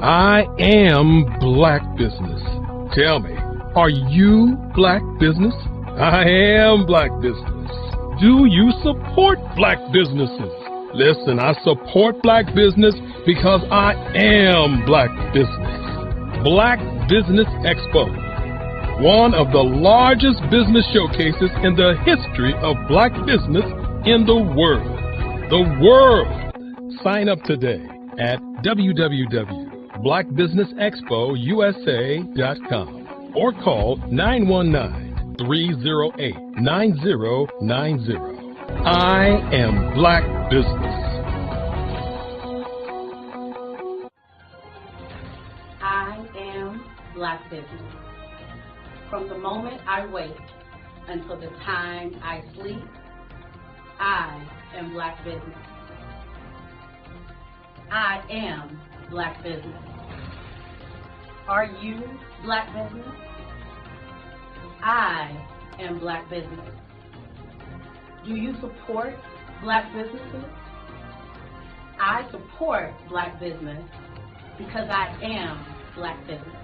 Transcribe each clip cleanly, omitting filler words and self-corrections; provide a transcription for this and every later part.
I am black business. Tell me, are you black business? I am black business. Do you support black businesses? Listen, I support black business because I am black business. Black Business Expo, one of the largest business showcases in the history of black business in the world. The world! Sign up today at www.blackbusinessexpousa.com or call 919-308-9090. I am black business. I am black business. From the moment I wake until the time I sleep, I am black business. I am black business. Are you black business? I am black business. Do you support black businesses? I support black business because I am black business.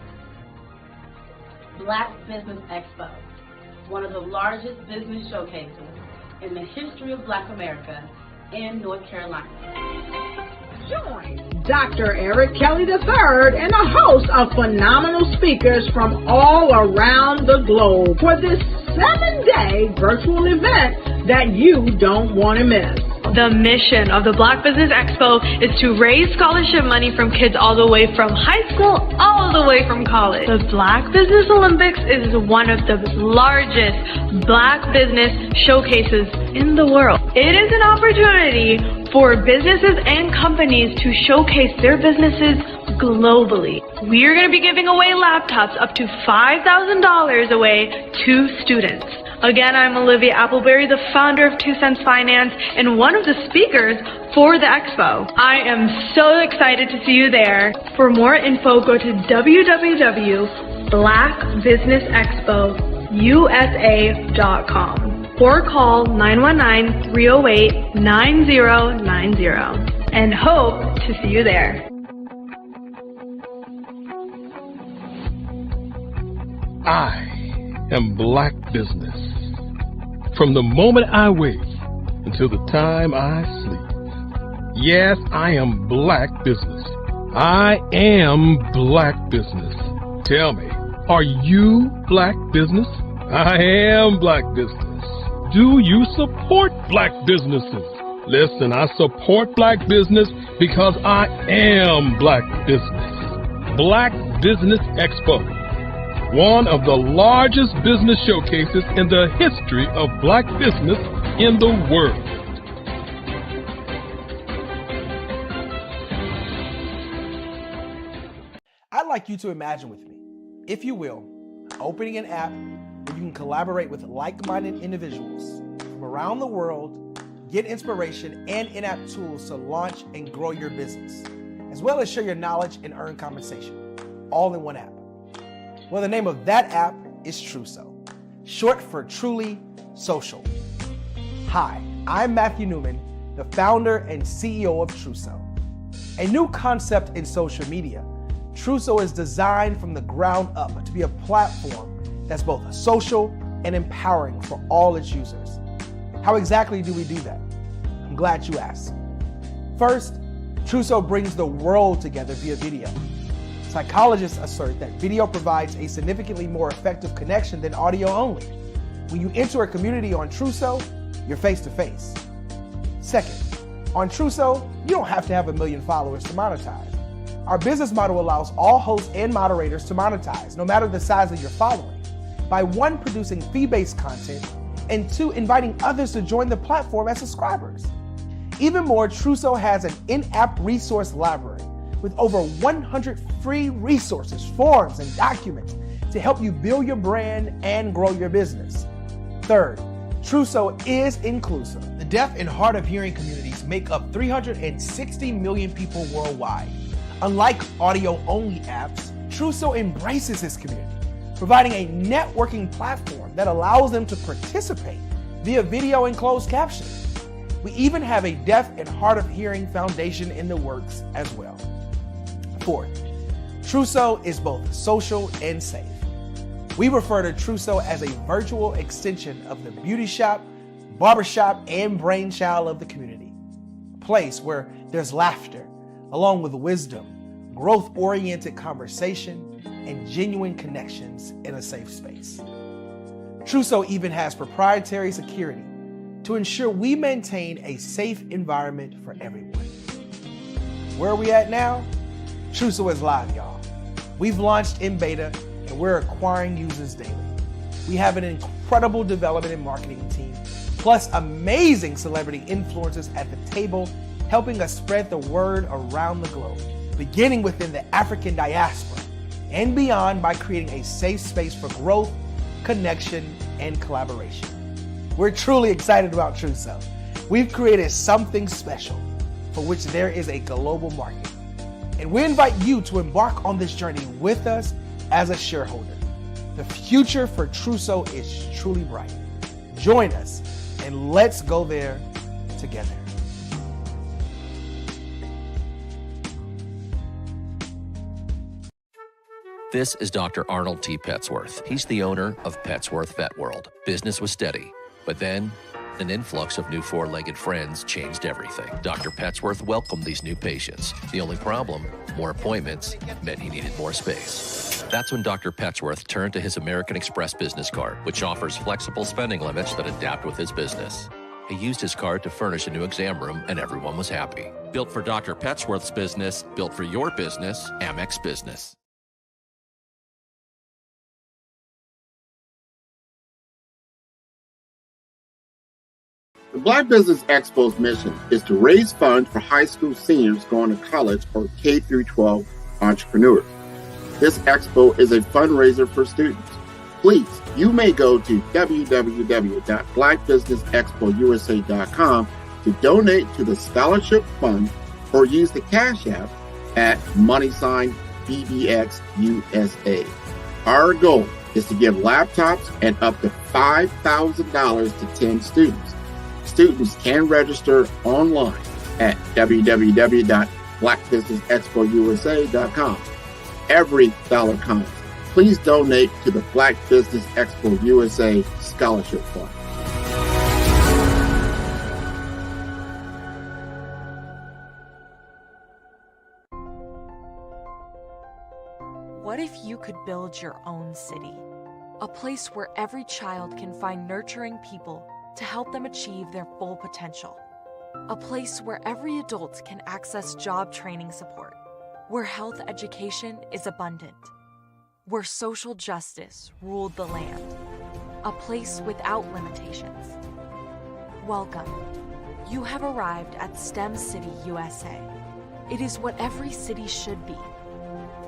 Black Business Expo, one of the largest business showcases in the history of Black America in North Carolina. Join Dr. Eric Kelly III and a host of phenomenal speakers from all around the globe for this 7-day virtual event that you don't want to miss. The mission of the Black Business Expo is to raise scholarship money from kids all the way from high school all the way from college. The Black Business Olympics is one of the largest black business showcases in the world. It is an opportunity for businesses and companies to showcase their businesses globally. We are going to be giving away laptops up to $5,000 away to students. Again, I'm Olivia Appleberry, the founder of 2 Cents Finance and one of the speakers for the expo. I am so excited to see you there. For more info, go to www.blackbusinessexpousa.com or call 919-308-9090 and hope to see you there. I am black business. From the moment I wake until the time I sleep. Yes, I am black business. I am black business. Tell me, are you black business? I am black business. Do you support black businesses? Listen, I support black business because I am black business. Black Business Expo, one of the largest business showcases in the history of black business in the world. I'd like you to imagine with me, if you will, opening an app where you can collaborate with like-minded individuals from around the world, get inspiration and in-app tools to launch and grow your business, as well as share your knowledge and earn compensation, all in one app. Well, the name of that app is Truso, short for Truly Social. Hi, I'm Matthew Newman, the founder and CEO of Truso. A new concept in social media, Truso is designed from the ground up to be a platform that's both social and empowering for all its users. How exactly do we do that? I'm glad you asked. First, Truso brings the world together via video. Psychologists assert that video provides a significantly more effective connection than audio only. When you enter a community on Truso, you're face-to-face. Second, on Truso, you don't have to have 1 million followers to monetize. Our business model allows all hosts and moderators to monetize, no matter the size of your following, by 1, producing fee-based content, and 2, inviting others to join the platform as subscribers. Even more, Truso has an in-app resource library with over 100 free resources, forms, and documents to help you build your brand and grow your business. Third, Truso is inclusive. The deaf and hard of hearing communities make up 360 million people worldwide. Unlike audio-only apps, Truso embraces this community, providing a networking platform that allows them to participate via video and closed captioning. We even have a deaf and hard of hearing foundation in the works as well. Fourth, Trousseau is both social and safe. We refer to Trousseau as a virtual extension of the beauty shop, barbershop, and brainchild of the community. A place where there's laughter, along with wisdom, growth-oriented conversation, and genuine connections in a safe space. Trousseau even has proprietary security to ensure we maintain a safe environment for everyone. Where are we at now? Trousseau is live, y'all. We've launched in beta and we're acquiring users daily. We have an incredible development and marketing team, plus amazing celebrity influencers at the table, helping us spread the word around the globe, beginning within the African diaspora and beyond by creating a safe space for growth, connection, and collaboration. We're truly excited about Trousseau. We've created something special for which there is a global market. And we invite you to embark on this journey with us as a shareholder. The future for Trousseau is truly bright. Join us and let's go there together. This is Dr. Arnold T. Petsworth. He's the owner of Petsworth Vet World. Business was steady, but then an influx of new four-legged friends changed everything. Dr. Petsworth welcomed these new patients. The only problem, more appointments, meant he needed more space. That's when Dr. Petsworth turned to his American Express business card, which offers flexible spending limits that adapt with his business. He used his card to furnish a new exam room, and everyone was happy. Built for Dr. Petsworth's business, built for your business, Amex Business. The Black Business Expo's mission is to raise funds for high school seniors going to college or K-12 entrepreneurs. This expo is a fundraiser for students. Please, you may go to www.blackbusinessexpousa.com to donate to the scholarship fund or use the Cash App at $BBXUSA. Our goal is to give laptops and up to $5,000 to 10 students. Students can register online at www.blackbusinessexpousa.com. Every dollar counts. Please donate to the Black Business Expo USA Scholarship Fund. What if you could build your own city? A place where every child can find nurturing people to help them achieve their full potential. A place where every adult can access job training support, where health education is abundant, where social justice ruled the land. A place without limitations. Welcome. You have arrived at STEM City USA. It is what every city should be.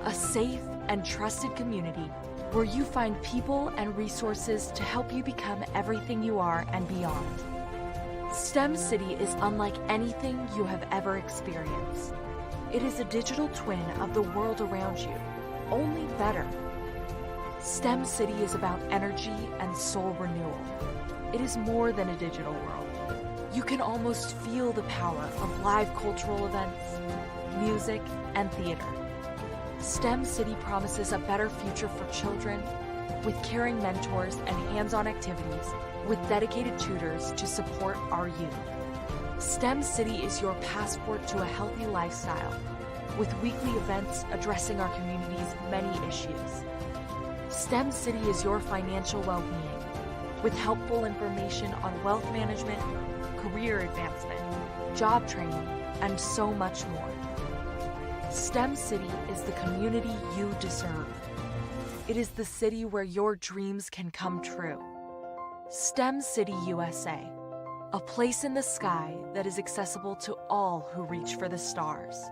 A safe and trusted community where you find people and resources to help you become everything you are and beyond. STEM City is unlike anything you have ever experienced. It is a digital twin of the world around you, only better. STEM City is about energy and soul renewal. It is more than a digital world. You can almost feel the power of live cultural events, music, and theater. STEM City promises a better future for children with caring mentors and hands-on activities with dedicated tutors to support our youth. STEM City is your passport to a healthy lifestyle with weekly events addressing our community's many issues. STEM City is your financial well-being with helpful information on wealth management, career advancement, job training, and so much more. STEM City is the community you deserve. It is the city where your dreams can come true. STEM City USA, a place in the sky that is accessible to all who reach for the stars.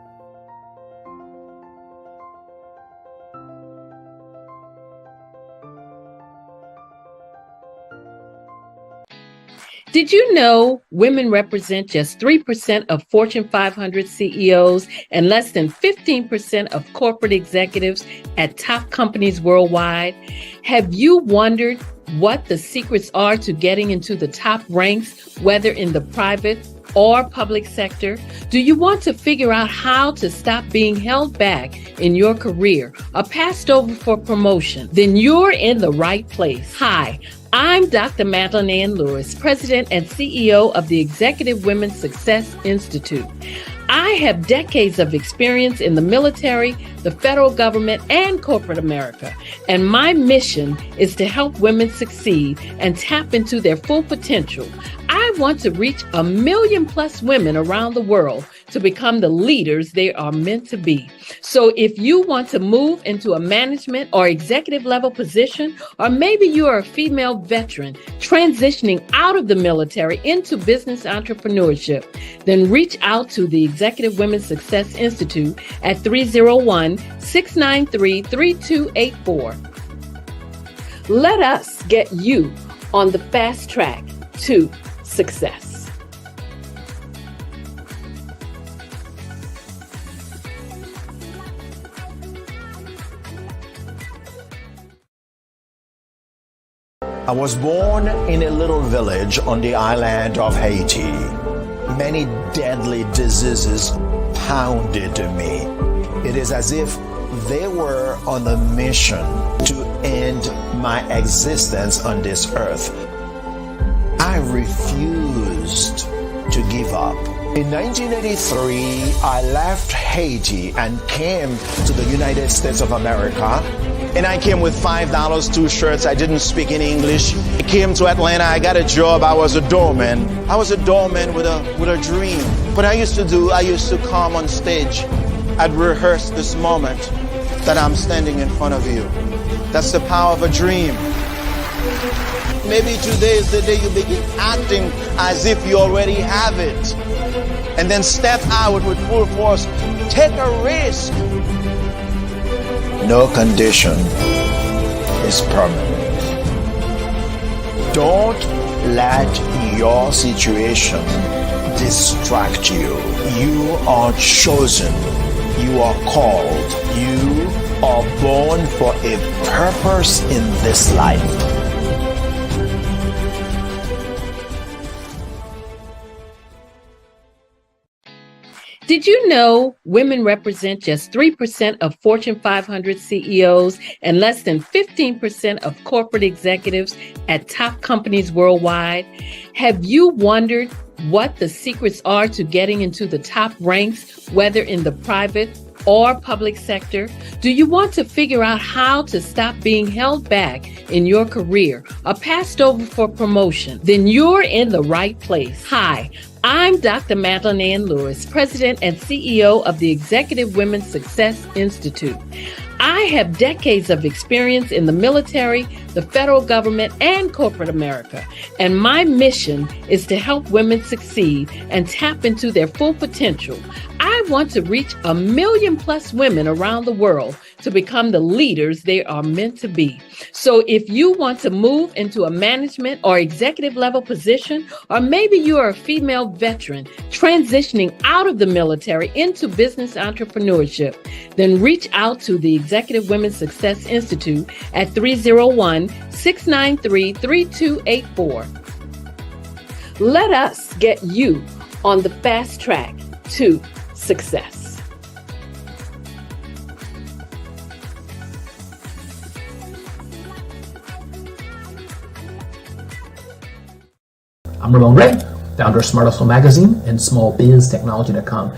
Did you know women represent just 3% of Fortune 500 CEOs and less than 15% of corporate executives at top companies worldwide? Have you wondered what the secrets are to getting into the top ranks, whether in the private or public sector? Do you want to figure out how to stop being held back in your career or passed over for promotion? Then you're in the right place. Hi, I'm Dr. Madeline Ann Lewis, President and CEO of the Executive Women's Success Institute. I have decades of experience in the military, the federal government, and corporate America, and my mission is to help women succeed and tap into their full potential. I want to reach 1 million plus women around the world to become the leaders they are meant to be. So if you want to move into a management or executive level position, or maybe you are a female veteran transitioning out of the military into business entrepreneurship, then reach out to the Executive Women's Success Institute at 301-693-3284. Let us get you on the fast track to success. I was born in a little village on the island of Haiti. Many deadly diseases pounded me. It is as if they were on a mission to end my existence on this earth. I refused to give up. In 1983, I left Haiti and came to the United States of America. And I came with $5, 2 shirts. I didn't speak in English. I came to Atlanta. I got a job. I was a doorman. I was a doorman with a dream. What I used to come on stage. I'd rehearse this moment that I'm standing in front of you. That's the power of a dream. Maybe today is the day you begin acting as if you already have it. And then step out with full force. Take a risk. No condition is permanent. Don't let your situation distract you. You are chosen. You are called. You are born for a purpose in this life. Did you know women represent just 3% of Fortune 500 CEOs and less than 15% of corporate executives at top companies worldwide? Have you wondered what the secrets are to getting into the top ranks, whether in the private or public sector? Do you want to figure out how to stop being held back in your career or passed over for promotion? Then you're in the right place. Hi, I'm Dr. Madeline Ann Lewis, President and CEO of the Executive Women's Success Institute. I have decades of experience in the military, the federal government, and corporate America, and my mission is to help women succeed and tap into their full potential. I want to reach 1 million plus women around the world to become the leaders they are meant to be. So if you want to move into a management or executive level position, or maybe you are a female veteran transitioning out of the military into business entrepreneurship, then reach out to the Executive Women's Success Institute at 301-693-3284. Let us get you on the fast track to success. I'm Ramon Ray, founder of Smart Hustle Magazine and smallbiztechnology.com.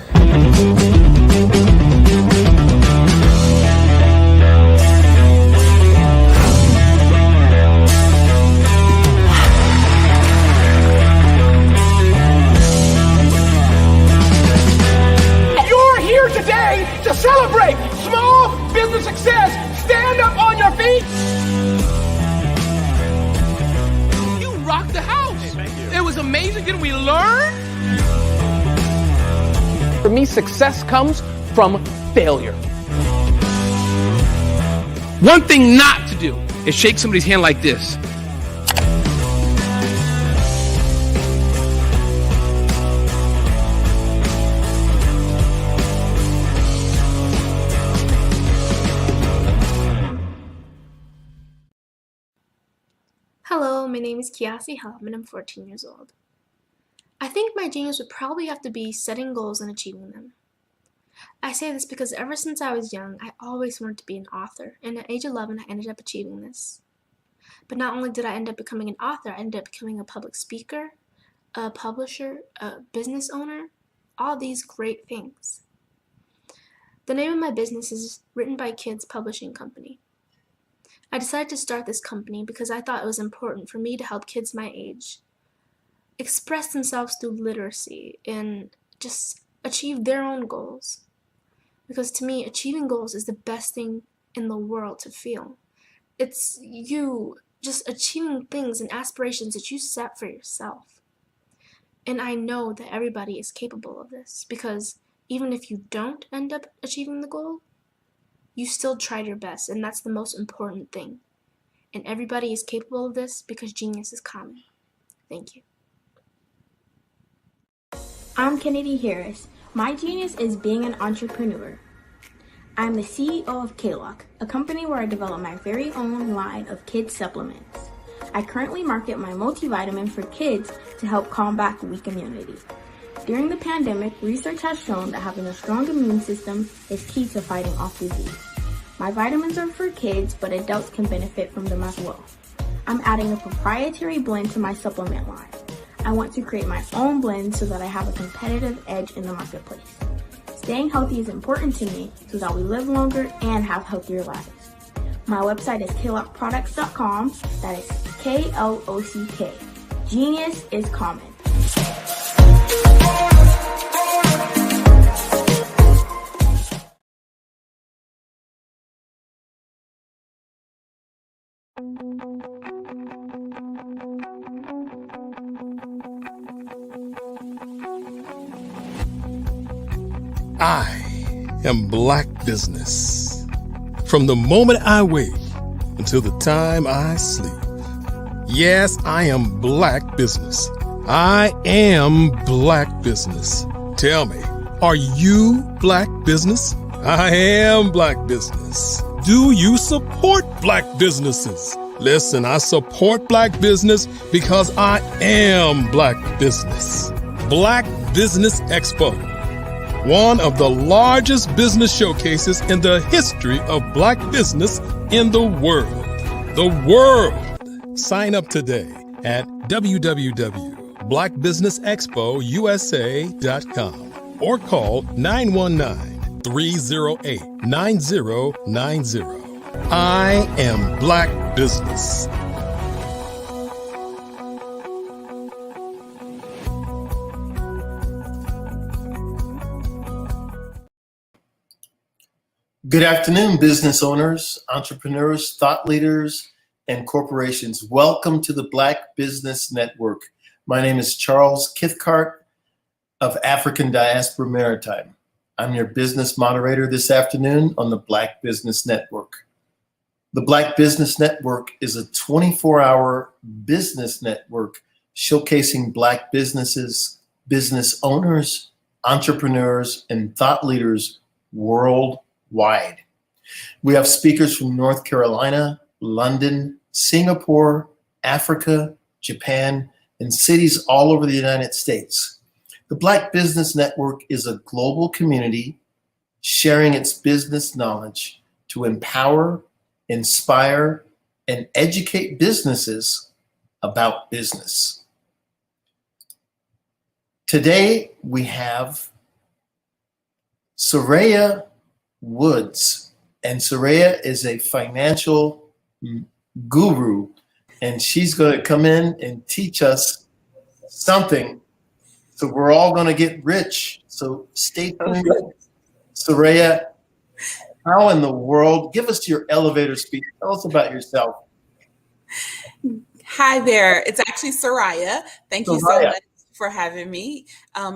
You're here today to celebrate small business success. Stand up on your feet. You rocked the house. It was amazing. Didn't we learn? For me, success comes from failure. One thing not to do is shake somebody's hand like this. Hello, my name is Kiasi Helm and I'm 14 years old. I think my genius would probably have to be setting goals and achieving them. I say this because ever since I was young, I always wanted to be an author, and at age 11, I ended up achieving this. But not only did I end up becoming an author, I ended up becoming a public speaker, a publisher, a business owner, all these great things. The name of my business is Written by Kids Publishing Company. I decided to start this company because I thought it was important for me to help kids my age express themselves through literacy and just achieve their own goals. Because to me, achieving goals is the best thing in the world to feel. It's you just achieving things and aspirations that you set for yourself. And I know that everybody is capable of this because even if you don't end up achieving the goal, you still tried your best, and that's the most important thing. And everybody is capable of this because genius is common. Thank you. I'm Kennedy Harris. My genius is being an entrepreneur. I'm the CEO of K-Lock, a company where I develop my very own line of kids supplements. I currently market my multivitamin for kids to help combat weak immunity. During the pandemic, research has shown that having a strong immune system is key to fighting off disease. My vitamins are for kids, but adults can benefit from them as well. I'm adding a proprietary blend to my supplement line. I want to create my own blend so that I have a competitive edge in the marketplace. Staying healthy is important to me so that we live longer and have healthier lives. My website is klockproducts.com. That is K-L-O-C-K. Genius is common. I am Black business. From the moment I wake until the time I sleep. Yes, I am Black business. I am Black business. Tell me, are you Black business? I am Black business. Do you support Black businesses? Listen, I support Black business because I am Black business. Black Business Expo, one of the largest business showcases in the history of Black business in the world. The world! Sign up today at www.blackbusinessexpousa.com or call 919-308-9090. I am Black business. Good afternoon, business owners, entrepreneurs, thought leaders, and corporations. Welcome to the Black Business Network. My name is Charles Kithcart of African Diaspora Maritime. I'm your business moderator this afternoon on the Black Business Network. The Black Business Network is a 24-hour business network showcasing Black businesses, business owners, entrepreneurs, and thought leaders worldwide. We have speakers from North Carolina, London, Singapore, Africa, Japan, and cities all over the United States. The Black Business Network is a global community sharing its business knowledge to empower, inspire, and educate businesses about business. Today, we have Soraya Woods, and Soraya is a financial guru, and she's going to come in and teach us something. So we're all going to get rich. So stay tuned. Soraya, how in the world, give us your elevator speech. Tell us about yourself. Hi there. It's actually Soraya. Thank you so much for having me.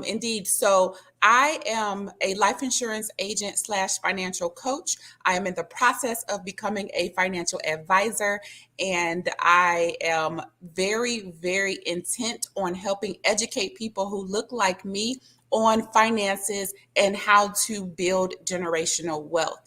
Indeed. So I am a life insurance agent / financial coach. I am in the process of becoming a financial advisor, and I am very, very intent on helping educate people who look like me on finances and how to build generational wealth.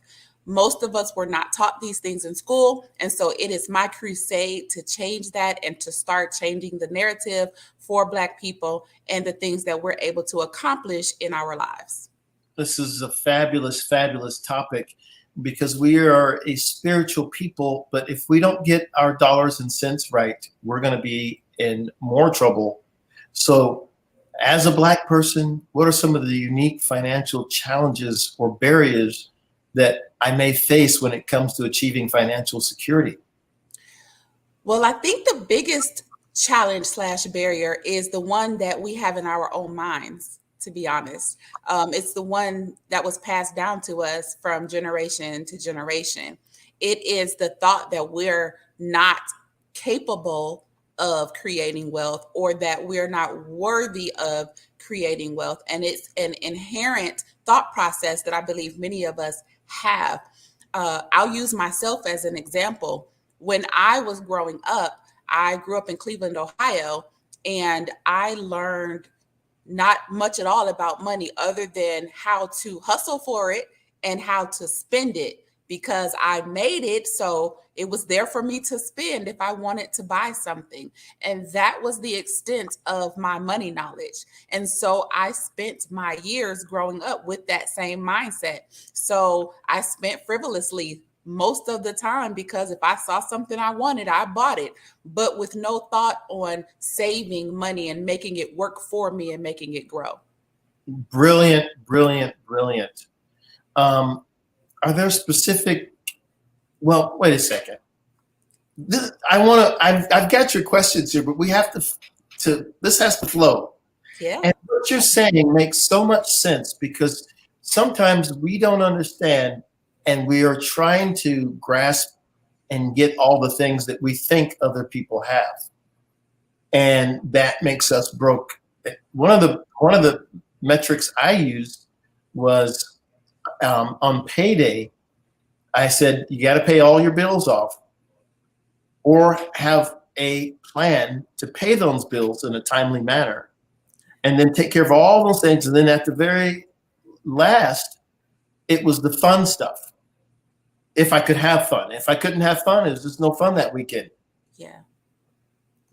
Most of us were not taught these things in school. And so it is my crusade to change that and to start changing the narrative for Black people and the things that we're able to accomplish in our lives. This is a fabulous, fabulous topic, because we are a spiritual people, but if we don't get our dollars and cents right, we're going to be in more trouble. So as a Black person, what are some of the unique financial challenges or barriers that I may face when it comes to achieving financial security? Well, I think the biggest challenge / barrier is the one that we have in our own minds, to be honest. It's the one that was passed down to us from generation to generation. It is the thought that we're not capable of creating wealth, or that we're not worthy of creating wealth. And it's an inherent thought process that I believe many of us have. I'll use myself as an example. When I was growing up, I grew up in Cleveland, Ohio, and I learned not much at all about money other than how to hustle for it and how to spend it, because I made it, so it was there for me to spend if I wanted to buy something. And that was the extent of my money knowledge. And so I spent my years growing up with that same mindset. So I spent frivolously most of the time, because if I saw something I wanted, I bought it, but with no thought on saving money and making it work for me and making it grow. Brilliant, brilliant, brilliant. Are there specific, well, wait a second. I've got your questions here, but we have to this has to flow. Yeah. And what you're saying makes so much sense, because sometimes we don't understand, and we are trying to grasp and get all the things that we think other people have. And that makes us broke. One of the metrics I used was, on payday, I said, you got to pay all your bills off, or have a plan to pay those bills in a timely manner, and then take care of all those things. And then at the very last, it was the fun stuff. If I could have fun. If I couldn't have fun, it was just no fun that weekend. Yeah.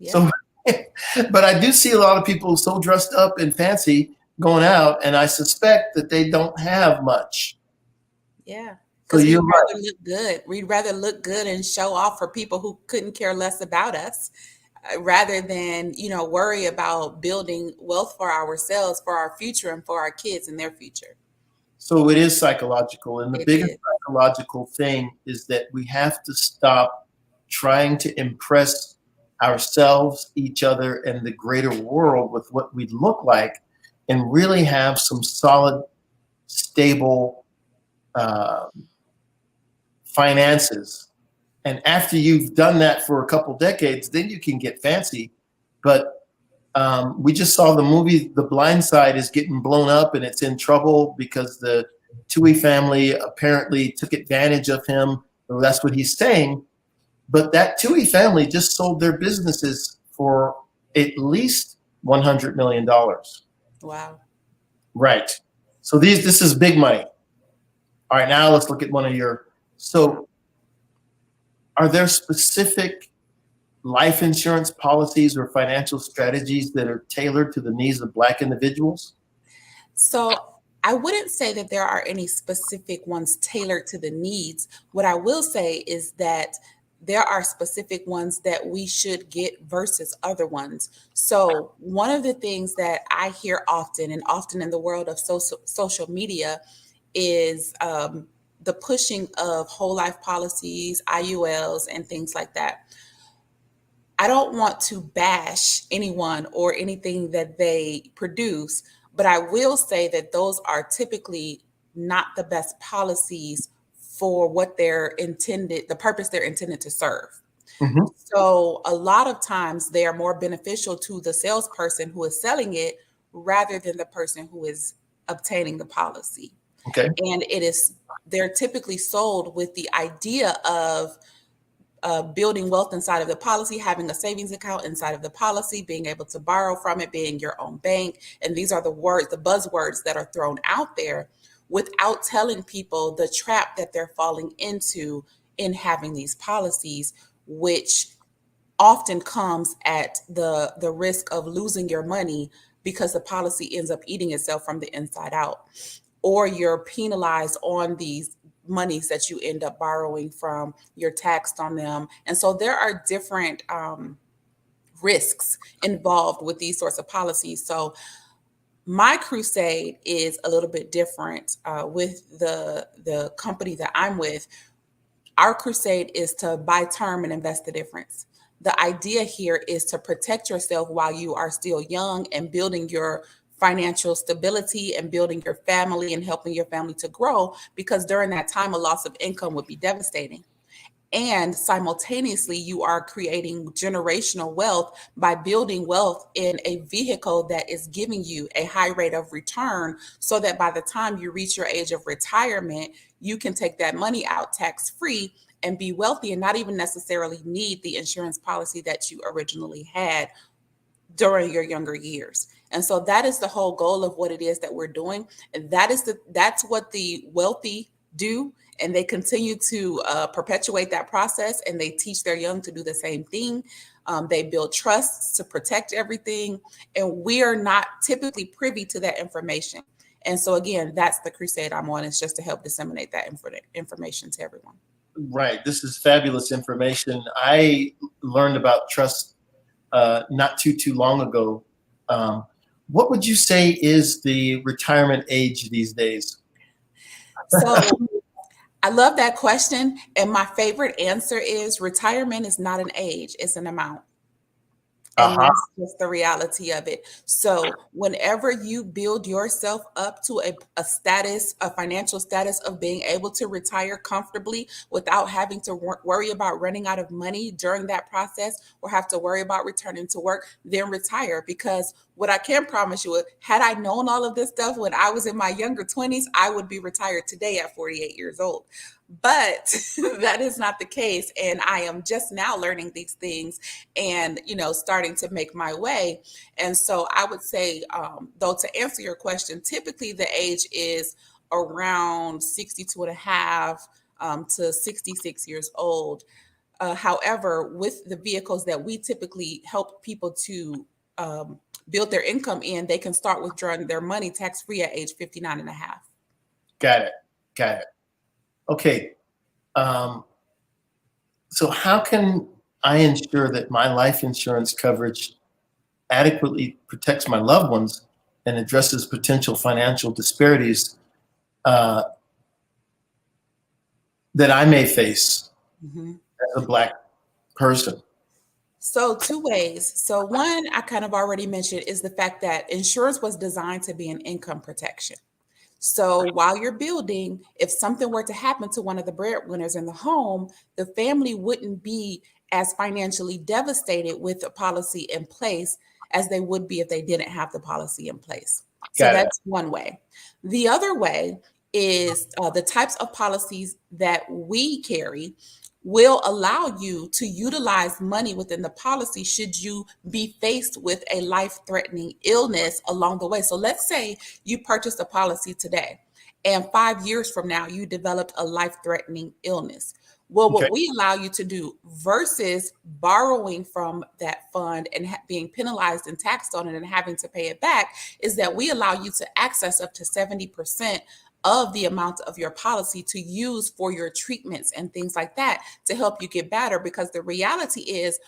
So, but I do see a lot of people so dressed up and fancy going out, and I suspect that they don't have much. Yeah. So Because you're we'd right. rather look good. We'd rather look good and show off for people who couldn't care less about us, rather than, worry about building wealth for ourselves, for our future, and for our kids and their future. So it is psychological. And the It biggest is. psychological thing is that we have to stop trying to impress ourselves, each other, and the greater world with what we look like, and really have some solid, stable finances. And after you've done that for a couple decades, then you can get fancy. But we just saw the movie The Blind Side is getting blown up, and it's in trouble because the Toohey family apparently took advantage of him. Well, that's what he's saying. But that Toohey family just sold their businesses for at least $100 million. Wow. Right. So this is big money. All right, now let's look at one of your. So are there specific life insurance policies or financial strategies that are tailored to the needs of Black individuals? So I wouldn't say that there are any specific ones tailored to the needs. What I will say is that there are specific ones that we should get versus other ones. So one of the things that I hear often in the world of social media is the pushing of whole life policies, IULs, and things like that. I don't want to bash anyone or anything that they produce, but I will say that those are typically not the best policies for what the purpose they're intended to serve. Mm-hmm. So a lot of times they are more beneficial to the salesperson who is selling it rather than the person who is obtaining the policy. Okay. And they're typically sold with the idea of building wealth inside of the policy, having a savings account inside of the policy, being able to borrow from it, being your own bank. And these are the buzzwords that are thrown out there, without telling people the trap that they're falling into in having these policies, which often comes at the risk of losing your money because the policy ends up eating itself from the inside out, or you're penalized on these monies that you end up borrowing from, you're taxed on them. And so there are different risks involved with these sorts of policies. So my crusade is a little bit different with the company that I'm with. Our crusade is to buy term and invest the difference. The idea here is to protect yourself while you are still young and building your financial stability and building your family and helping your family to grow, because during that time, a loss of income would be devastating. And simultaneously, you are creating generational wealth by building wealth in a vehicle that is giving you a high rate of return, so that by the time you reach your age of retirement, you can take that money out tax-free and be wealthy and not even necessarily need the insurance policy that you originally had during your younger years. And so that is the whole goal of what it is that we're doing. And that's what the wealthy do. And they continue to perpetuate that process, and they teach their young to do the same thing. They build trusts to protect everything. And we are not typically privy to that information. And so again, that's the crusade I'm on, is just to help disseminate that information to everyone. Right. This is fabulous information. I learned about trust not too long ago. What would you say is the retirement age these days? So I love that question. And my favorite answer is retirement is not an age, it's an amount. And that's just the reality of it. So whenever you build yourself up to a status, a financial status of being able to retire comfortably without having to worry about running out of money during that process, or have to worry about returning to work, then retire. Because what I can promise you, had I known all of this stuff when I was in my younger 20s, I would be retired today at 48 years old. But that is not the case. And I am just now learning these things and, starting to make my way. And so I would say, though, to answer your question, typically the age is around 62 and a half to 66 years old. However, with the vehicles that we typically help people to build their income in, they can start withdrawing their money tax-free at age 59 and a half. Got it. Okay. So how can I ensure that my life insurance coverage adequately protects my loved ones and addresses potential financial disparities that I may face as a Black person? So 2 ways. So one, I kind of already mentioned, is the fact that insurance was designed to be an income protection. So while you're building, if something were to happen to one of the breadwinners in the home, the family wouldn't be as financially devastated with a policy in place as they would be if they didn't have the policy in place. So that's one way. The other way is the types of policies that we carry will allow you to utilize money within the policy should you be faced with a life-threatening illness along the way. So let's say you purchased a policy today, and 5 years from now, you developed a life-threatening illness. Well, what we allow you to do versus borrowing from that fund and being penalized and taxed on it and having to pay it back is that we allow you to access up to 70% of the amount of your policy to use for your treatments and things like that to help you get better. Because the reality is,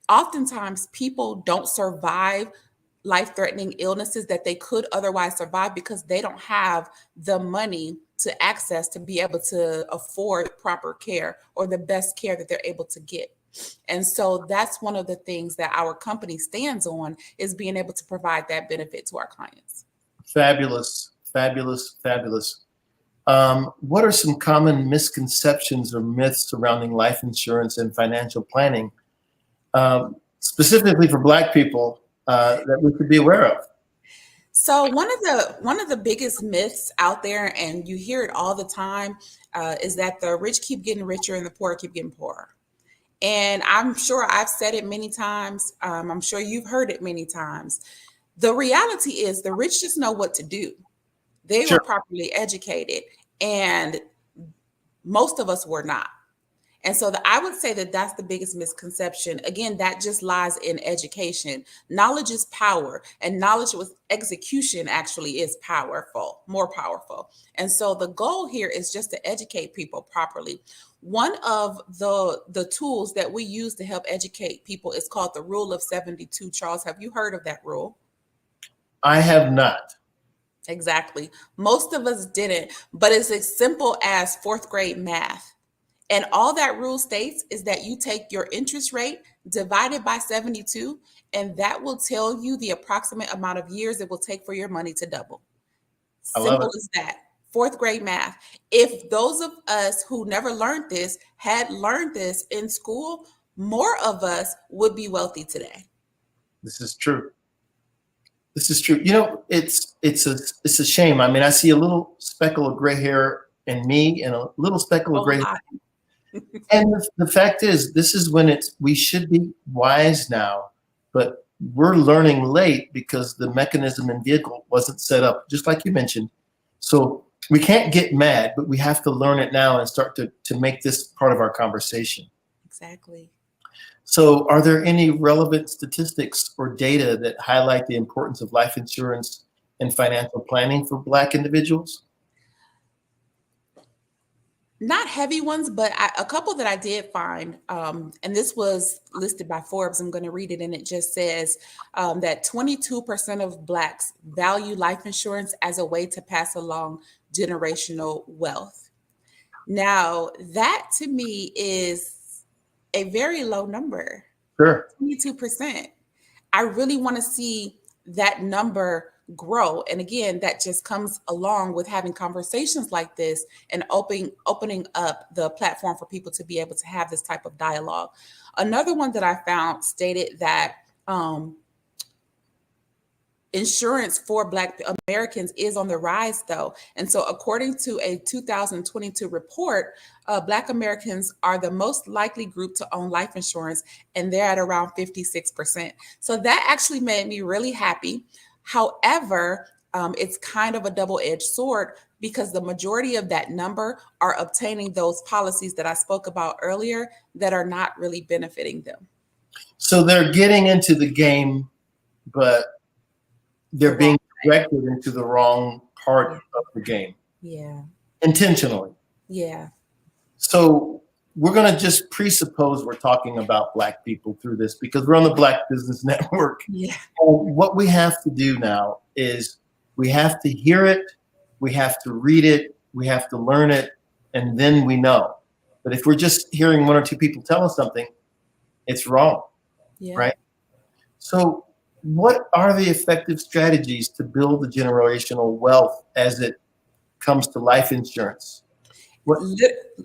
oftentimes people don't survive life-threatening illnesses that they could otherwise survive because they don't have the money to access to be able to afford proper care or the best care that they're able to get. And so that's one of the things that our company stands on, is being able to provide that benefit to our clients. Fabulous. What are some common misconceptions or myths surrounding life insurance and financial planning, specifically for Black people, that we should be aware of? So one of the biggest myths out there, and you hear it all the time, is that the rich keep getting richer and the poor keep getting poorer. And I'm sure I've said it many times. I'm sure you've heard it many times. The reality is the rich just know what to do. They Sure. were properly educated, and most of us were not. And so I would say that that's the biggest misconception. Again, that just lies in education. Knowledge is power, and knowledge with execution actually is powerful, more powerful. And so the goal here is just to educate people properly. One of the tools that we use to help educate people is called the Rule of 72. Charles, have you heard of that rule? I have not. Exactly. Most of us didn't, but it's as simple as fourth grade math. And all that rule states is that you take your interest rate divided by 72, and that will tell you the approximate amount of years it will take for your money to double. I love Simple it. as that. Fourth grade math. If those of us who never learned this had learned this in school, more of us would be wealthy today. This is true. This is true. You know, it's a shame. I mean, I see a little speckle of gray hair in me and a little speckle of gray hair. And the fact is, this is when we should be wise now, but we're learning late because the mechanism and vehicle wasn't set up, just like you mentioned. So we can't get mad, but we have to learn it now and start to make this part of our conversation. Exactly. So are there any relevant statistics or data that highlight the importance of life insurance and financial planning for Black individuals? Not heavy ones, but a couple that I did find, and this was listed by Forbes. I'm going to read it, and it just says that 22% of Blacks value life insurance as a way to pass along generational wealth. Now, that to me is a very low number. Sure. 22%. I really want to see that number grow. And again, that just comes along with having conversations like this and opening up the platform for people to be able to have this type of dialogue. Another one that I found stated that insurance for Black Americans is on the rise, though. And so according to a 2022 report, Black Americans are the most likely group to own life insurance, and they're at around 56%. So that actually made me really happy. However, it's kind of a double-edged sword because the majority of that number are obtaining those policies that I spoke about earlier that are not really benefiting them. So they're getting into the game, but they're being directed into the wrong part of the game. Yeah. Intentionally. Yeah. So we're going to just presuppose we're talking about Black people through this because we're on the Black Business Network. Yeah. And what we have to do now is we have to hear it, we have to read it, we have to learn it, and then we know. But if we're just hearing one or two people tell us something, it's wrong. Yeah. Right? So what are the effective strategies to build the generational wealth as it comes to life insurance?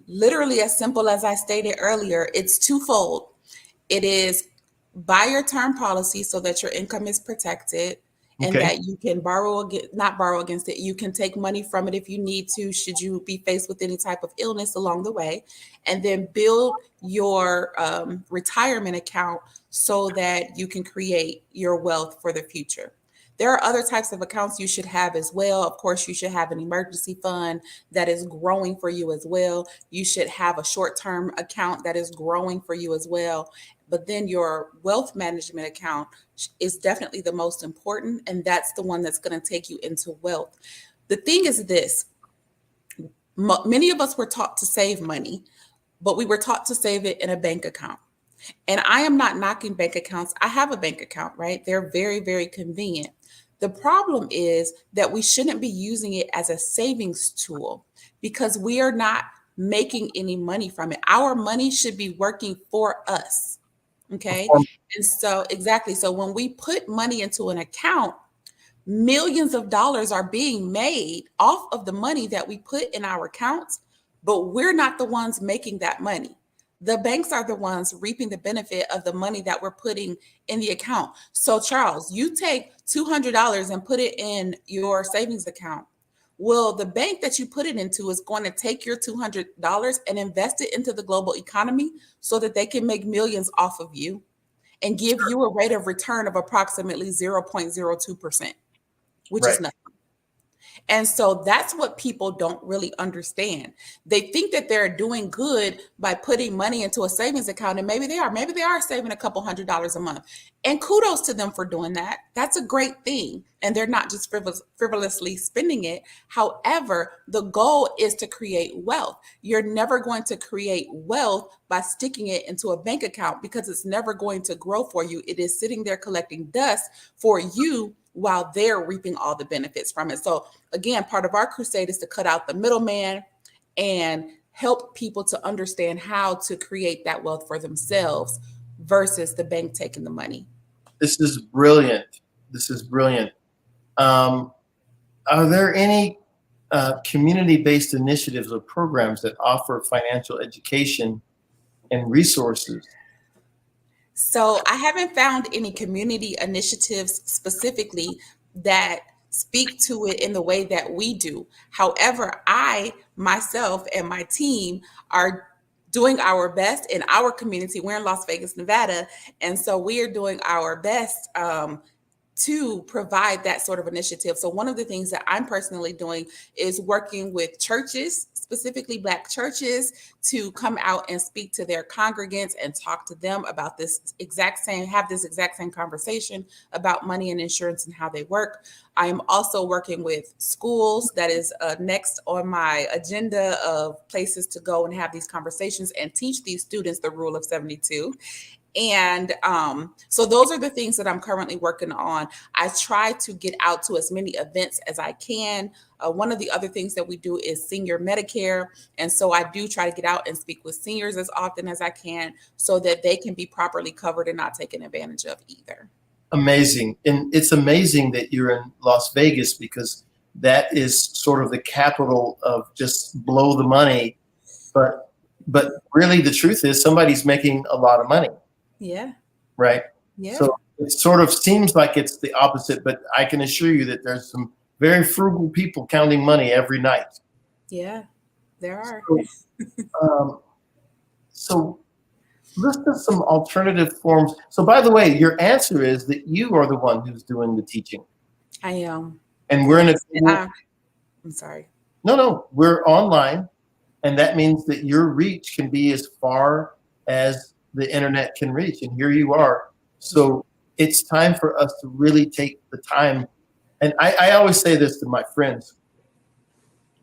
Literally as simple as I stated earlier, it's twofold. It is buy your term policy so that your income is protected and that you can not borrow against it. You can take money from it if you need to, should you be faced with any type of illness along the way, and then build your retirement account so that you can create your wealth for the future. There are other types of accounts you should have as well. Of course, you should have an emergency fund that is growing for you as well. You should have a short-term account that is growing for you as well. But then your wealth management account is definitely the most important, and that's the one that's going to take you into wealth. The thing is this, many of us were taught to save money, but we were taught to save it in a bank account. And I am not knocking bank accounts. I have a bank account, right? They're very, very convenient. The problem is that we shouldn't be using it as a savings tool because we are not making any money from it. Our money should be working for us. Okay. And so exactly. So when we put money into an account, millions of dollars are being made off of the money that we put in our accounts, but we're not the ones making that money. The banks are the ones reaping the benefit of the money that we're putting in the account. So Charles, you take $200 and put it in your savings account. Well, the bank that you put it into is going to take your $200 and invest it into the global economy so that they can make millions off of you and give you a rate of return of approximately 0.02%, which is nothing. And so that's what people don't really understand. They think that they're doing good by putting money into a savings account, and maybe they are saving a couple $100s a month. And kudos to them for doing that. That's a great thing. And they're not just frivolously spending it. However, the goal is to create wealth. You're never going to create wealth by sticking it into a bank account, because it's never going to grow for you. It is sitting there collecting dust for you while they're reaping all the benefits from it. So again, part of our crusade is to cut out the middleman and help people to understand how to create that wealth for themselves versus the bank taking the money. This is brilliant. This is brilliant. Are there any community-based initiatives or programs that offer financial education and resources? So I haven't found any community initiatives specifically that speak to it in the way that we do. However, I, myself, and my team are doing our best in our community. We're in Las Vegas, Nevada. And so we are doing our best to provide that sort of initiative. So one of the things that I'm personally doing is working with churches, specifically Black churches, to come out and speak to their congregants and talk to them about have this exact same conversation about money and insurance and how they work. I am also working with schools. That is next on my agenda of places to go and have these conversations and teach these students the rule of 72. And so those are the things that I'm currently working on. I try to get out to as many events as I can. One of the other things that we do is senior Medicare. And so I do try to get out and speak with seniors as often as I can so that they can be properly covered and not taken advantage of either. Amazing. And it's amazing that you're in Las Vegas, because that is sort of the capital of just blow the money. But really the truth is somebody's making a lot of money. Yeah. Right. Yeah. So it sort of seems like it's the opposite, but I can assure you that there's some very frugal people counting money every night. Yeah, there are. So list us some alternative forms. So by the way, your answer is that you are the one who's doing the teaching. I am. And we're in a. I'm sorry. No, we're online. And that means that your reach can be as far as the internet can reach. And here you are. So it's time for us to really take the time. And I always say this to my friends.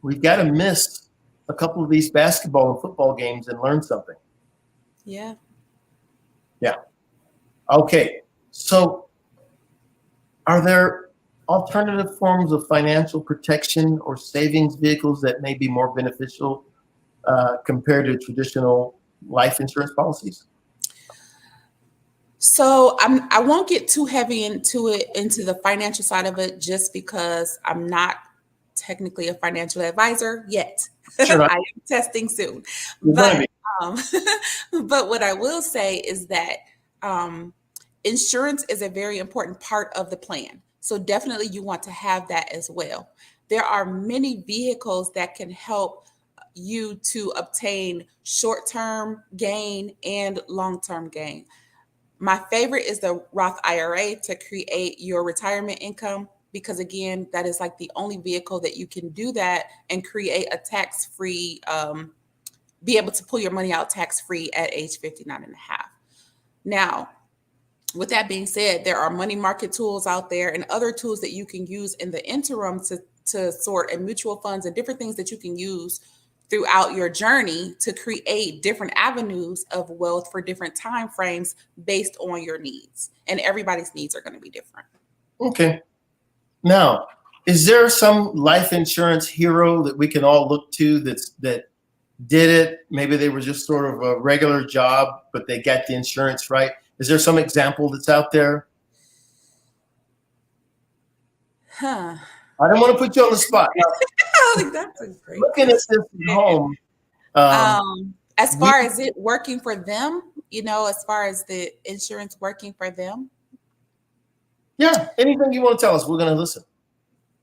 We've got to miss a couple of these basketball and football games and learn something. Yeah. Yeah. Okay. So are there alternative forms of financial protection or savings vehicles that may be more beneficial compared to traditional life insurance policies? So I won't get too heavy into the financial side of it, just because I'm not technically a financial advisor yet. Sure. I am testing soon. But what I will say is that insurance is a very important part of the plan. So definitely you want to have that as well. There are many vehicles that can help you to obtain short-term gain and long-term gain. My favorite is the Roth IRA to create your retirement income, because again, that is like the only vehicle that you can do that and create a tax-free, be able to pull your money out tax-free at age 59 and a half. Now, with that being said, there are money market tools out there and other tools that you can use in the interim to sort, and mutual funds and different things that you can use throughout your journey to create different avenues of wealth for different time frames based on your needs. And everybody's needs are going to be different. Okay. Now, is there some life insurance hero that we can all look to that did it? Maybe they were just sort of a regular job, but they got the insurance right. Is there some example that's out there? Huh. I don't want to put you on the spot. That's a great looking at this at home. As far as it working for them, as far as the insurance working for them. Yeah, anything you want to tell us, we're going to listen.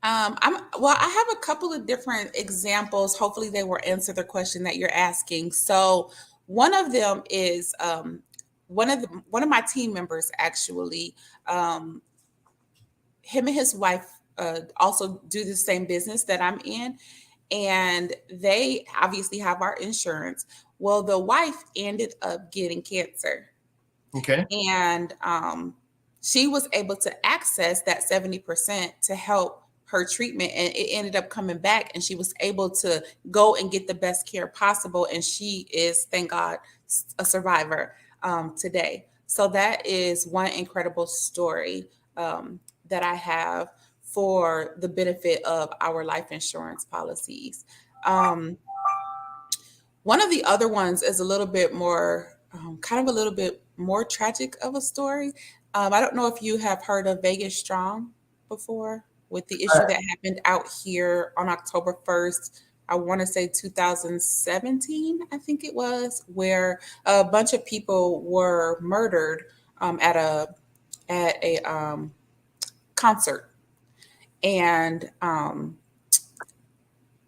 I have a couple of different examples. Hopefully they will answer the question that you're asking. So one of them is one of my team members, actually, him and his wife also do the same business that I'm in, and they obviously have our insurance. Well, the wife ended up getting cancer. Okay. And she was able to access that 70% to help her treatment, and it ended up coming back, and she was able to go and get the best care possible. And she is, thank God, a survivor today. So that is one incredible story that I have for the benefit of our life insurance policies. One of the other ones is a little bit more, kind of a little bit more tragic of a story. I don't know if you have heard of Vegas Strong before, with the issue that happened out here on October 1st. I want to say 2017, I think it was, where a bunch of people were murdered at a concert. And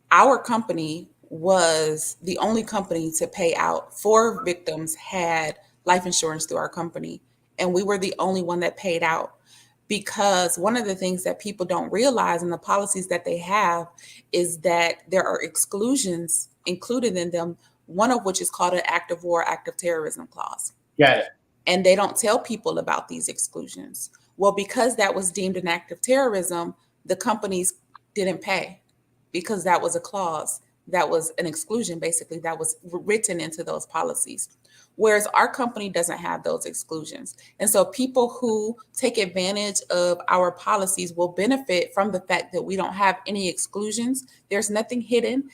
our company was the only company to pay out. 4 victims had life insurance through our company, and we were the only one that paid out, because one of the things that people don't realize in the policies that they have is that there are exclusions included in them, one of which is called an active war, active terrorism clause. Got it. And they don't tell people about these exclusions. Well, because that was deemed an act of terrorism, the companies didn't pay, because that was a clause, that was an exclusion, basically, that was written into those policies. Whereas our company doesn't have those exclusions. And so people who take advantage of our policies will benefit from the fact that we don't have any exclusions. There's nothing hidden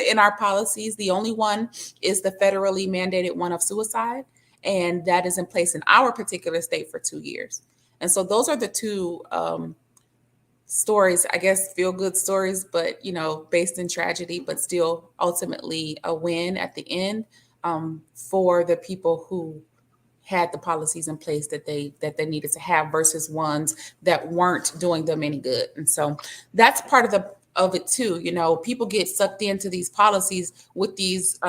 in our policies. The only one is the federally mandated one of suicide, and that is in place in our particular state for 2 years. And so those are the two stories, I guess, feel good stories, but, based in tragedy, but still ultimately a win at the end for the people who had the policies in place that they needed to have, versus ones that weren't doing them any good. And so that's part of it too. People get sucked into these policies with these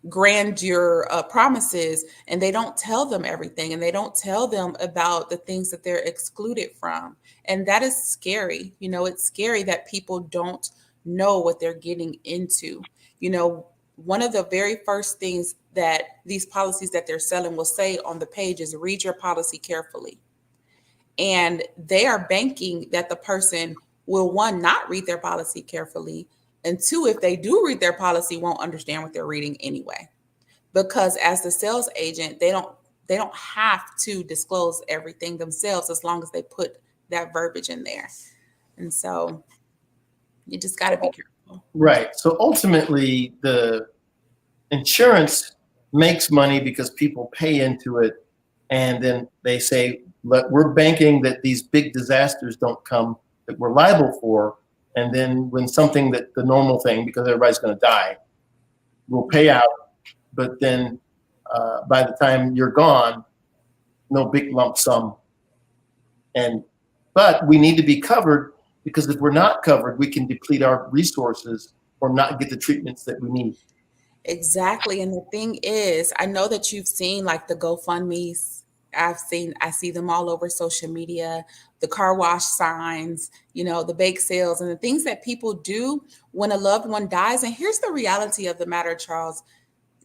grandeur promises, and they don't tell them everything, and they don't tell them about the things that they're excluded from. And that is scary. It's scary that people don't know what they're getting into. One of the very first things that these policies that they're selling will say on the page is, read your policy carefully. And they are banking that the person will, one, not read their policy carefully, and two, if they do read their policy, won't understand what they're reading anyway. Because as the sales agent, they don't have to disclose everything themselves, as long as they put that verbiage in there. And so you just got to be careful. Right. So ultimately, the insurance makes money because people pay into it, and then they say, look, we're banking that these big disasters don't come that we're liable for. And then when something that the normal thing, because everybody's going to die, will pay out. But then by the time you're gone, no big lump sum. But we need to be covered, because if we're not covered, we can deplete our resources or not get the treatments that we need. Exactly. And the thing is, I know that you've seen like the GoFundMe's. I see them all over social media, the car wash signs, the bake sales, and the things that people do when a loved one dies. And here's the reality of the matter, Charles.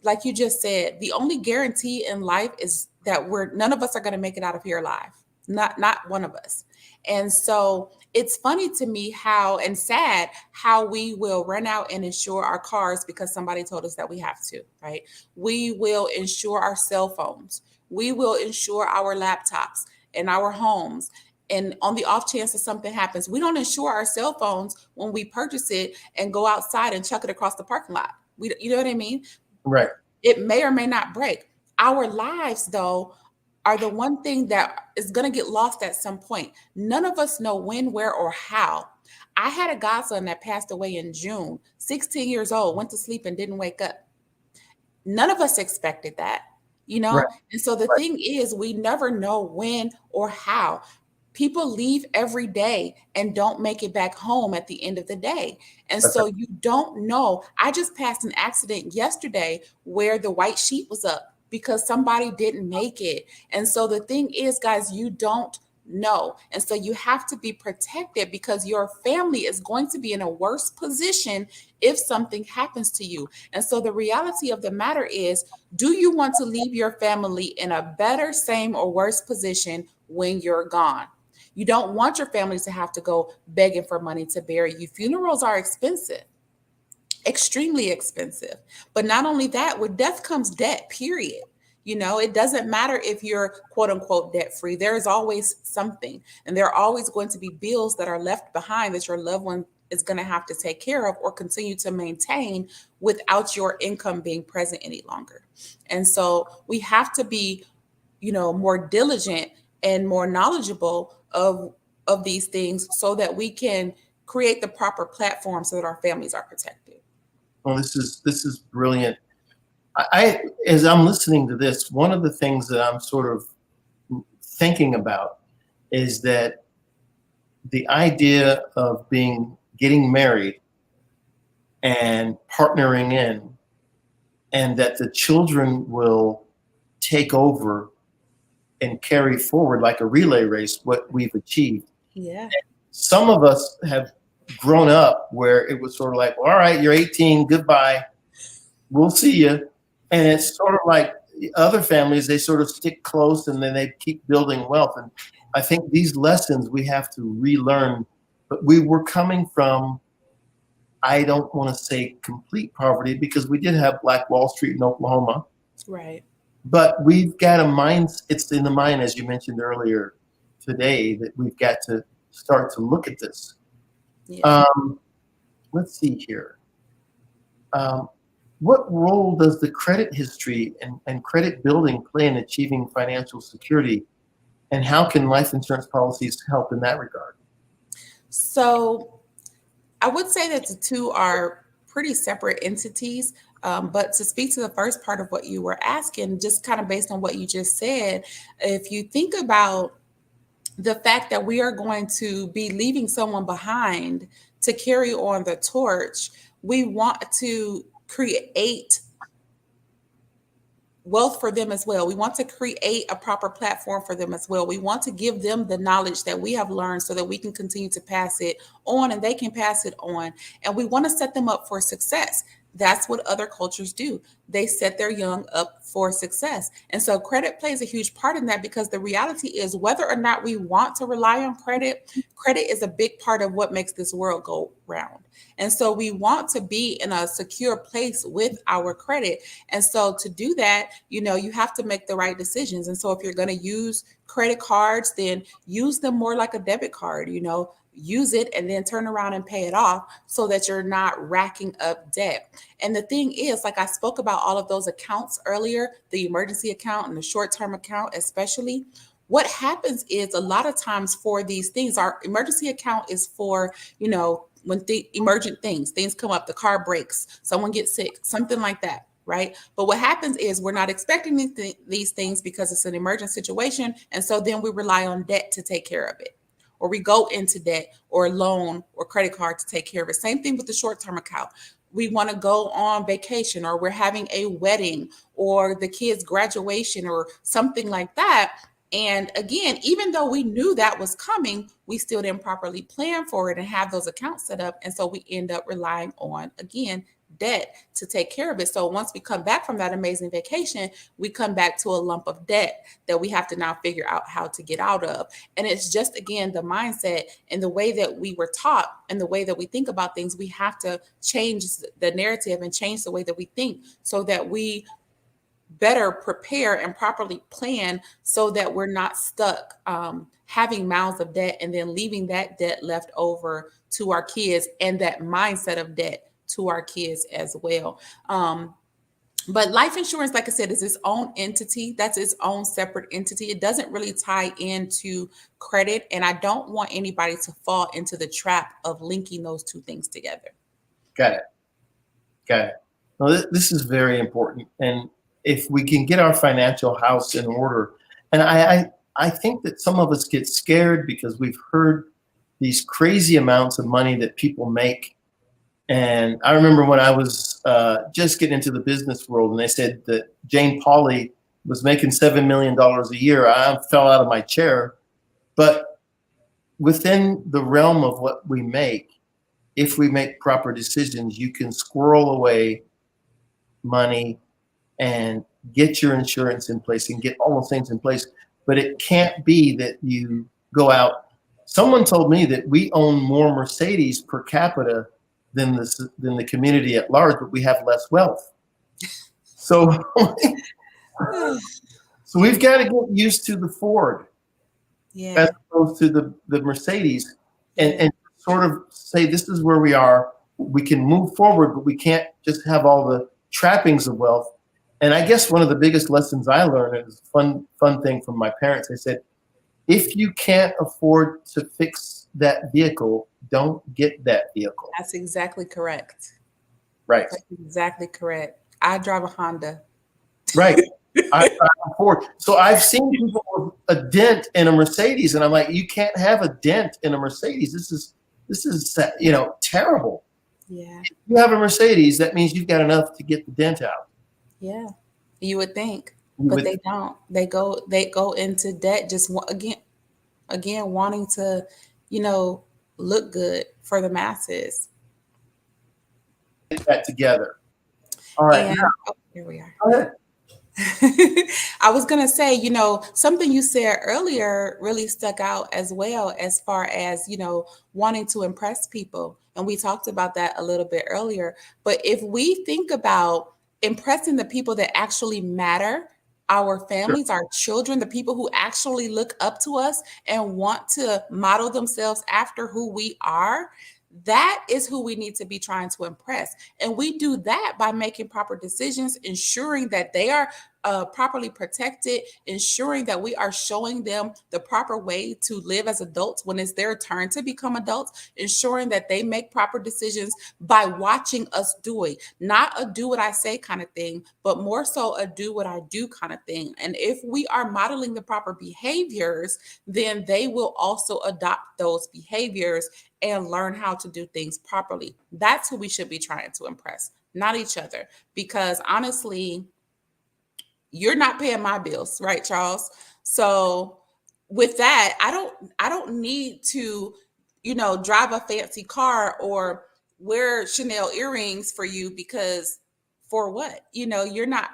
Like you just said, the only guarantee in life is that none of us are going to make it out of here alive. Not one of us. And so it's funny to me and sad how we will run out and insure our cars because somebody told us that we have to, right? We will insure our cell phones. We will insure our laptops and our homes. And on the off chance that something happens, we don't insure our cell phones when we purchase it and go outside and chuck it across the parking lot. You know what I mean? Right. It may or may not break. Our lives, though, are the one thing that is going to get lost at some point. None of us know when, where, or how. I had a godson that passed away in June, 16 years old, went to sleep and didn't wake up. None of us expected that, Right. And so the thing is, we never know when or how. People leave every day and don't make it back home at the end of the day. And so you don't know. I just passed an accident yesterday where the white sheet was up because somebody didn't make it. And so the thing is, guys, you don't No. And so you have to be protected because your family is going to be in a worse position if something happens to you. And so the reality of the matter is, do you want to leave your family in a better, same, or worse position when you're gone? You don't want your family to have to go begging for money to bury you. Funerals are expensive, extremely expensive. But not only that, with death comes debt, period. You know, it doesn't matter if you're quote unquote debt free. There is always something, and there are always going to be bills that are left behind that your loved one is going to have to take care of or continue to maintain without your income being present any longer. And so we have to be, you know, more diligent and more knowledgeable of these things so that we can create the proper platform so that our families are protected. Well, this is brilliant. I as I'm listening to this, one of the things that I'm sort of thinking about is that the idea of getting married and partnering in, and that the children will take over and carry forward like a relay race what we've achieved. Yeah. Some of us have grown up where it was sort of like, all right, you're 18, goodbye, we'll see you. And it's sort of like other families, they sort of stick close and then they keep building wealth. And I think these lessons we have to relearn. But we were coming from, I don't want to say complete poverty, because we did have Black Wall Street in Oklahoma. Right. But we've got a mind, it's in the mind, as you mentioned earlier today, that we've got to start to look at this. Yeah. Let's see here. What role does the credit history and credit building play in achieving financial security? And how can life insurance policies help in that regard? So I would say that the two are pretty separate entities. But to speak to the first part of what you were asking, just kind of based on what you just said, if you think about the fact that we are going to be leaving someone behind to carry on the torch, we want to create wealth for them as well. We want to create a proper platform for them as well. We want to give them the knowledge that we have learned so that we can continue to pass it on and they can pass it on. And we want to set them up for success. That's what other cultures do. They set their young up for success. And so credit plays a huge part in that, because the reality is, whether or not we want to rely on credit, credit is a big part of what makes this world go round. And so we want to be in a secure place with our credit. And so to do that, you know, you have to make the right decisions. And so if you're going to use credit cards, then use them more like a debit card, you know, use it and then turn around and pay it off so that you're not racking up debt. And the thing is, like I spoke about all of those accounts earlier, the emergency account and the short-term account especially, what happens is a lot of times for these things, our emergency account is for, you know, when the emergent things come up, the car breaks, someone gets sick, something like that. Right. But what happens is we're not expecting these things because it's an emergent situation. And so then we rely on debt to take care of it, or we go into debt or loan or credit card to take care of it. Same thing with the short-term account. We want to go on vacation, or we're having a wedding or the kids' graduation or something like that. And again, even though we knew that was coming, we still didn't properly plan for it and have those accounts set up. And so we end up relying on, again, debt to take care of it. So once we come back from that amazing vacation, we come back to a lump of debt that we have to now figure out how to get out of. And it's just, again, the mindset and the way that we were taught and the way that we think about things. We have to change the narrative and change the way that we think so that we better prepare and properly plan so that we're not stuck having mounds of debt and then leaving that debt left over to our kids, and that mindset of debt to our kids as well. But life insurance, like I said, is its own entity. That's its own separate entity. It doesn't really tie into credit. And I don't want anybody to fall into the trap of linking those two things together. Got it. Well, this is very important. And if we can get our financial house in order, and I think that some of us get scared because we've heard these crazy amounts of money that people make. And I remember when I was just getting into the business world, and they said that Jane Pauley was making $7 million a year. I fell out of my chair. But within the realm of what we make, if we make proper decisions, you can squirrel away money and get your insurance in place and get all those things in place. But it can't be that you go out. Someone told me that we own more Mercedes per capita than the community at large, but we have less wealth. So, so we've got to get used to the Ford as opposed to the Mercedes, and sort of say, this is where we are. We can move forward, but we can't just have all the trappings of wealth. And I guess one of the biggest lessons I learned, and it's a fun thing from my parents, they said, if you can't afford to fix that vehicle, don't get that vehicle. That's exactly correct. Right. That's exactly correct. I drive a Honda. Right. I drive a Ford. So I've seen people with a dent in a Mercedes, and I'm like, you can't have a dent in a Mercedes. This is terrible. Yeah. If you have a Mercedes, that means you've got enough to get the dent out. Yeah, you would think, but they don't. They go into debt just again wanting to, look good for the masses. Get that together. All right. And, now, here we are. go ahead. I was going to say, something you said earlier really stuck out as well, as far as, wanting to impress people. And we talked about that a little bit earlier. But if we think about impressing the people that actually matter, our families, our children, the people who actually look up to us and want to model themselves after who we are, that is who we need to be trying to impress. And we do that by making proper decisions, ensuring that they are properly protected, ensuring that we are showing them the proper way to live as adults when it's their turn to become adults, ensuring that they make proper decisions by watching us do it. Not a do what I say kind of thing, but more so a do what I do kind of thing. And if we are modeling the proper behaviors, then they will also adopt those behaviors and learn how to do things properly. That's who we should be trying to impress, not each other. Because honestly, you're not paying my bills, right, Charles? So with that, I don't need to, drive a fancy car or wear Chanel earrings for you, because for what? You're not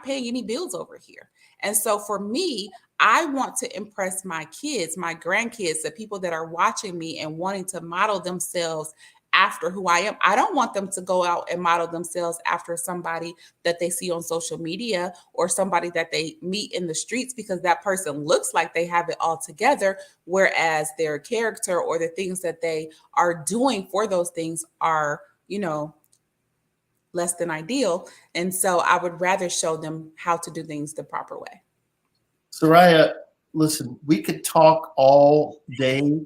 paying any bills over here. And so for me, I want to impress my kids, my grandkids, the people that are watching me and wanting to model themselves after who I am. I don't want them to go out and model themselves after somebody that they see on social media or somebody that they meet in the streets, because that person looks like they have it all together, whereas their character or the things that they are doing for those things are, less than ideal. And so I would rather show them how to do things the proper way. Soraya, listen, we could talk all day.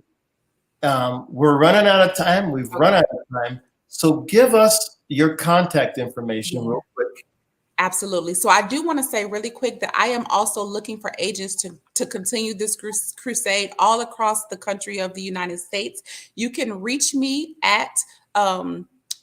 We're running out of time. We've run out of time. So give us your contact information real quick. Absolutely. So I do want to say really quick that I am also looking for agents to continue this crusade all across the country of the United States. You can reach me at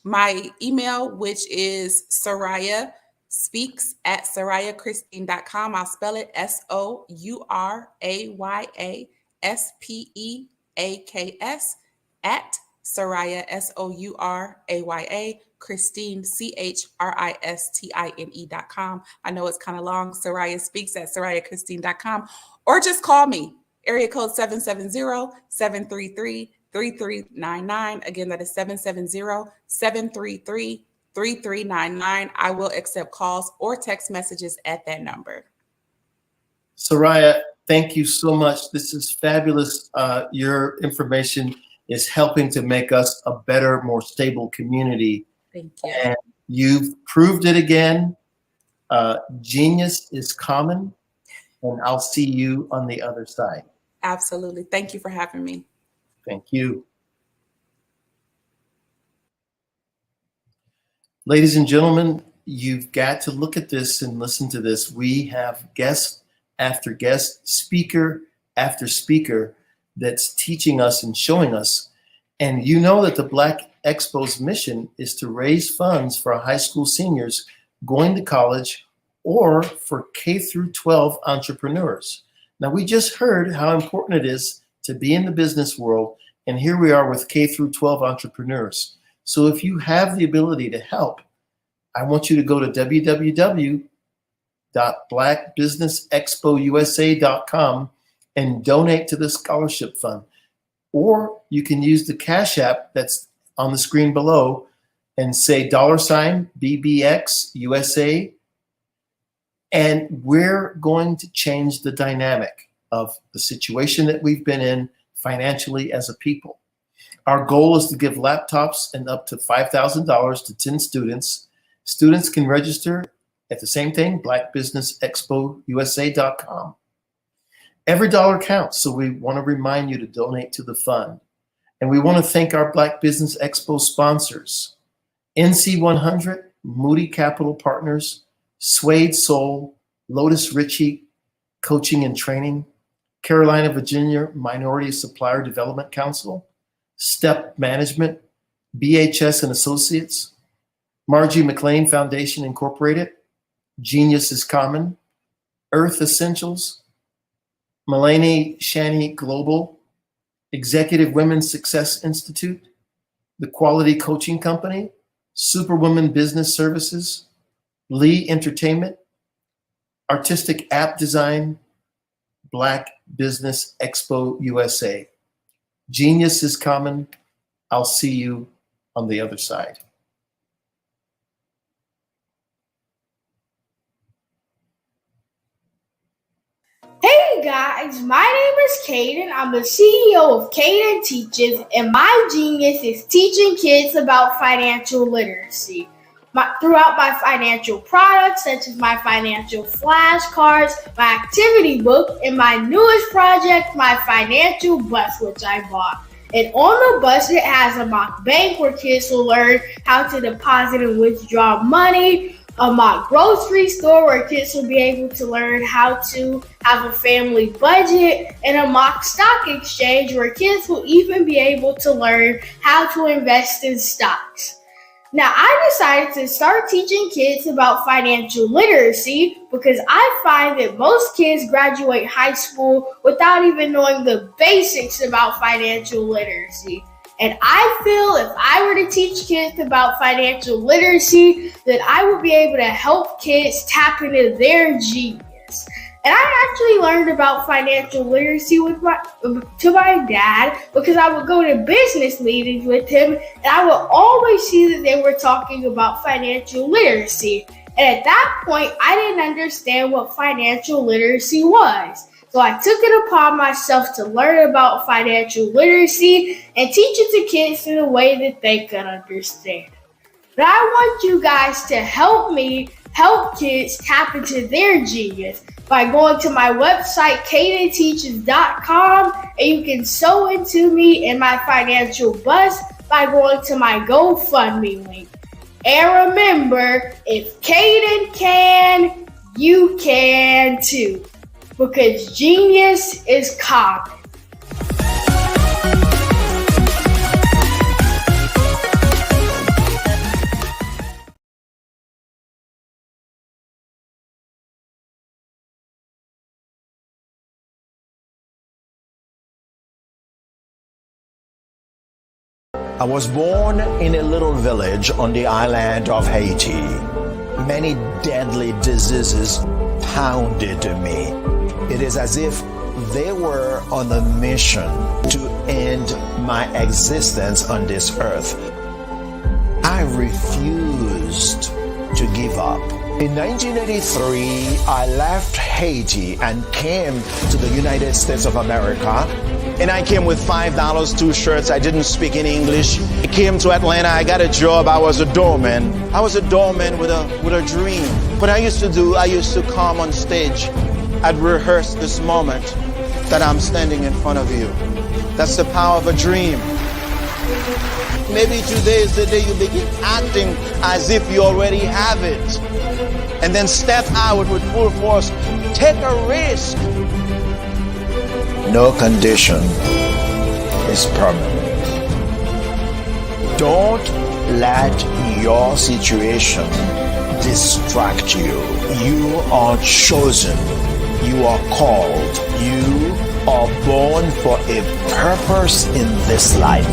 my email, which is sorayaspeaks@sorayachristine.com. I'll spell it SOURAYASPEAKS at Soraya, SOURAYA, Christine, CHRISTINE.com. I know it's kind of long. Soraya Speaks at SorayaChristine.com, or just call me, area code 770-733-3399. Again, that is 770-733-3399. I will accept calls or text messages at that number. Soraya, thank you so much. This is fabulous. Your information is helping to make us a better, more stable community. Thank you. And you've proved it again. Genius is common, and I'll see you on the other side. Absolutely. Thank you for having me. Thank you. Ladies and gentlemen, you've got to look at this and listen to this. We have guest after guest, speaker after speaker that's teaching us and showing us. And you know that the Black Expo's mission is to raise funds for high school seniors going to college or for K through 12 entrepreneurs. Now, we just heard how important it is to be in the business world, and here we are with K through 12 entrepreneurs. So if you have the ability to help, I want you to go to www.blackbusinessexpousa.com and donate to the scholarship fund. Or you can use the Cash App that's on the screen below and say $BBXUSA. And we're going to change the dynamic of the situation that we've been in financially as a people. Our goal is to give laptops and up to $5,000 to 10 students. Students can register at the same thing, blackbusinessexpousa.com. Every dollar counts, so we want to remind you to donate to the fund. And we want to thank our Black Business Expo sponsors, NC100, Moody Capital Partners, Suede Soul, Lotus Ritchie Coaching and Training, Carolina, Virginia Minority Supplier Development Council, Step Management, BHS and Associates, Margie McLean Foundation Incorporated, Genius is Common, Earth Essentials, Mulaney Shani Global, Executive Women's Success Institute, The Quality Coaching Company, Superwoman Business Services, Lee Entertainment, Artistic App Design, Black Business Expo USA. Genius is Common. I'll see you on the other side. Hey guys, my name is Caden. I'm the CEO of Caden Teaches, and my genius is teaching kids about financial literacy. Throughout my financial products, such as my financial flashcards, my activity book, and my newest project, my financial bus, which I bought. And on the bus, it has a mock bank where kids will learn how to deposit and withdraw money, a mock grocery store where kids will be able to learn how to have a family budget, and a mock stock exchange where kids will even be able to learn how to invest in stocks. Now, I decided to start teaching kids about financial literacy because I find that most kids graduate high school without even knowing the basics about financial literacy. And I feel if I were to teach kids about financial literacy, that I would be able to help kids tap into their genius. And I actually learned about financial literacy to my dad because I would go to business meetings with him and I would always see that they were talking about financial literacy. And at that point, I didn't understand what financial literacy was. So I took it upon myself to learn about financial literacy and teach it to kids in a way that they could understand. But I want you guys to help me help kids tap into their genius by going to my website, cadenteaches.com, and you can sew into me in my financial bus by going to my GoFundMe link. And remember, if Caden can, you can too, because genius is common. I was born in a little village on the island of Haiti. Many deadly diseases pounded me. It is as if they were on a mission to end my existence on this earth. I refused to give up. In 1983, I left Haiti and came to the United States of America. And I came with $5, 2 shirts. I didn't speak in English. I came to Atlanta. I got a job. I was a doorman. I was a doorman with a dream. What I used to do, I used to come on stage. I'd rehearse this moment that I'm standing in front of you. That's the power of a dream. Maybe today is the day you begin acting as if you already have it. And then step out with full force. Take a risk. No condition is permanent. Don't let your situation distract you. You are chosen. You are called. You are born for a purpose in this life.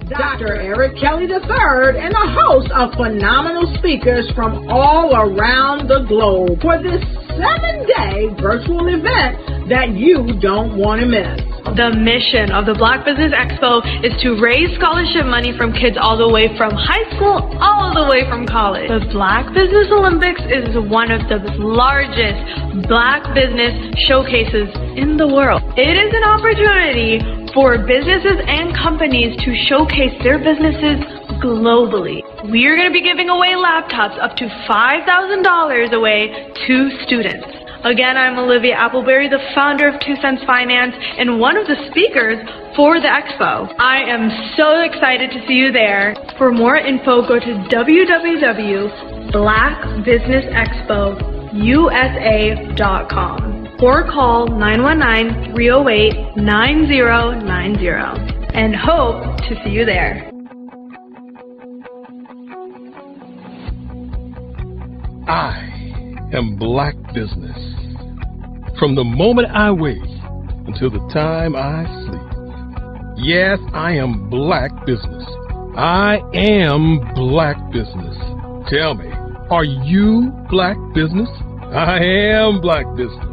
Dr. Eric Kelly III and a host of phenomenal speakers from all around the globe for this 7-day virtual event that you don't want to miss. The mission of the Black Business Expo is to raise scholarship money from kids all the way from high school all the way from college. The Black Business Olympics is one of the largest Black business showcases in the world. It is an opportunity for businesses and companies to showcase their businesses globally. We are going to be giving away laptops up to $5,000 away to students. Again, I'm Olivia Appleberry, the founder of 2 Cents Finance and one of the speakers for the expo. I am so excited to see you there. For more info, go to www.blackbusinessexpousa.com or call 919-308-9090 and hope to see you there. I am Black business. From the moment I wake until the time I sleep. Yes, I am Black business. I am Black business. Tell me, are you Black business? I am Black business.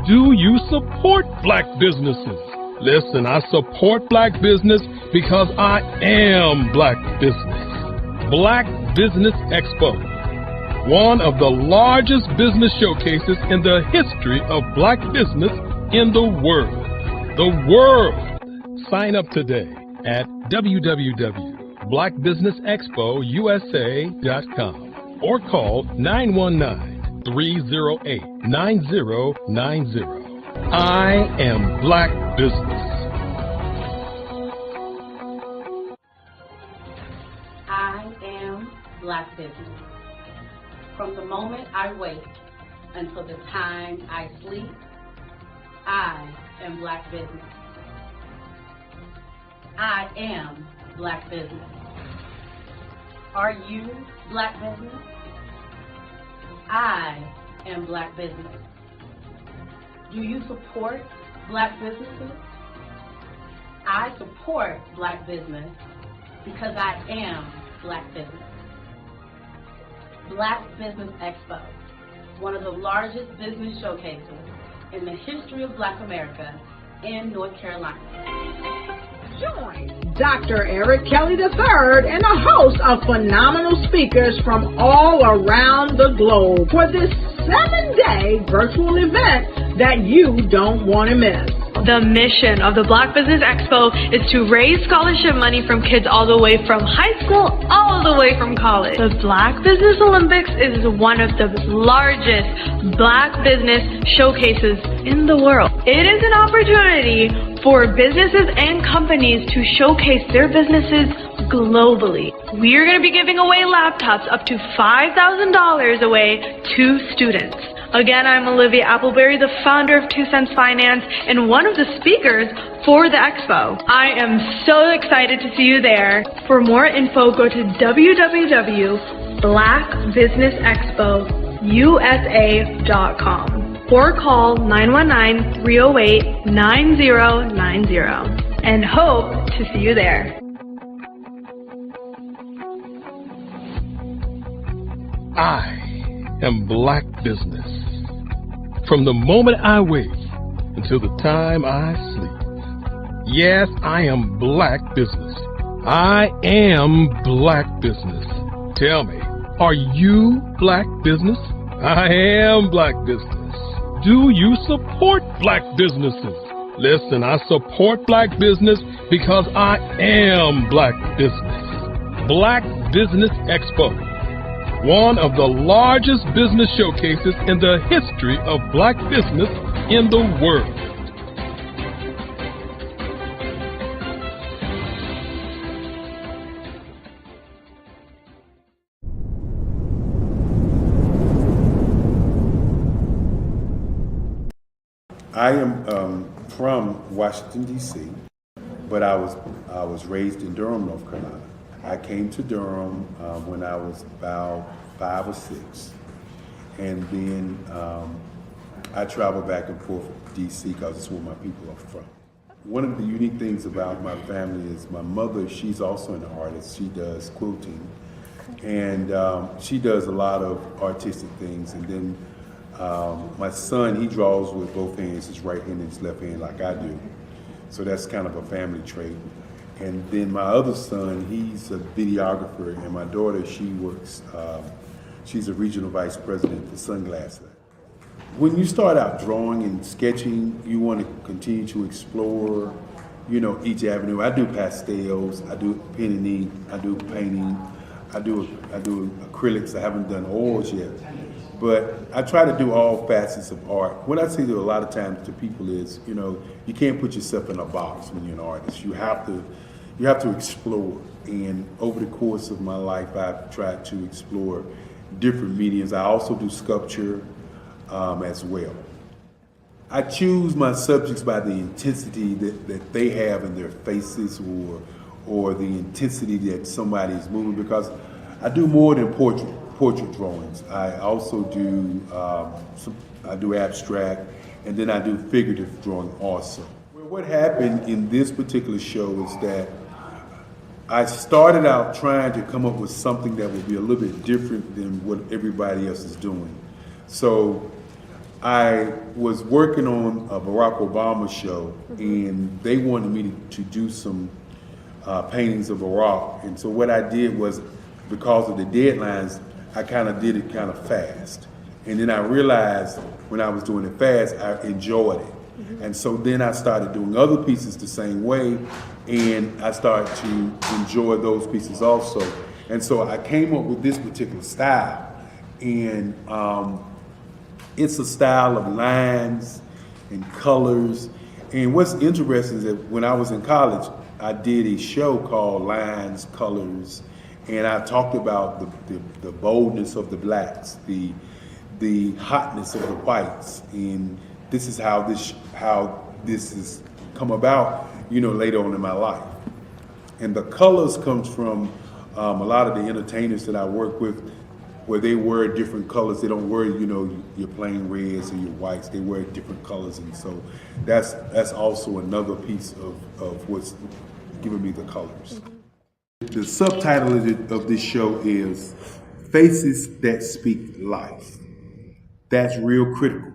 Do you support Black businesses? Listen, I support Black business because I am Black business. Black Business Expo, one of the largest business showcases in the history of Black business in the world. The world! Sign up today at www.blackbusinessexpousa.com or call 919-308-9090. I am Black business. I am Black business. From the moment I wake until the time I sleep, I am Black business. I am Black business. Are you Black business? I am Black business. Do you support Black businesses? I support Black business because I am Black business. Black Business Expo, one of the largest business showcases in the history of Black America in North Carolina. Join Dr. Eric Kelly III and a host of phenomenal speakers from all around the globe for this 7-day virtual event that you don't want to miss. The mission of the Black Business Expo is to raise scholarship money from kids all the way from high school all the way from college. The Black Business Olympics is one of the largest Black business showcases in the world. It is an opportunity for businesses and companies to showcase their businesses globally. We are going to be giving away laptops up to $5,000 away to students. Again, I'm Olivia Appleberry, the founder of 2 Cents Finance and one of the speakers for the expo. I am so excited to see you there. For more info, go to www.blackbusinessexpousa.com or call 919-308-9090 and hope to see you there. I am Black business. From the moment I wake until the time I sleep. Yes, I am black business. I am black business. Tell me, are you black business? I am black business. Do you support black businesses? Listen, I support black business because I am black business. Black Business Expo, one of the largest business showcases in the history of black business in the world. I am from Washington, D.C., but I was raised in Durham, North Carolina. I came to Durham when I was about 5 or 6, and then I traveled back and forth to D.C. because it's where my people are from. One of the unique things about my family is my mother, she's also an artist. She does quilting, and she does a lot of artistic things. And then my son, he draws with both hands, his right hand and his left hand like I do. So that's kind of a family trait. And then my other son, he's a videographer, and my daughter, she works, she's a regional vice president for Sunglasses. When you start out drawing and sketching, you want to continue to explore, you know, each avenue. I do pastels, I do pen and ink, I do painting, I do acrylics. I haven't done oils yet, but I try to do all facets of art. What I say to a lot of times to people is, you know, you can't put yourself in a box when you're an artist. You have to explore. And over the course of my life, I've tried to explore different mediums. I also do sculpture as well. I choose my subjects by the intensity that they have in their faces, or the intensity that somebody is moving, because I do more than portrait drawings. I also do I do abstract, and then I do figurative drawing also. Well, what happened in this particular show is that I started out trying to come up with something that would be a little bit different than what everybody else is doing. So I was working on a Barack Obama show, and they wanted me to do some paintings of Barack. And so what I did was, because of the deadlines, I kind of did it kind of fast. And then I realized when I was doing it fast, I enjoyed it. And so then I started doing other pieces the same way, and I started to enjoy those pieces also. And so I came up with this particular style, and it's a style of lines and colors. And what's interesting is that when I was in college, I did a show called Lines, Colors, and I talked about the boldness of the blacks, the hotness of the whites, and this is how this has come about, you know, later on in my life. And the colors comes from a lot of the entertainers that I work with, where they wear different colors. They don't wear, you know, your plain reds or your whites. They wear different colors, and so that's also another piece of what's giving me the colors. The subtitle of this show is Faces That Speak Life. That's real critical.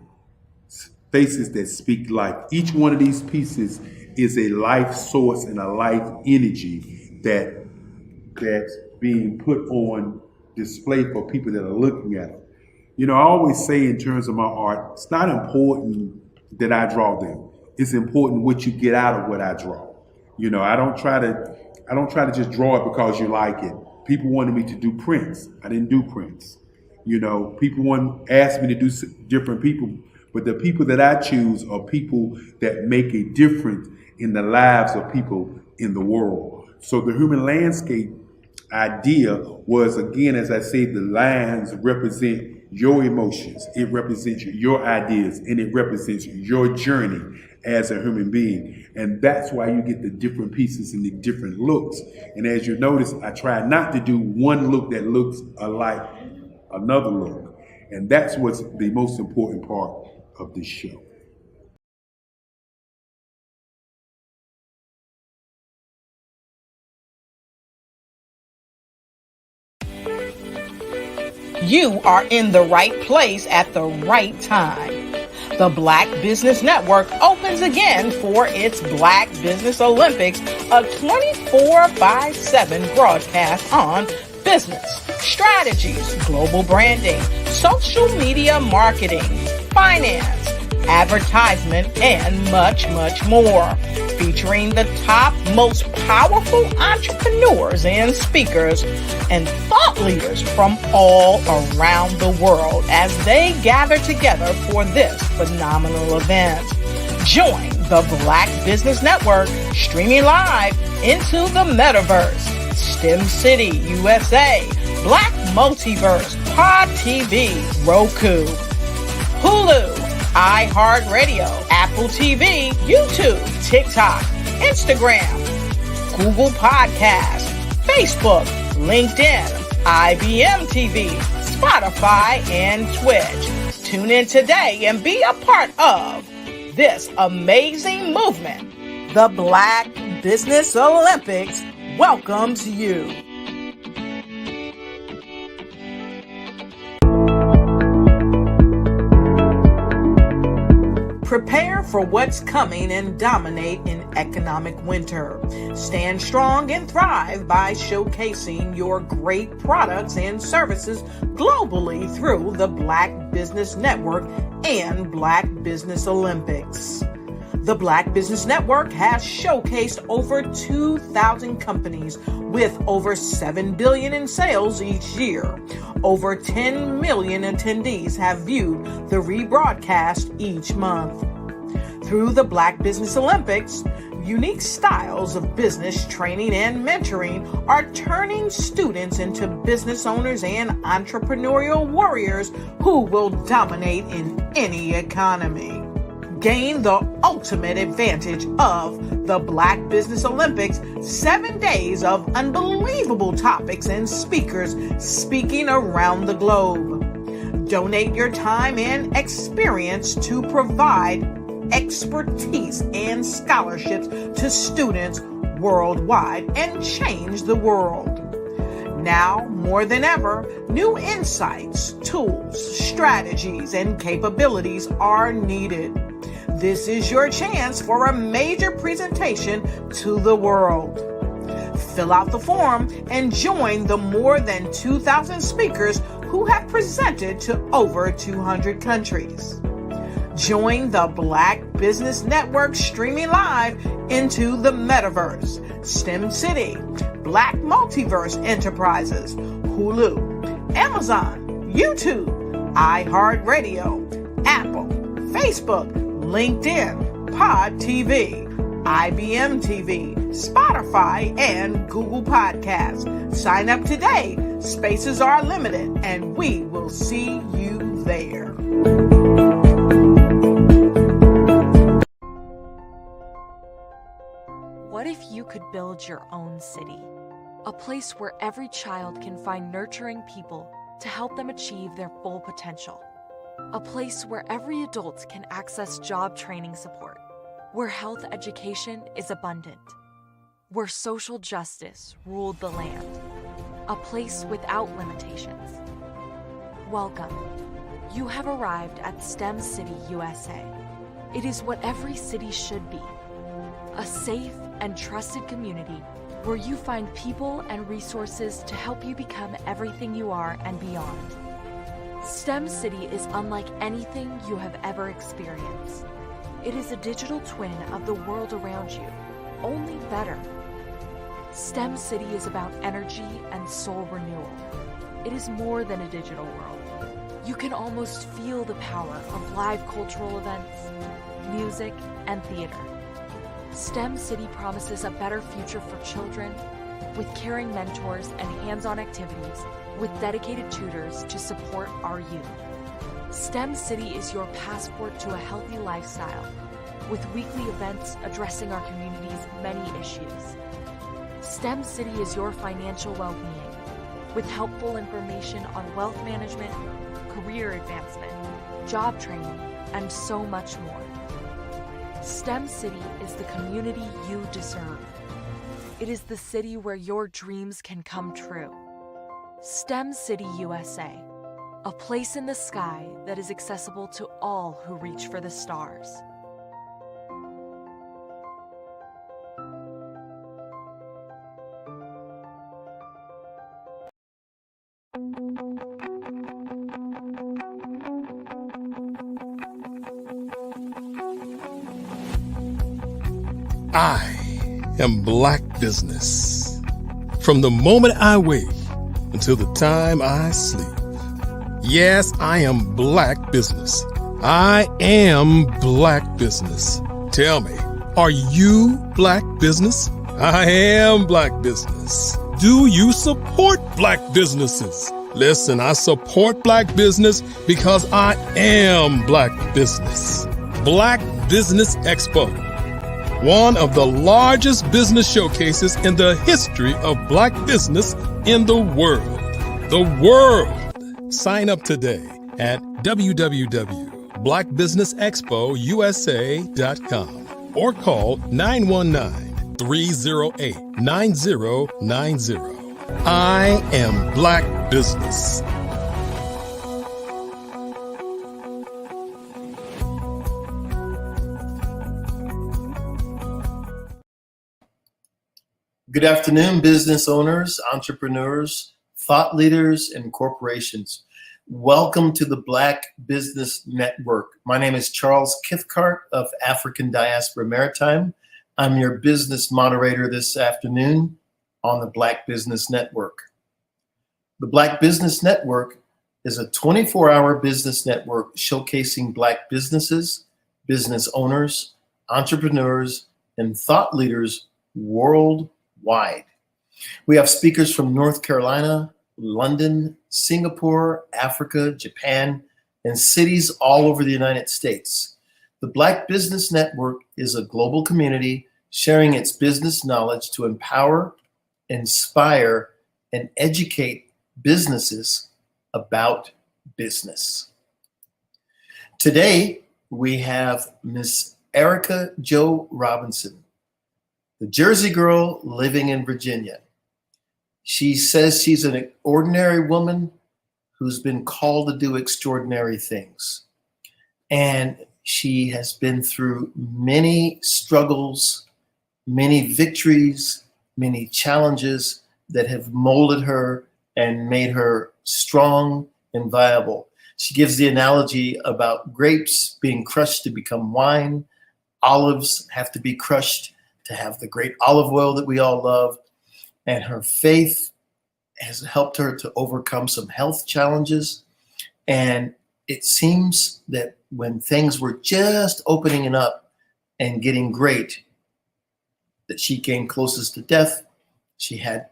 Faces that speak life. Each one of these pieces is a life source and a life energy that's being put on display for people that are looking at it. You know, I always say in terms of my art, it's not important that I draw them. It's important what you get out of what I draw. You know, I don't try to just draw it because you like it. People wanted me to do prints. I didn't do prints. You know, people asked me to do different people, but the people that I choose are people that make a difference in the lives of people in the world. So the human landscape idea was, again, as I say, the lines represent your emotions, it represents your ideas, and it represents your journey as a human being. And that's why you get the different pieces and the different looks. And as you notice, I try not to do one look that looks alike another look. And that's what's the most important part of this show. You are in the right place at the right time. The Black Business Network opens again for its Black Business Olympics, a 24/7 broadcast on business, strategies, global branding, social media marketing, finance, advertisement, and much, much more. Featuring the top, most powerful entrepreneurs and speakers and thought leaders from all around the world as they gather together for this phenomenal event. Join the Black Business Network streaming live into the metaverse. STEM City, USA, Black Multiverse, Pod TV, Roku, Hulu, iHeartRadio, Apple TV, YouTube, TikTok, Instagram, Google Podcasts, Facebook, LinkedIn, IBM TV, Spotify, and Twitch. Tune in today and be a part of this amazing movement. The Black Business Olympics welcomes you. Prepare for what's coming and dominate in economic winter. Stand strong and thrive by showcasing your great products and services globally through the Black Business Network and Black Business Olympics. The Black Business Network has showcased over 2,000 companies with over $7 billion in sales each year. Over 10 million attendees have viewed the rebroadcast each month. Through the Black Business Olympics, unique styles of business training and mentoring are turning students into business owners and entrepreneurial warriors who will dominate in any economy. Gain the ultimate advantage of the Black Business Olympics, 7 days of unbelievable topics and speakers speaking around the globe. Donate your time and experience to provide expertise and scholarships to students worldwide and change the world. Now, more than ever, new insights, tools, strategies, and capabilities are needed. This is your chance for a major presentation to the world. Fill out the form and join the more than 2,000 speakers who have presented to over 200 countries. Join the Black Business Network streaming live into the metaverse, STEM City, Black Multiverse Enterprises, Hulu, Amazon, YouTube, iHeartRadio, Apple, Facebook, LinkedIn, Pod TV, IBM TV, Spotify, and Google Podcasts. Sign up today. Spaces are limited, and we will see you there. What if you could build your own city? A place where every child can find nurturing people to help them achieve their full potential. A place where every adult can access job training support, where health education is abundant, where social justice ruled the land. A place without limitations. Welcome. You have arrived at STEM City, USA. It is what every city should be. A safe and trusted community where you find people and resources to help you become everything you are and beyond. STEM City is unlike anything you have ever experienced. It is a digital twin of the world around you, only better. STEM City is about energy and soul renewal. It is more than a digital world. You can almost feel the power of live cultural events, music, and theater. STEM City promises a better future for children with caring mentors and hands-on activities with dedicated tutors to support our youth. STEM City is your passport to a healthy lifestyle with weekly events addressing our community's many issues. STEM City is your financial well-being with helpful information on wealth management, career advancement, job training, and so much more. STEM City is the community you deserve. It is the city where your dreams can come true. STEM City USA. a place in the sky that is accessible to all who reach for the stars. I am Black business. From the moment I wake until the time I sleep. Yes, I am Black business. I am Black business. Tell me, are you Black business? I am Black business. Do you support Black businesses? Listen, I support Black business because I am Black business. Black Business Expo, one of the largest business showcases in the history of Black business in the world. The world! Sign up today at www.blackbusinessexpousa.com or call 919-308-9090. I am Black business. Good afternoon, business owners, entrepreneurs, thought leaders, and corporations. Welcome to the Black Business Network. My name is Charles Kithcart of African Diaspora Maritime. I'm your business moderator this afternoon on the Black Business Network. The Black Business Network is a 24-hour business network showcasing Black businesses, business owners, entrepreneurs, and thought leaders worldwide. We have speakers from North Carolina, London, Singapore, Africa, Japan, and cities all over the United States. The Black Business Network is a global community sharing its business knowledge to empower, inspire, and educate businesses about business. Today, we have Miss Erica Jo Robinson, the Jersey girl living in Virginia. She says she's an ordinary woman who's been called to do extraordinary things. And she has been through many struggles, many victories, many challenges that have molded her and made her strong and viable. She gives the analogy about grapes being crushed to become wine. Olives have to be crushed to have the great olive oil that we all love. And her faith has helped her to overcome some health challenges. And it seems that when things were just opening up and getting great, that she came closest to death. She had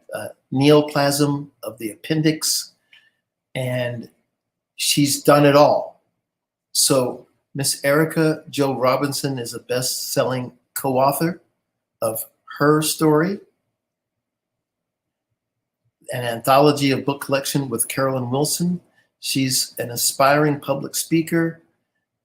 neoplasm of the appendix, and she's done it all. So Miss Erica Jo Robinson is a best-selling co-author of her story, an anthology of book collection with Carolyn Wilson. She's an aspiring public speaker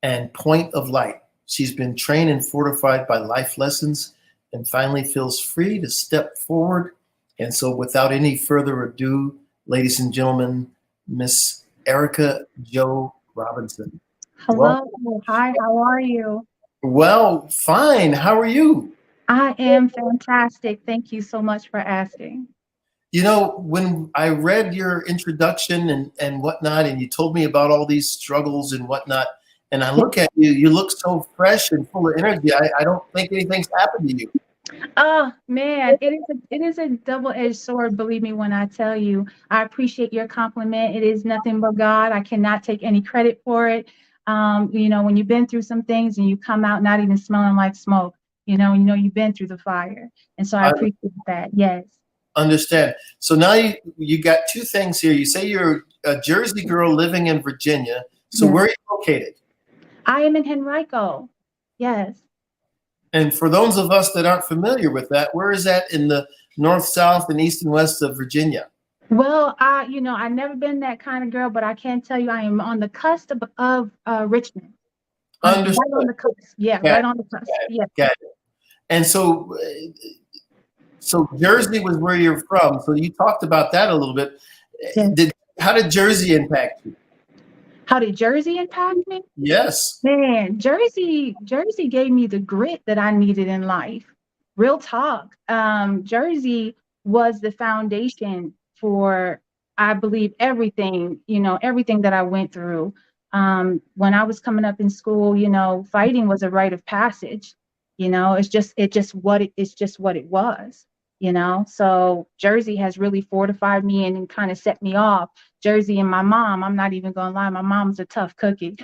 and point of light. She's been trained and fortified by life lessons and finally feels free to step forward. And so without any further ado, ladies and gentlemen, Miss Erica Jo Robinson. Hello. Hi, how are you? Well, fine. How are you? I am fantastic. Thank you so much for asking. You know, when I read your introduction and whatnot, and you told me about all these struggles and whatnot, and I look at you, you look so fresh and full of energy. I don't think anything's happened to you. Oh man, it is a double-edged sword, believe me when I tell you. I appreciate your compliment. It is nothing but God. I cannot take any credit for it. You know, when you've been through some things and you come out not even smelling like smoke, you know you've been through the fire. And so I appreciate that. Yes. Understand. So now you got two things here. You say you're a Jersey girl living in Virginia. So Yes. where are you located? I am in Henrico. Yes. And for those of us that aren't familiar with that, where is that in the north, south, and east and west of Virginia? Well, I've never been that kind of girl, but I can tell you I am on the cusp of Richmond. Understood. Right on the cusp. Yeah, Got right it. on the cusp. Yeah. Got it. And so Jersey was where you're from. So you talked about that a little bit. Yes. How did Jersey impact you? How did Jersey impact me? Yes. Man, Jersey gave me the grit that I needed in life. Real talk. Jersey was the foundation for, I believe, everything, everything that I went through. When I was coming up in school, fighting was a rite of passage. It's just what it was. So Jersey has really fortified me and kind of set me off. Jersey and my mom, I'm not even gonna lie, my mom's a tough cookie.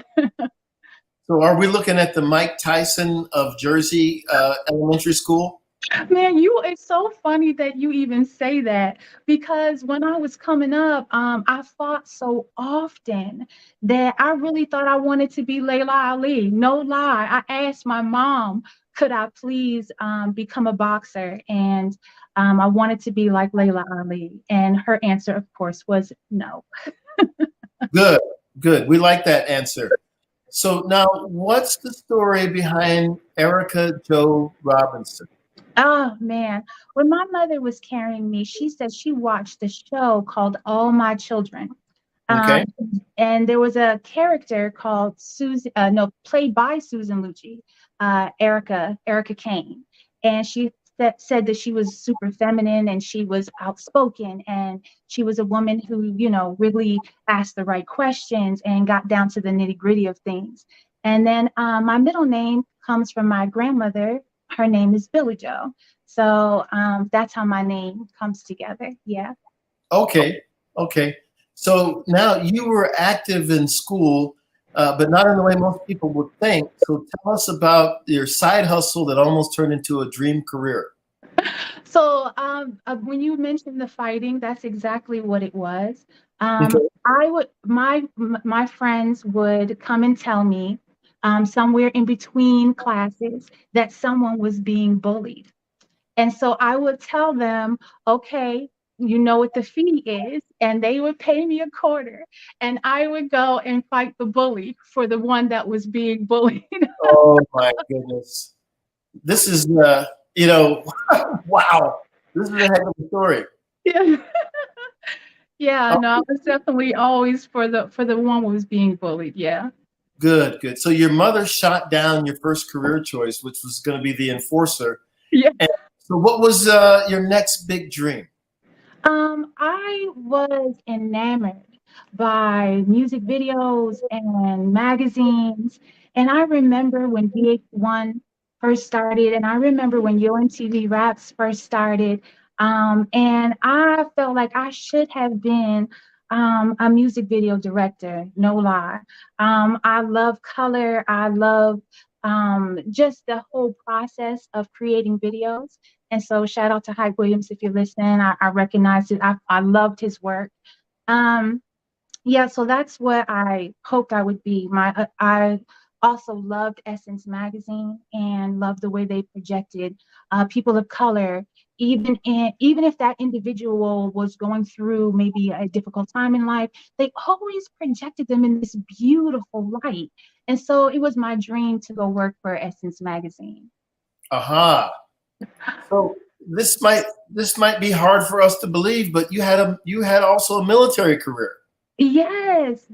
So are we looking at the Mike Tyson of Jersey elementary school? Man, it's so funny that you even say that, because when I was coming up, I fought so often that I really thought I wanted to be Layla Ali. No lie. I asked my mom, could I please become a boxer? And I wanted to be like Layla Ali. And her answer, of course, was no. Good. We like that answer. So now, what's the story behind Erica Jo Robinson? Oh man, when my mother was carrying me, she said she watched the show called All My Children. Okay. And there was a character called played by Susan Lucci, Erica Kane. And she said that she was super feminine and she was outspoken and she was a woman who, really asked the right questions and got down to the nitty-gritty of things. And then my middle name comes from my grandmother. Her name is Billy Joe. So that's how my name comes together. Yeah. Okay. So now you were active in school, but not in the way most people would think. So tell us about your side hustle that almost turned into a dream career. So when you mentioned the fighting, that's exactly what it was. Okay. My friends would come and tell me somewhere in between classes that someone was being bullied. And so I would tell them, okay, you know what the fee is, and they would pay me a quarter, and I would go and fight the bully for the one that was being bullied. Oh my goodness. This is, wow. This is a heck of a story. Yeah. Yeah, no, I was definitely always for the one who was being bullied. Yeah. Good. So your mother shot down your first career choice, which was going to be the enforcer. Yeah. And so what was your next big dream? I was enamored by music videos and magazines. And I remember when VH1 first started, and I remember when Yo MTV Raps first started. And I felt like I should have been a music video director, no lie. I love color. I love just the whole process of creating videos. And so shout out to Hype Williams if you're listening. I recognize it. I loved his work. Yeah, so that's what I hoped I would be. I also loved Essence magazine and loved the way they projected people of color, even if that individual was going through maybe a difficult time in life, they always projected them in this beautiful light. And so it was my dream to go work for Essence magazine. Aha. So this might be hard for us to believe, but you had also a military career. Yes.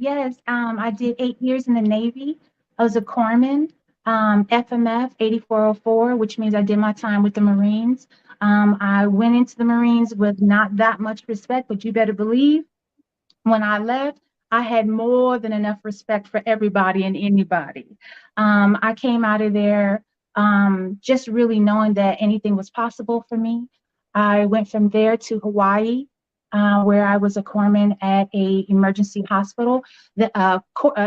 I did 8 years in the Navy. I was a corpsman, FMF 8404, which means I did my time with the Marines. I went into the Marines with not that much respect, but you better believe when I left, I had more than enough respect for everybody and anybody. I came out of there just really knowing that anything was possible for me. I went from there to Hawaii, where I was a corpsman at an emergency hospital, an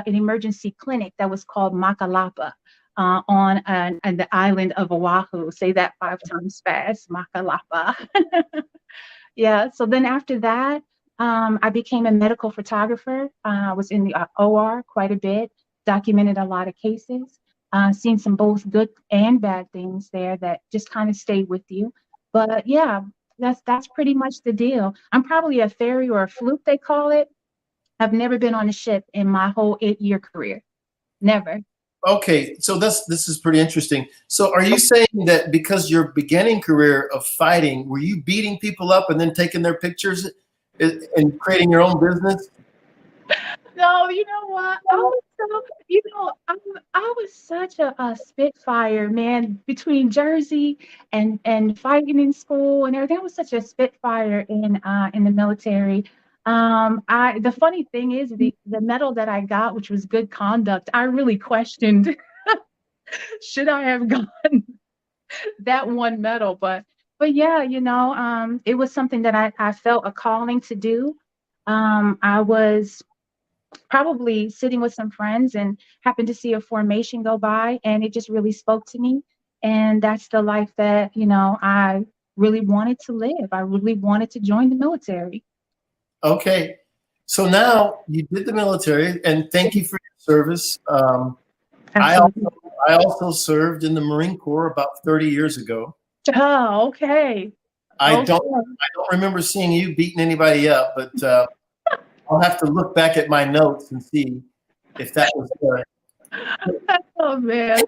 emergency clinic that was called Makalapa on the island of Oahu. Say that 5 times fast, Makalapa. Yeah, so then after that, I became a medical photographer. I was in the OR quite a bit, documented a lot of cases, seen some both good and bad things there that just kind of stayed with you. But yeah, that's pretty much the deal. I'm probably a fairy or a fluke, they call it. I've never been on a ship in my whole 8-year career. Never. Okay, so this is pretty interesting. So are you saying that because your beginning career of fighting, were you beating people up and then taking their pictures and creating your own business? No, you know what? I was such a spitfire, man, between Jersey and fighting in school and everything. I was such a spitfire in the military. The funny thing is the medal that I got, which was good conduct, I really questioned should I have gotten that one medal, but yeah, it was something that I felt a calling to do. I was probably sitting with some friends and happened to see a formation go by, and it just really spoke to me. And that's the life that, I really wanted to live. I really wanted to join the military. Okay. So now you did the military, and thank you for your service. I also served in the Marine Corps about 30 years ago. Oh, okay. I don't remember seeing you beating anybody up, but I'll have to look back at my notes and see if that was Oh man.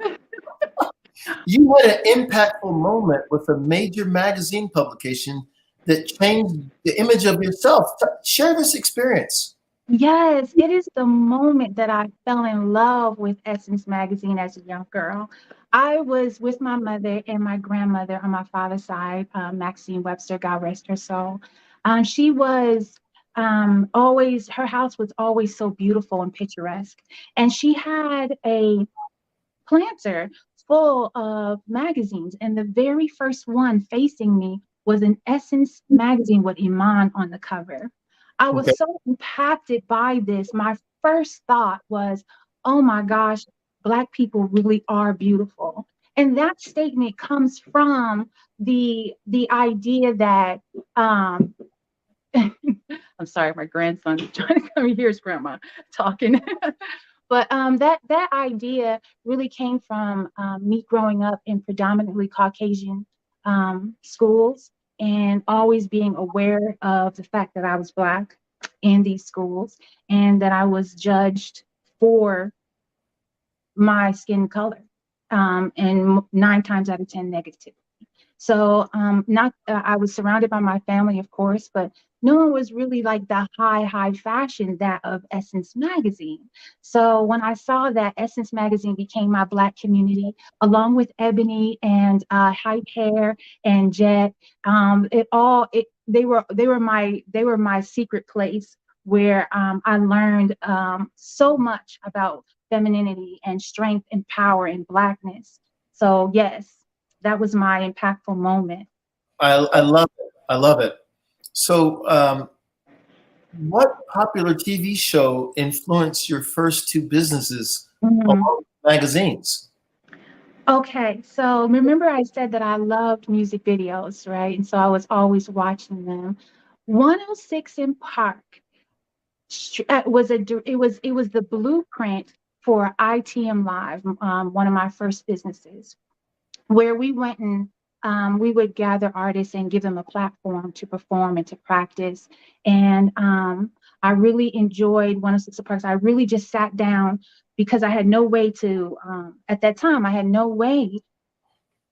You had an impactful moment with a major magazine publication that changed the image of yourself. Share this experience. Yes, it is the moment that I fell in love with Essence magazine as a young girl. I was with my mother and my grandmother on my father's side, Maxine Webster, God rest her soul. She was always, her house was always so beautiful and picturesque. And she had a planter full of magazines. And the very first one facing me was an Essence magazine with Iman on the cover. I was so impacted by this. My first thought was, oh my gosh, Black people really are beautiful. And that statement comes from the idea that I'm sorry, my grandson's trying to come here. His grandma talking. But that idea really came from me growing up in predominantly Caucasian schools and always being aware of the fact that I was Black in these schools and that I was judged for my skin color, and 9 times out of 10 negative. So I was surrounded by my family, of course, but no one was really like the high fashion that of Essence magazine. So when I saw that Essence magazine became my Black community, along with Ebony and Hype Hair and Jet, they were my secret place where I learned so much about femininity and strength and power and Blackness. So yes, that was my impactful moment. I love it. I love it. So what popular TV show influenced your first 2 businesses along with magazines? Okay, so remember I said that I loved music videos, right? And so I was always watching them. 106 in Park was the blueprint for ITM Live, one of my first businesses, where we went and we would gather artists and give them a platform to perform and to practice. And I really enjoyed 106 Parks. I really just sat down because I had no way to, at that time, I had no way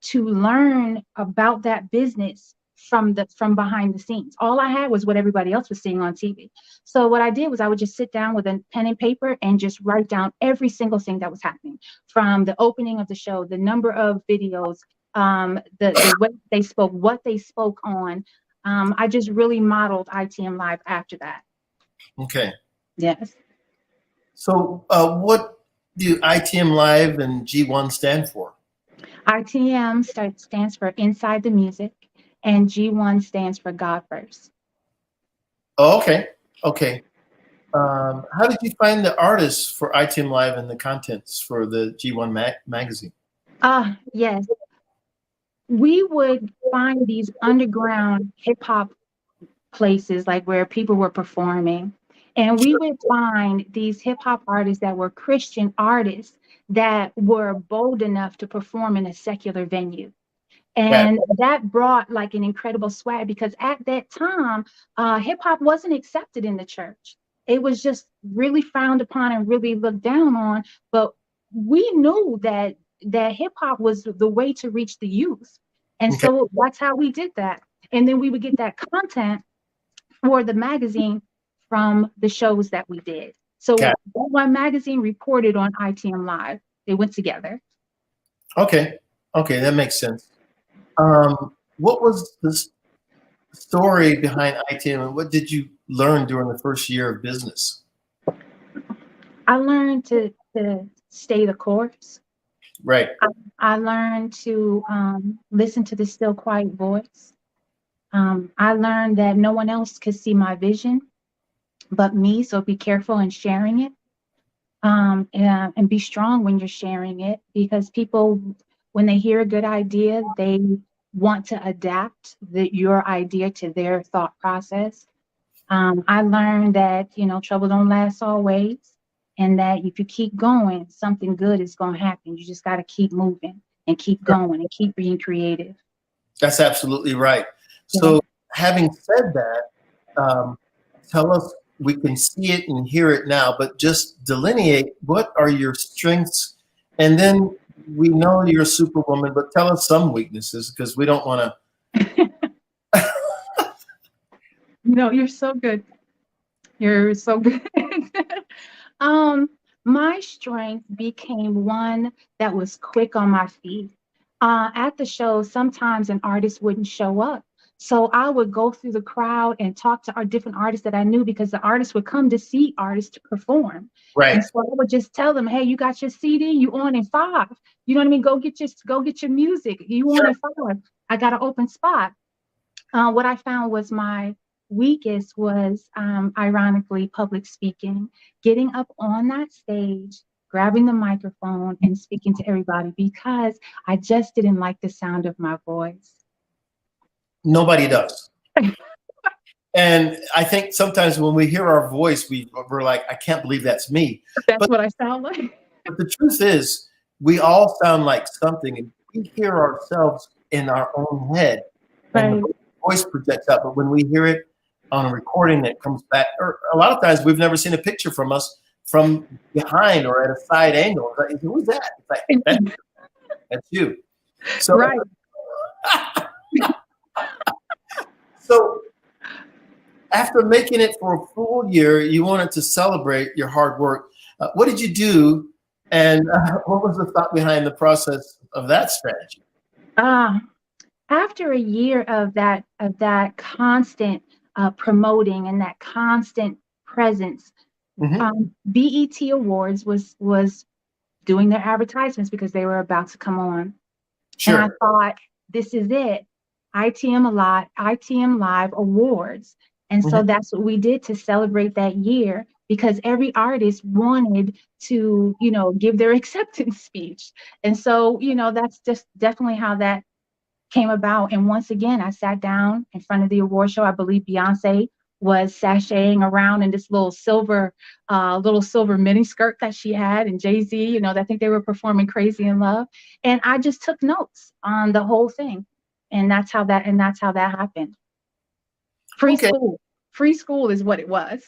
to learn about that business from behind the scenes. All I had was what everybody else was seeing on TV. So what I did was I would just sit down with a pen and paper and just write down every single thing that was happening, from the opening of the show, the number of videos, the way they spoke, what they spoke on. I just really modeled ITM Live after that. Okay. Yes. So what do ITM Live and G1 stand for? ITM stands for Inside the Music, and G1 stands for God First. Oh, okay. Okay. How did you find the artists for ITM Live and the contents for the G1 magazine? Yes. We would find these underground hip hop places, like where people were performing. And we would find these hip hop artists that were Christian artists that were bold enough to perform in a secular venue. And that brought like an incredible swag, because at that time, hip hop wasn't accepted in the church. It was just really frowned upon and really looked down on. But we knew that hip hop was the way to reach the youth. And so that's how we did that. And then we would get that content for the magazine from the shows that we did. So that one magazine reported on ITM Live. They went together. Okay, that makes sense. What was the story behind ITM, and what did you learn during the first year of business? I learned to stay the course. Right. I learned to listen to the still quiet voice. I learned that no one else could see my vision but me, so be careful in sharing it. And be strong when you're sharing it, because people, when they hear a good idea, they want to adapt your idea to their thought process. I learned that, trouble don't last always, and that if you keep going, something good is going to happen. You just got to keep moving and keep going and keep being creative. That's absolutely right. So having said that, tell us, we can see it and hear it now, but just delineate, what are your strengths? And then we know you're a superwoman, but tell us some weaknesses, because we don't want to. No, you're so good. You're so good. My strength became one that was quick on my feet. At the show, sometimes an artist wouldn't show up. So I would go through the crowd and talk to our different artists that I knew, because the artists would come to see artists to perform. Right. And so I would just tell them, hey, you got your CD, you on in 5. You know what I mean? Go get your music. You on in 5. I got an open spot. What I found was my weakest was, ironically, public speaking, getting up on that stage, grabbing the microphone and speaking to everybody, because I just didn't like the sound of my voice. Nobody does. And I think sometimes when we hear our voice, we're like, I can't believe that's me. That's what I sound like. But the truth is, we all sound like something, and we hear ourselves in our own head. And the voice projects out, but when we hear it on a recording that comes back, or a lot of times we've never seen a picture from us from behind or at a side angle. Like, who's that? It's like, that's you. So, right. So after making it for a full year, you wanted to celebrate your hard work. What did you do, and what was the thought behind the process of that strategy? After a year of that constant promoting and that constant presence, BET Awards was doing their advertisements because they were about to come on. Sure. And I thought, this is it. ITM Live Awards. And so that's what we did to celebrate that year, because every artist wanted to, give their acceptance speech. And so, that's just definitely how that came about. And once again, I sat down in front of the award show. I believe Beyonce was sashaying around in this little silver mini skirt that she had, and Jay-Z, I think they were performing Crazy in Love. And I just took notes on the whole thing. And that's how that happened. Free school is what it was.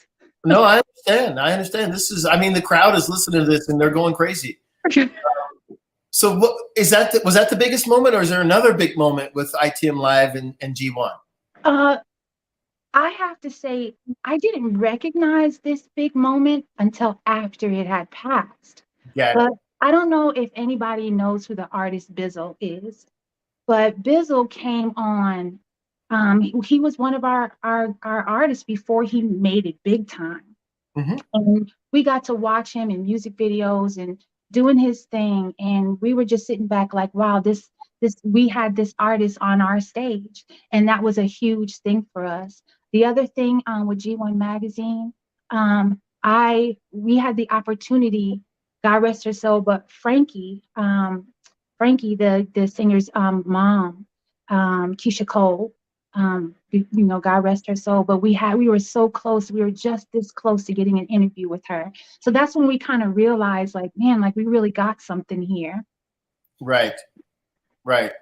No, I understand. This is, the crowd is listening to this and they're going crazy. So what is that? Was that the biggest moment, or is there another big moment with ITM Live and G1? I have to say, I didn't recognize this big moment until after it had passed. Yeah. But I don't know if anybody knows who the artist Bizzle is, but Bizzle came on. He was one of our artists before he made it big time. And we got to watch him in music videos and doing his thing, and we were just sitting back like, wow, we had this artist on our stage, and that was a huge thing for us. The other thing with G1 magazine, we had the opportunity, God rest her soul, but Frankie, the singer's mom, Keisha Cole, God rest her soul, but we were so close. We were just this close to getting an interview with her. So that's when we kind of realized, like, man, like we really got something here. Right.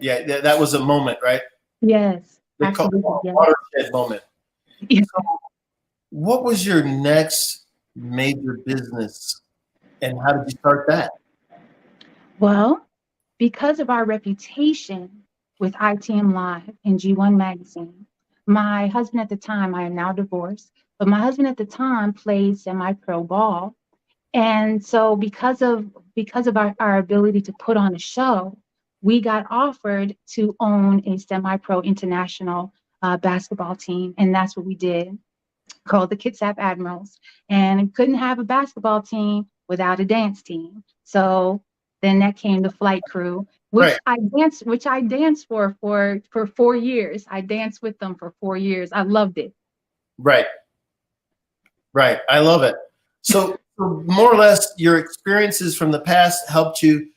Yeah, that was a moment, right? Yes. They call it a watershed moment. Yeah. So what was your next major business, and how did you start that? Well, because of our reputation with ITM Live and G1 magazine, my husband at the time, I am now divorced, but my husband at the time played semi-pro ball And so because of our ability to put on a show, we got offered to own a semi-pro international basketball team. And that's what we did, called the Kitsap Admirals. And couldn't have a basketball team without a dance team. So then that came the flight crew, which I danced for 4 years. I danced with them for 4 years. I loved it. Right. I love it. So more or less, your experiences from the past helped you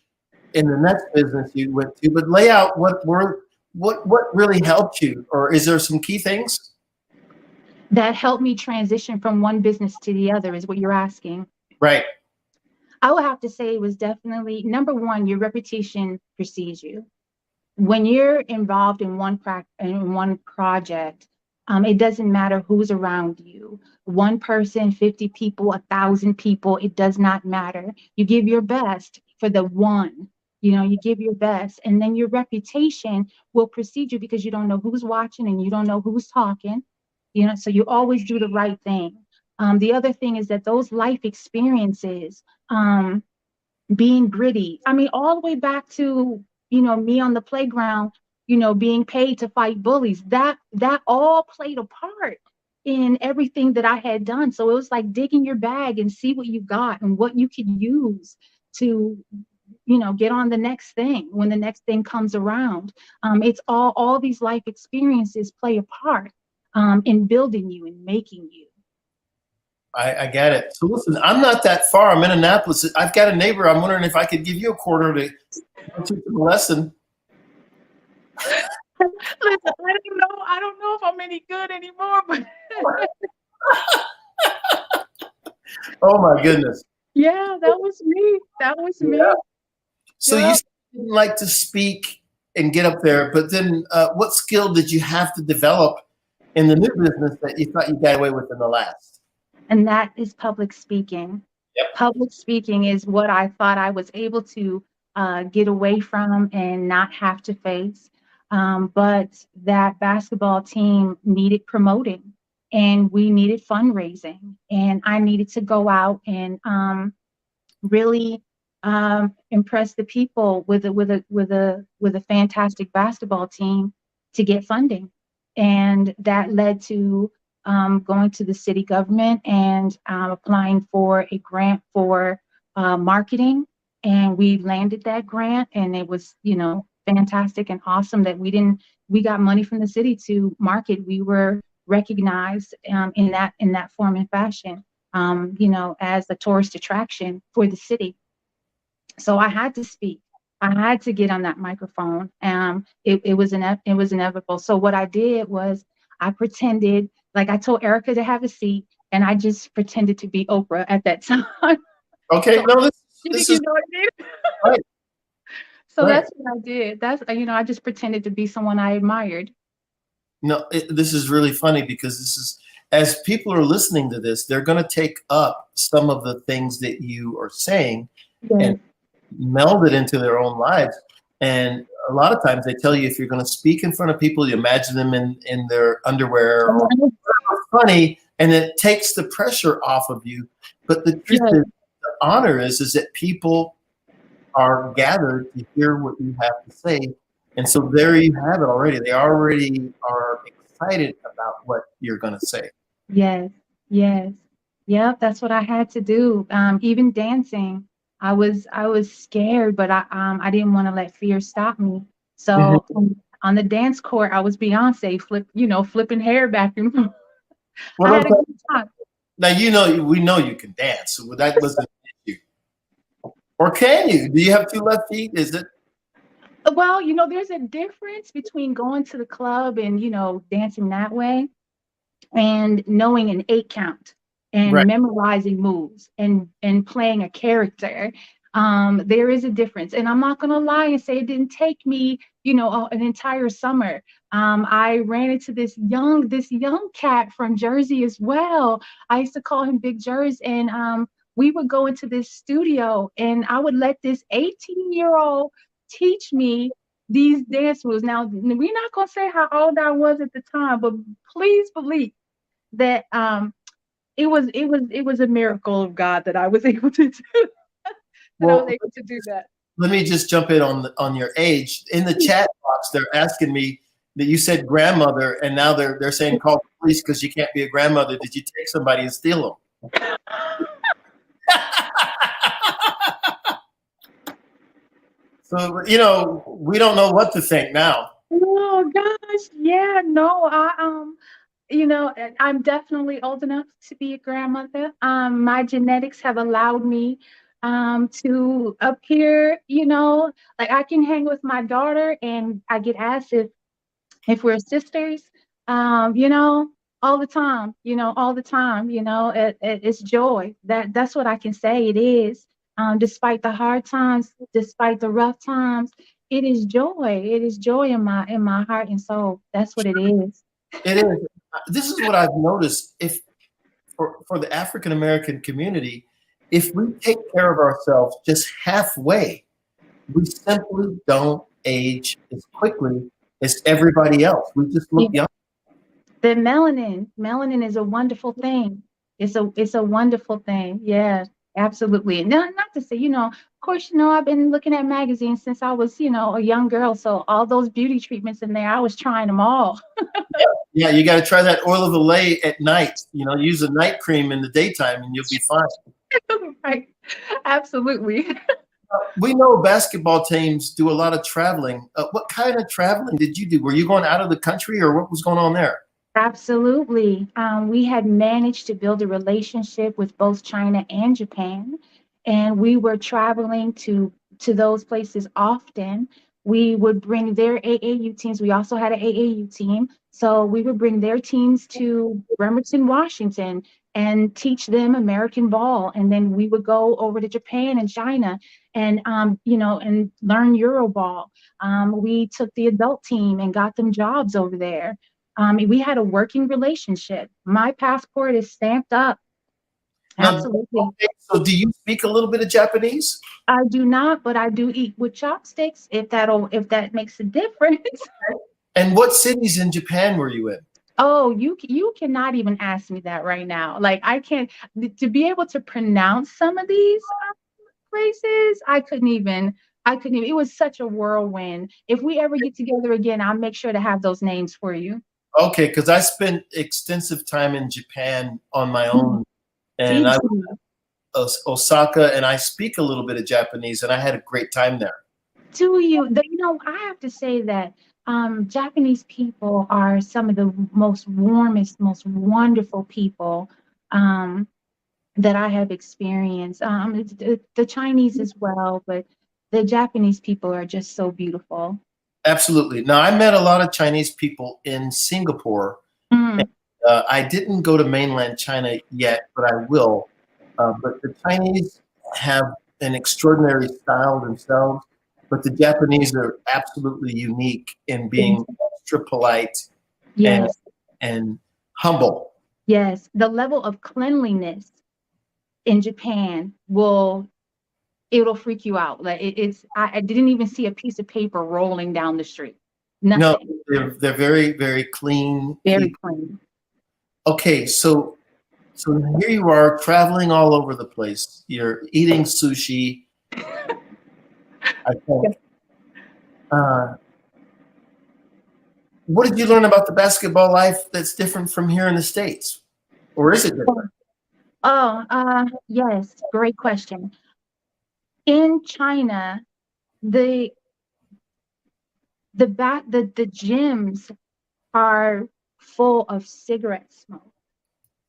in the next business you went to. But lay out what really helped you, or is there some key things that helped me transition from one business to the other? Is what you're asking? Right. I would have to say it was definitely number one. Your reputation precedes you. When you're involved in one project, it doesn't matter who's around you. One person, 50 people, 1,000 people, it does not matter. You give your best for the one. You give your best, and then your reputation will precede you because you don't know who's watching and you don't know who's talking. So you always do the right thing. The other thing is that those life experiences, being gritty. I mean, all the way back to, me on the playground, being paid to fight bullies, that all played a part in everything that I had done. So it was like digging your bag and see what you got and what you could use to, get on the next thing when the next thing comes around. It's all these life experiences play a part in building you and making you. I get it. So listen, I'm not that far. I'm in Annapolis. I've got a neighbor. I'm wondering if I could give you a quarter to teach the lesson. Listen, I don't know if I'm any good anymore, but oh my goodness. Yeah, that was me. Me. So you didn't like to speak and get up there, but then what skill did you have to develop in the new business that you thought you got away with in the last? And that is public speaking. Yep. Public speaking is what I thought I was able to get away from and not have to face. But that basketball team needed promoting, and we needed fundraising, and I needed to go out and really impress the people with a fantastic basketball team to get funding, and that led to going to the city government and applying for a grant for marketing, and we landed that grant, and it was fantastic and awesome that we got money from the city to market. We were recognized in that form and fashion, as a tourist attraction for the city. So I had to speak. I had to get on that microphone. It was inevitable. So what I did was I pretended, like I told Erica to have a seat, and I just pretended to be Oprah at that time. Okay, no, this is what I did. Right. So right. That's what I did. I just pretended to be someone I admired. No, this is really funny because this is, as people are listening to this, they're going to take up some of the things that you are saying and meld it into their own lives. And a lot of times they tell you if you're going to speak in front of people, you imagine them in their underwear or funny, and it takes the pressure off of you. But the truth is, the honor is that people are gathered to hear what you have to say. And so there you have it already. They already are excited about what you're going to say. Yes. Yep, that's what I had to do. Even dancing, I was scared, but I didn't want to let fear stop me. So on the dance court, I was Beyonce, flipping hair back and forth. Well, I had a good time. Now we know you can dance. So that wasn't an issue. Or can you? Do you have two left feet? Is it? Well, there's a difference between going to the club and dancing that way, and knowing an 8 count and memorizing moves and playing a character. There is a difference, and I'm not gonna lie and say it didn't take me, an entire summer. I ran into this young cat from Jersey as well. I used to call him Big Jersey, and we would go into this studio, and I would let this 18-year-old teach me these dance moves. Now, we're not gonna say how old I was at the time, but please believe that it was a miracle of God that I was able to do that I was able to do that. Let me just jump in on your age. In the chat box, they're asking me that you said grandmother, and now they're saying call the police because you can't be a grandmother. Did you take somebody and steal them? So, you know, we don't know what to think now. Oh gosh, yeah, no, you know, I'm definitely old enough to be a grandmother. My genetics have allowed me to appear, you know, like I can hang with my daughter and I get asked if we're sisters, you know, all the time, you know, all the time, you know, it's joy. That's what I can say it is. Despite the hard times, despite the rough times, it is joy. It is joy in my heart and soul. That's what it is. It is. This is what I've noticed. If for the African American community, if we take care of ourselves just halfway, we simply don't age as quickly as everybody else. We just look young. The melanin is a wonderful thing. It's a wonderful thing. Yeah, absolutely. Not to say, you know, of course, you know, I've been looking at magazines since I was, you know, a young girl. So all those beauty treatments in there, I was trying them all. Yeah, you got to try that oil of Olay at night. You know, use a night cream in the daytime, and you'll be fine. Right. Absolutely. We know basketball teams do a lot of traveling. What kind of traveling did you do? Were you going out of the country, or what was going on there? Absolutely. We had managed to build a relationship with both China and Japan, and we were traveling to those places often. We would bring their AAU teams. We also had an AAU team, so we would bring their teams to Bremerton, Washington, and teach them American ball, and then we would go over to Japan and China, and you know, and learn Euro ball. We took the adult team and got them jobs over there. We had a working relationship. My passport is stamped up. Absolutely. Okay, so do you speak a little bit of Japanese? I do not, but I do eat with chopsticks if that makes a difference. And what cities in Japan were you in? Oh, you cannot even ask me that right now. Like I can't to be able to pronounce some of these places. I couldn't even. It was such a whirlwind. If we ever get together again, I'll make sure to have those names for you. Okay, because I spent extensive time in Japan on my own, and I was Osaka, and I speak a little bit of Japanese, and I had a great time there. Do you? You know, I have to say that Japanese people are some of the most warmest, most wonderful people that I have experienced. The Chinese as well, but the Japanese people are just so beautiful. Absolutely. Now, I met a lot of Chinese people in Singapore. And, I didn't go to mainland China yet, but I will. But the Chinese have an extraordinary style themselves, but the Japanese are absolutely unique in being extra polite and humble. Yes, the level of cleanliness in Japan it'll freak you out. Like I didn't even see a piece of paper rolling down the street. Nothing. No, they're very, very clean. Very clean. Okay, so here you are traveling all over the place. You're eating sushi. I think. What did you learn about the basketball life that's different from here in the States? Or is it different? Yes, great question. In China, the gyms are full of cigarette smoke.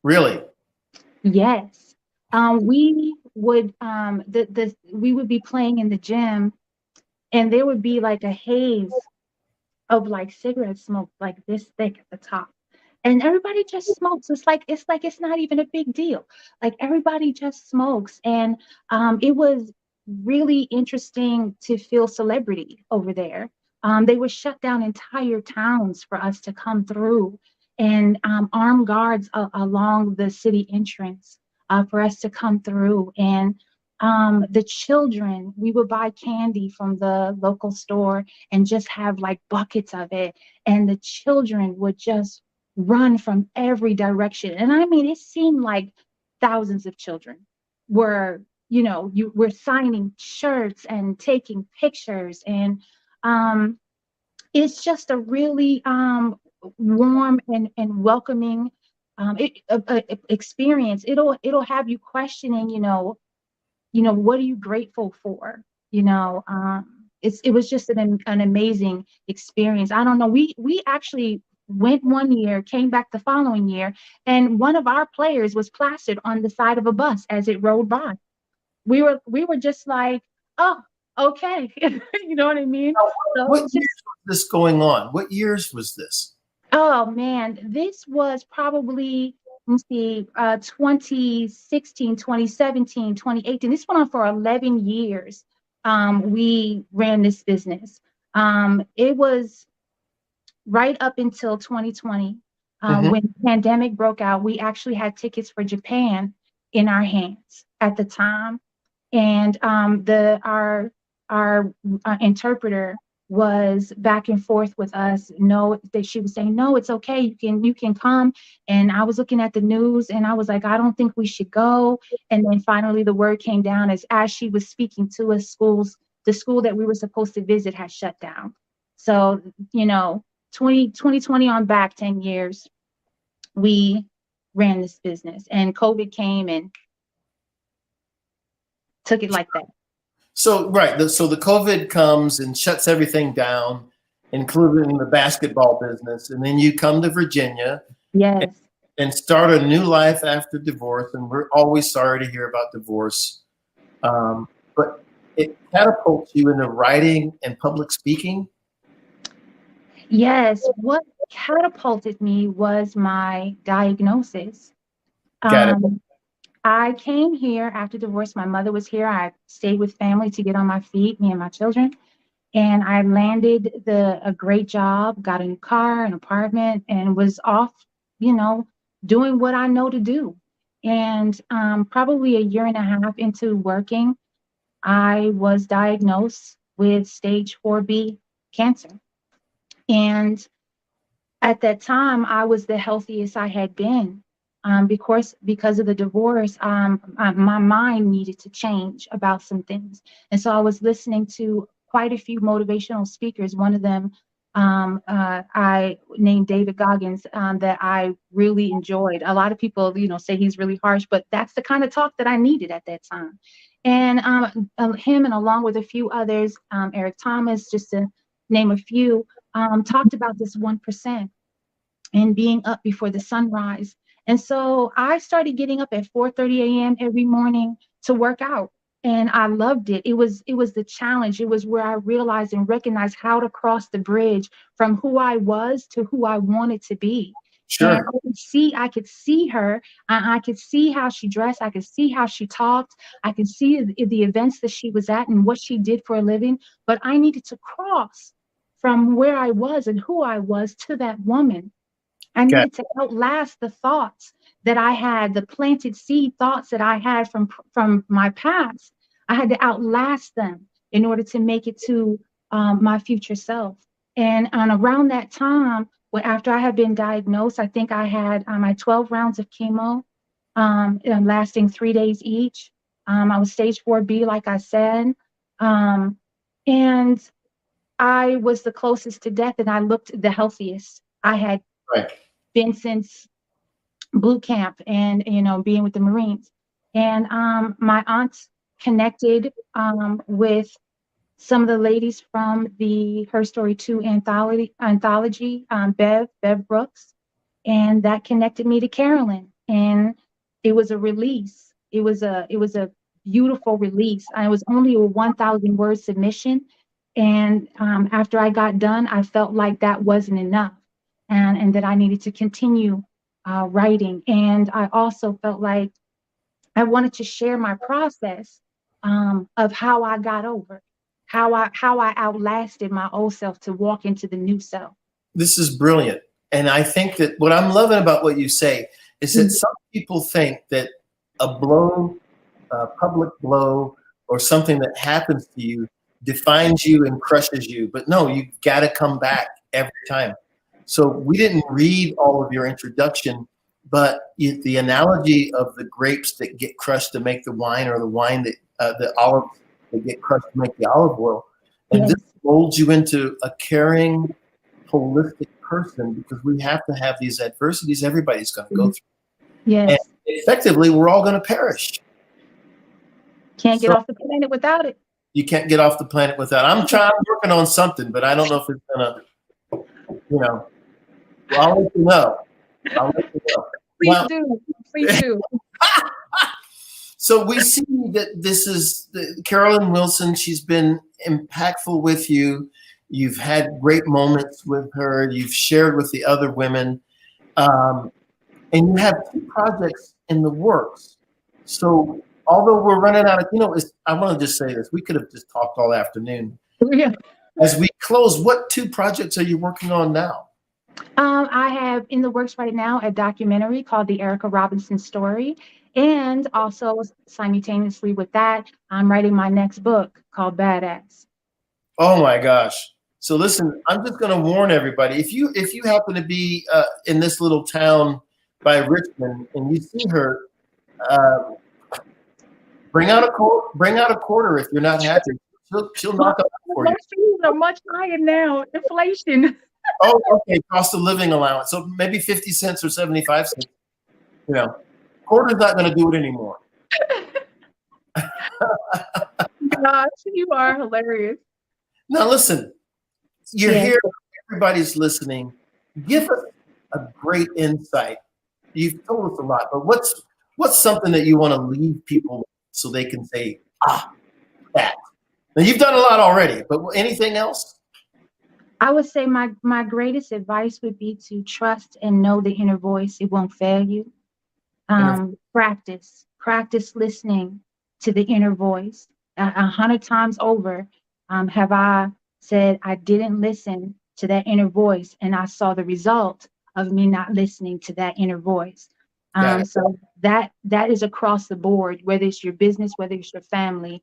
Really? Yes. We would we would be playing in the gym, and there would be like a haze of like cigarette smoke, like this thick at the top. And everybody just smokes. It's like it's not even a big deal. Like everybody just smokes. And it was really interesting to feel celebrity over there. They would shut down entire towns for us to come through, and armed guards along the city entrance for us to come through. And the children, we would buy candy from the local store and just have like buckets of it. And the children would just run from every direction. And I mean, it seemed like thousands of children were, you were signing shirts and taking pictures. And it's just a really warm and welcoming experience. It'll have you questioning, what are you grateful for? It was just an amazing experience. I don't know. We actually went one year, came back the following year, and one of our players was plastered on the side of a bus as it rode by. We were just like, oh, okay. You know what I mean? So What years was this going on? What years was this? oh man, this was probably, let's see, 2016, 2017, 2018. This went on for 11 years. We ran this business. It was right up until 2020, when the pandemic broke out. We actually had tickets for Japan in our hands at the time. And our interpreter was back and forth with us. No, that she was saying, no, it's okay. You can come. And I was looking at the news and I was like, I don't think we should go. And then finally the word came down as she was speaking to us, the school that we were supposed to visit had shut down. So, 2020 on back 10 years, we ran this business, and COVID came and took it like that. So, right. So the COVID comes and shuts everything down, including the basketball business. And then you come to Virginia. Yes. And start a new life after divorce. And we're always sorry to hear about divorce. But it catapults you into writing and public speaking. Yes. What catapulted me was my diagnosis. Got it. I came here after divorce. My mother was here. I stayed with family to get on my feet, me and my children. And I landed a great job, got a new car, an apartment, and was off, doing what I know to do. And probably a year and a half into working, I was diagnosed with stage 4B cancer. And at that time, I was the healthiest I had been. Because of the divorce, my mind needed to change about some things. And so I was listening to quite a few motivational speakers. One of them, I named David Goggins, that I really enjoyed. A lot of people, say he's really harsh, but that's the kind of talk that I needed at that time. And him, and along with a few others, Eric Thomas, just to name a few, talked about this 1% and being up before the sunrise. And so I started getting up at 4:30 a.m. every morning to work out. And I loved it. It was the challenge. It was where I realized and recognized how to cross the bridge from who I was to who I wanted to be. Sure. And I could see her. I could see how she dressed. I could see how she talked. I could see the events that she was at and what she did for a living. But I needed to cross from where I was and who I was to that woman. I needed to outlast the thoughts that I had, the planted seed thoughts that I had from my past. I had to outlast them in order to make it to my future self. And around that time, after I had been diagnosed, I think I had my 12 rounds of chemo, lasting 3 days each. I was stage 4B, like I said. And I was the closest to death, and I looked the healthiest I had been since boot camp and being with the Marines. And my aunt connected with some of the ladies from the Her Story 2 anthology, Bev Brooks, and that connected me to Carolyn. And it was a release. It was a beautiful release. It was only a 1,000 word submission. And after I got done, I felt like that wasn't enough, and that I needed to continue writing. And I also felt like I wanted to share my process of how I got over, how I outlasted my old self to walk into the new self. This is brilliant. And I think that what I'm loving about what you say is that some people think that a blow, a public blow, or something that happens to you defines you and crushes you. But no, you've got to come back every time. So we didn't read all of your introduction, but the analogy of the grapes that get crushed to make the wine, or the wine that the olives that get crushed to make the olive oil, and Yes. this molds you into a caring, holistic person, because we have to have these adversities everybody's going to go through. Yes. And effectively, we're all going to perish. Can't get off the planet without it. You can't get off the planet without. I'm working on something, but I don't know if it's gonna, well, I'll let you know. Please do. So we see that this is Carolyn Wilson. She's been impactful with you. You've had great moments with her. You've shared with the other women. And you have 2 projects in the works. So although we're running out of, I want to just say this. We could have just talked all afternoon. Yeah. As we close, what 2 projects are you working on now? I have in the works right now a documentary called The Erica Robinson Story. And also simultaneously with that, I'm writing my next book called Badass. Oh my gosh. So listen, I'm just going to warn everybody. If you happen to be in this little town by Richmond and you see her, bring out a quarter if you're not happy. She'll knock up for you. Most fees are much higher now. Inflation. Oh, okay. Cost of living allowance. So maybe 50 cents or 75 cents. Quarter's not going to do it anymore. Gosh, you are hilarious. Now listen, you're here. Everybody's listening. Give us a great insight. You've told us a lot, but what's something that you want to leave people with so they can say, that. Now you've done a lot already, but anything else? I would say my greatest advice would be to trust and know the inner voice. It won't fail you. Practice listening to the inner voice. 100 times over have I said I didn't listen to that inner voice, and I saw the result of me not listening to that inner voice. So that is across the board, whether it's your business, whether it's your family,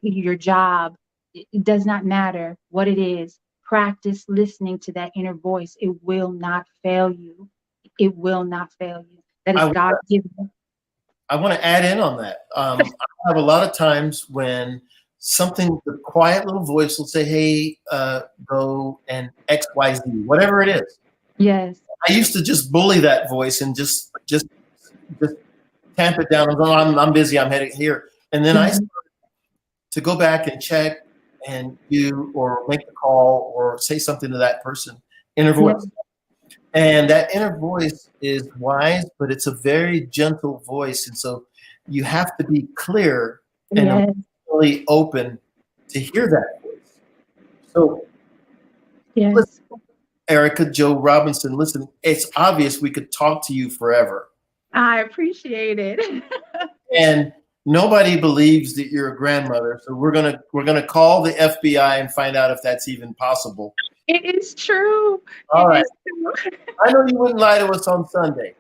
your job. It does not matter what it is. Practice listening to that inner voice. It will not fail you. It will not fail you. That is God given. I want to add in on that. I have a lot of times when the quiet little voice will say, hey, go and X, Y, Z, whatever it is. Yes. I used to just bully that voice and just tamp it down and go, I'm busy, I'm heading here. And then I started to go back and check and do or make a call or say something to that person, inner voice. And that inner voice is wise, but it's a very gentle voice. And so you have to be clear and really open to hear that voice. So listen, Erica Jo Robinson, listen, it's obvious we could talk to you forever. I appreciate it. And nobody believes that you're a grandmother. So we're gonna call the FBI and find out if that's even possible. It is true. All right. I know you wouldn't lie to us on Sunday.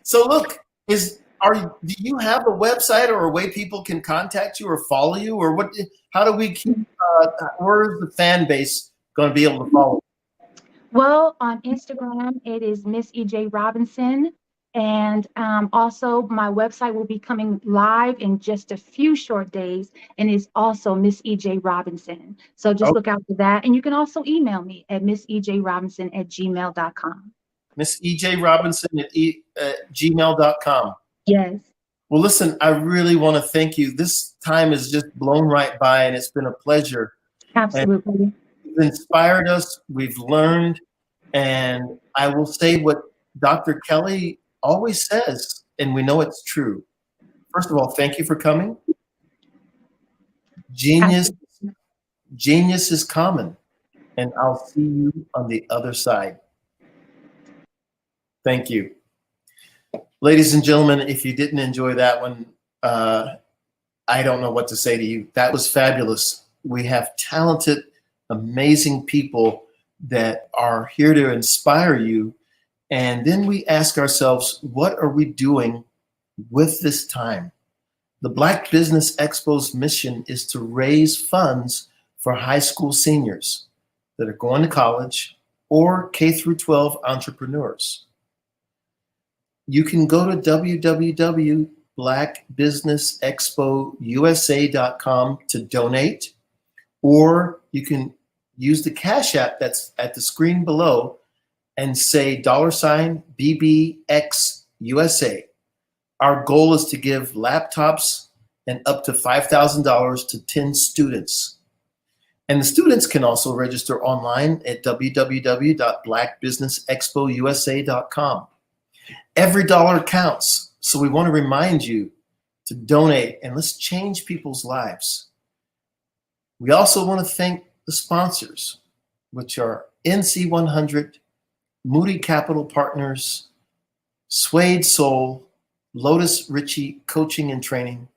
So look, do you have a website or a way people can contact you or follow you, or what? How do we keep? Where's the fan base going to be able to follow? Well, on Instagram, it is Miss EJ Robinson. And also my website will be coming live in just a few short days, and it's also Miss EJ Robinson. So just look out for that. And you can also email me at missejrobinson@gmail.com. Miss EJ Robinson at gmail.com. Yes. Well, listen, I really want to thank you. This time has just blown right by, and it's been a pleasure. Absolutely. You've inspired us. We've learned. And I will say what Dr. Kelly always says, and we know it's true. First of all, thank you for coming. Genius is common, and I'll see you on the other side. Thank you. Ladies and gentlemen, if you didn't enjoy that one, I don't know what to say to you. That was fabulous. We have talented, amazing people that are here to inspire you. And then we ask ourselves, what are we doing with this time? The Black Business Expo's mission is to raise funds for high school seniors that are going to college or K through 12 entrepreneurs. You can go to www.blackbusinessexpousa.com to donate, or you can use the Cash App that's at the screen below and say $BBXUSA. Our goal is to give laptops and up to $5,000 to 10 students. And the students can also register online at www.blackbusinessexpousa.com. Every dollar counts, so we want to remind you to donate, and let's change people's lives. We also want to thank the sponsors, which are NC100, Moody Capital Partners, Suede Soul, Lotus Ritchie Coaching and Training,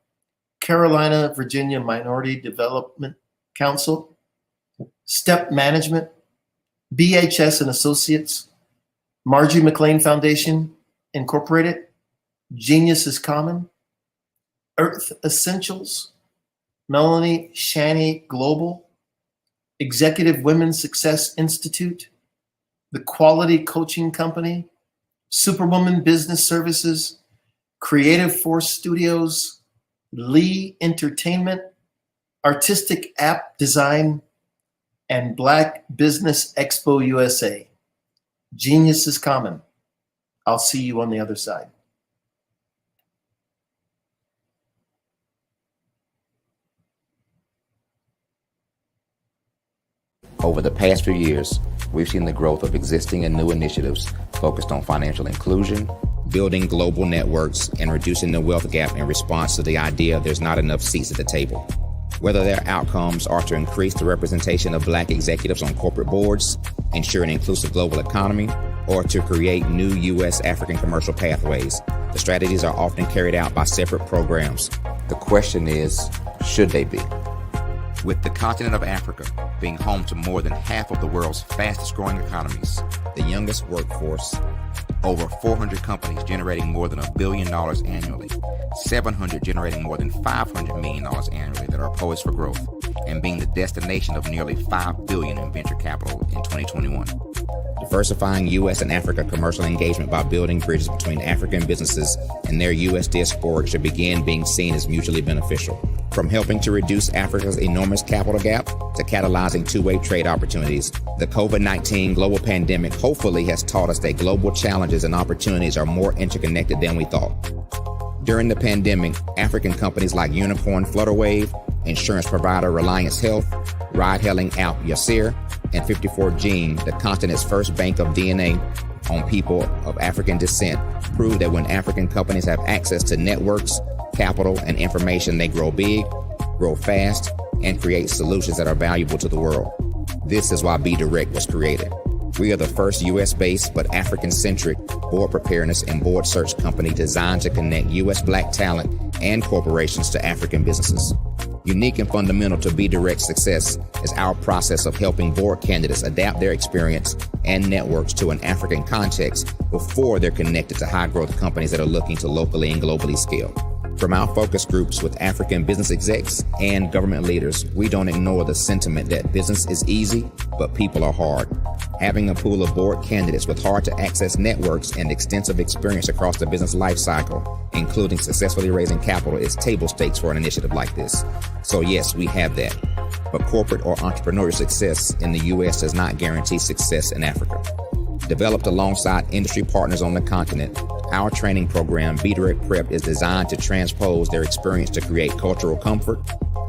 Carolina, Virginia Minority Development Council, Step Management, BHS and Associates, Margie McLean Foundation Incorporated, Genius is Common, Earth Essentials, Melanie Shani Global, Executive Women's Success Institute, The Quality Coaching Company, Superwoman Business Services, Creative Force Studios, Lee Entertainment, Artistic App Design, and Black Business Expo USA. Genius is common. I'll see you on the other side. Over the past few years, we've seen the growth of existing and new initiatives focused on financial inclusion, building global networks, and reducing the wealth gap in response to the idea there's not enough seats at the table. Whether their outcomes are to increase the representation of Black executives on corporate boards, ensure an inclusive global economy, or to create new U.S. African commercial pathways, the strategies are often carried out by separate programs. The question is, should they be? With the continent of Africa being home to more than half of the world's fastest growing economies, the youngest workforce, over 400 companies generating more than $1 billion annually, 700 generating more than $500 million annually that are poised for growth, and being the destination of nearly $5 billion in venture capital in 2021. Diversifying U.S. and Africa commercial engagement by building bridges between African businesses and their U.S. diaspora should begin being seen as mutually beneficial. From helping to reduce Africa's enormous capital gap to catalyzing two-way trade opportunities, the COVID-19 global pandemic hopefully has taught us that global challenges and opportunities are more interconnected than we thought. During the pandemic, African companies like Unicorn Flutterwave, insurance provider Reliance Health, ride-hailing app Yasir, and 54Gene, the continent's first bank of DNA on people of African descent, proved that when African companies have access to networks, capital, and information, they grow big, grow fast, and create solutions that are valuable to the world. This is why BDirect was created. We are the first U.S.-based but African-centric board preparedness and board search company designed to connect U.S. Black talent and corporations to African businesses. Unique and fundamental to BDirect's success is our process of helping board candidates adapt their experience and networks to an African context before they're connected to high-growth companies that are looking to locally and globally scale. From our focus groups with African business execs and government leaders, we don't ignore the sentiment that business is easy, but people are hard. Having a pool of board candidates with hard-to-access networks and extensive experience across the business lifecycle, including successfully raising capital, is table stakes for an initiative like this. So yes, we have that. But corporate or entrepreneurial success in the U.S. does not guarantee success in Africa. Developed alongside industry partners on the continent, our training program, BDirect Prep, is designed to transpose their experience to create cultural comfort,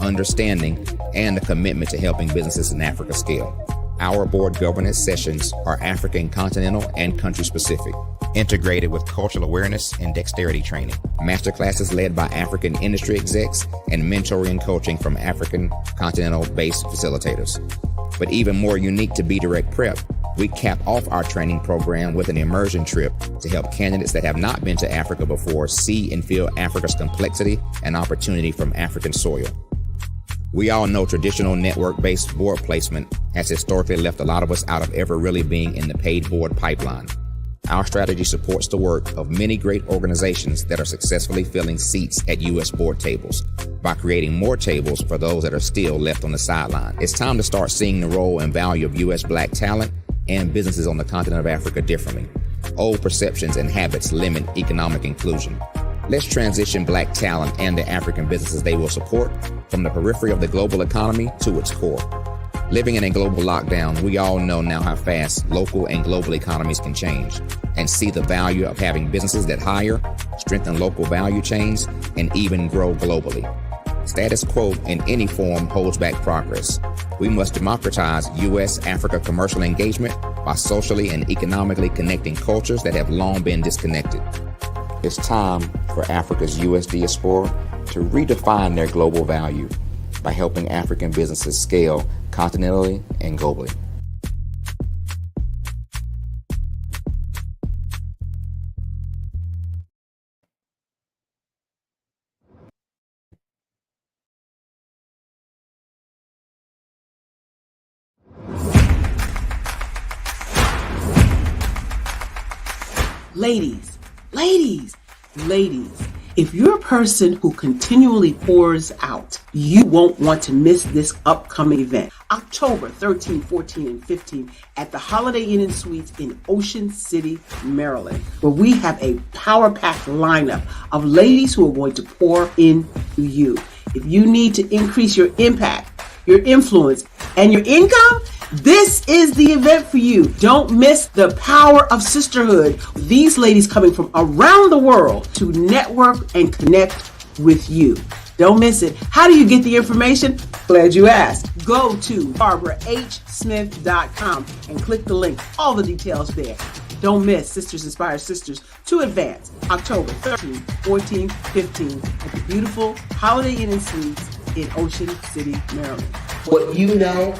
understanding, and a commitment to helping businesses in Africa scale. Our board governance sessions are African continental and country specific, integrated with cultural awareness and dexterity training, masterclasses led by African industry execs, and mentoring and coaching from African continental-based facilitators. But even more unique to BDirect Prep, we cap off our training program with an immersion trip to help candidates that have not been to Africa before see and feel Africa's complexity and opportunity from African soil. We all know traditional network-based board placement has historically left a lot of us out of ever really being in the paid board pipeline. Our strategy supports the work of many great organizations that are successfully filling seats at U.S. board tables by creating more tables for those that are still left on the sideline. It's time to start seeing the role and value of U.S. Black talent and businesses on the continent of Africa differently. Old perceptions and habits limit economic inclusion. Let's transition Black talent and the African businesses they will support from the periphery of the global economy to its core. Living in a global lockdown, we all know now how fast local and global economies can change and see the value of having businesses that hire, strengthen local value chains, and even grow globally. Status quo in any form holds back progress. We must democratize U.S.-Africa commercial engagement by socially and economically connecting cultures that have long been disconnected. It's time for Africa's U.S. diaspora to redefine their global value by helping African businesses scale continentally and globally. Ladies, if you're a person who continually pours out, you won't want to miss this upcoming event. October 13, 14, and 15 at the Holiday Inn and Suites in Ocean City, Maryland, where we have a power-packed lineup of ladies who are going to pour into you. If you need to increase your impact, your influence, and your income, this is the event for you. Don't miss the power of sisterhood. These ladies coming from around the world to network and connect with you. Don't miss it. How do you get the information? Glad you asked. Go to barbarahsmith.com and click the link. All the details there. Don't miss Sisters Inspire Sisters to Advance, October 13, 14, 15 at the beautiful Holiday Inn and Suites in Ocean City, Maryland. What you know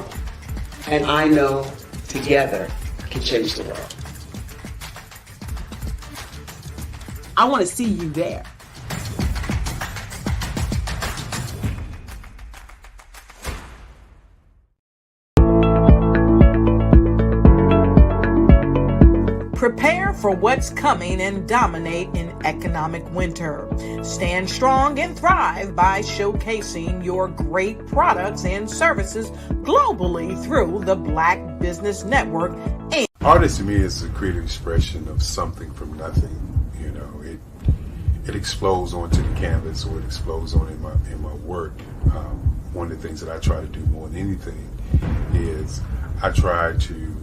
and I know together can change the world. I want to see you there. Prepare for what's coming and dominate in economic winter. Stand strong and thrive by showcasing your great products and services globally through the Black Business Network. Art to me is a creative expression of something from nothing. You know, it explodes onto the canvas, or it explodes on in my work. One of the things that I try to do more than anything is I try to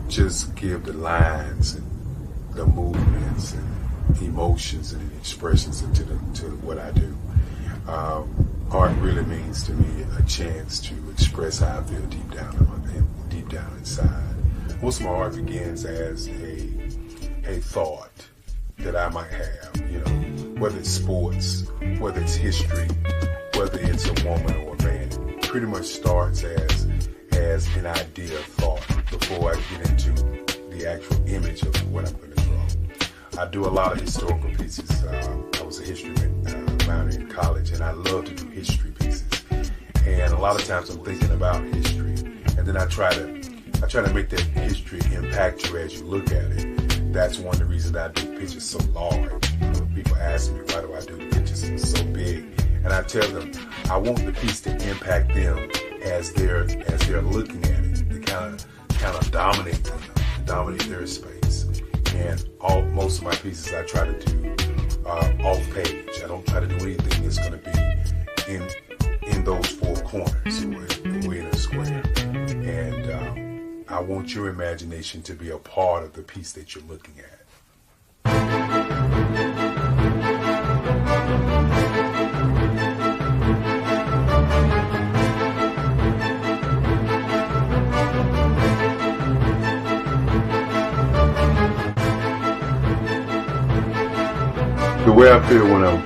just give the lines and the movements and emotions and expressions into what I do. Art really means to me a chance to express how I feel deep down inside. Most of my art begins as a thought that I might have, you know, whether it's sports, whether it's history, whether it's a woman or a man. It pretty much starts as an idea of thought before I get into the actual image of what I'm going to draw. I do a lot of historical pieces. I was a history minor in college, and I love to do history pieces. And a lot of times I'm thinking about history, and then I try to make that history impact you as you look at it. That's one of the reasons I do pictures so large. People ask me, why do I do pictures so big? And I tell them, I want the piece to impact them as they're looking at it, to kind of dominate them, dominate their space. And most of my pieces I try to do off page. I don't try to do anything that's going to be in those four corners, or in a square. And I want your imagination to be a part of the piece that you're looking at. The way I feel when I'm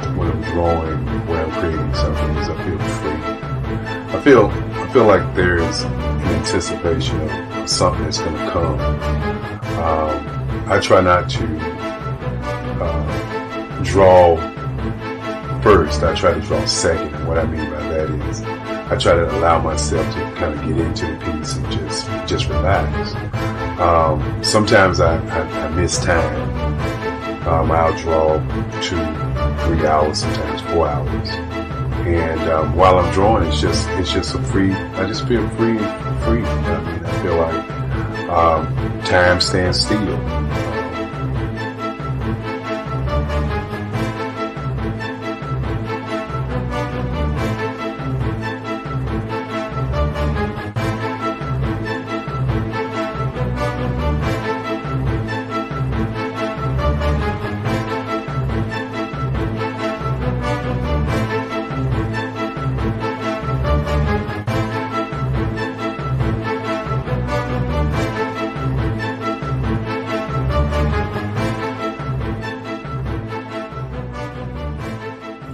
drawing, when I'm creating something, is I feel free. I feel like there's an anticipation of something that's going to come. I try not to draw first. I try to draw second. And what I mean by that is I try to allow myself to kind of get into the piece and just relax. Sometimes I miss time. I'll draw 2, 3 hours, sometimes 4 hours. And while I'm drawing, it's just a free. I just feel free. I mean, I feel like time stands still.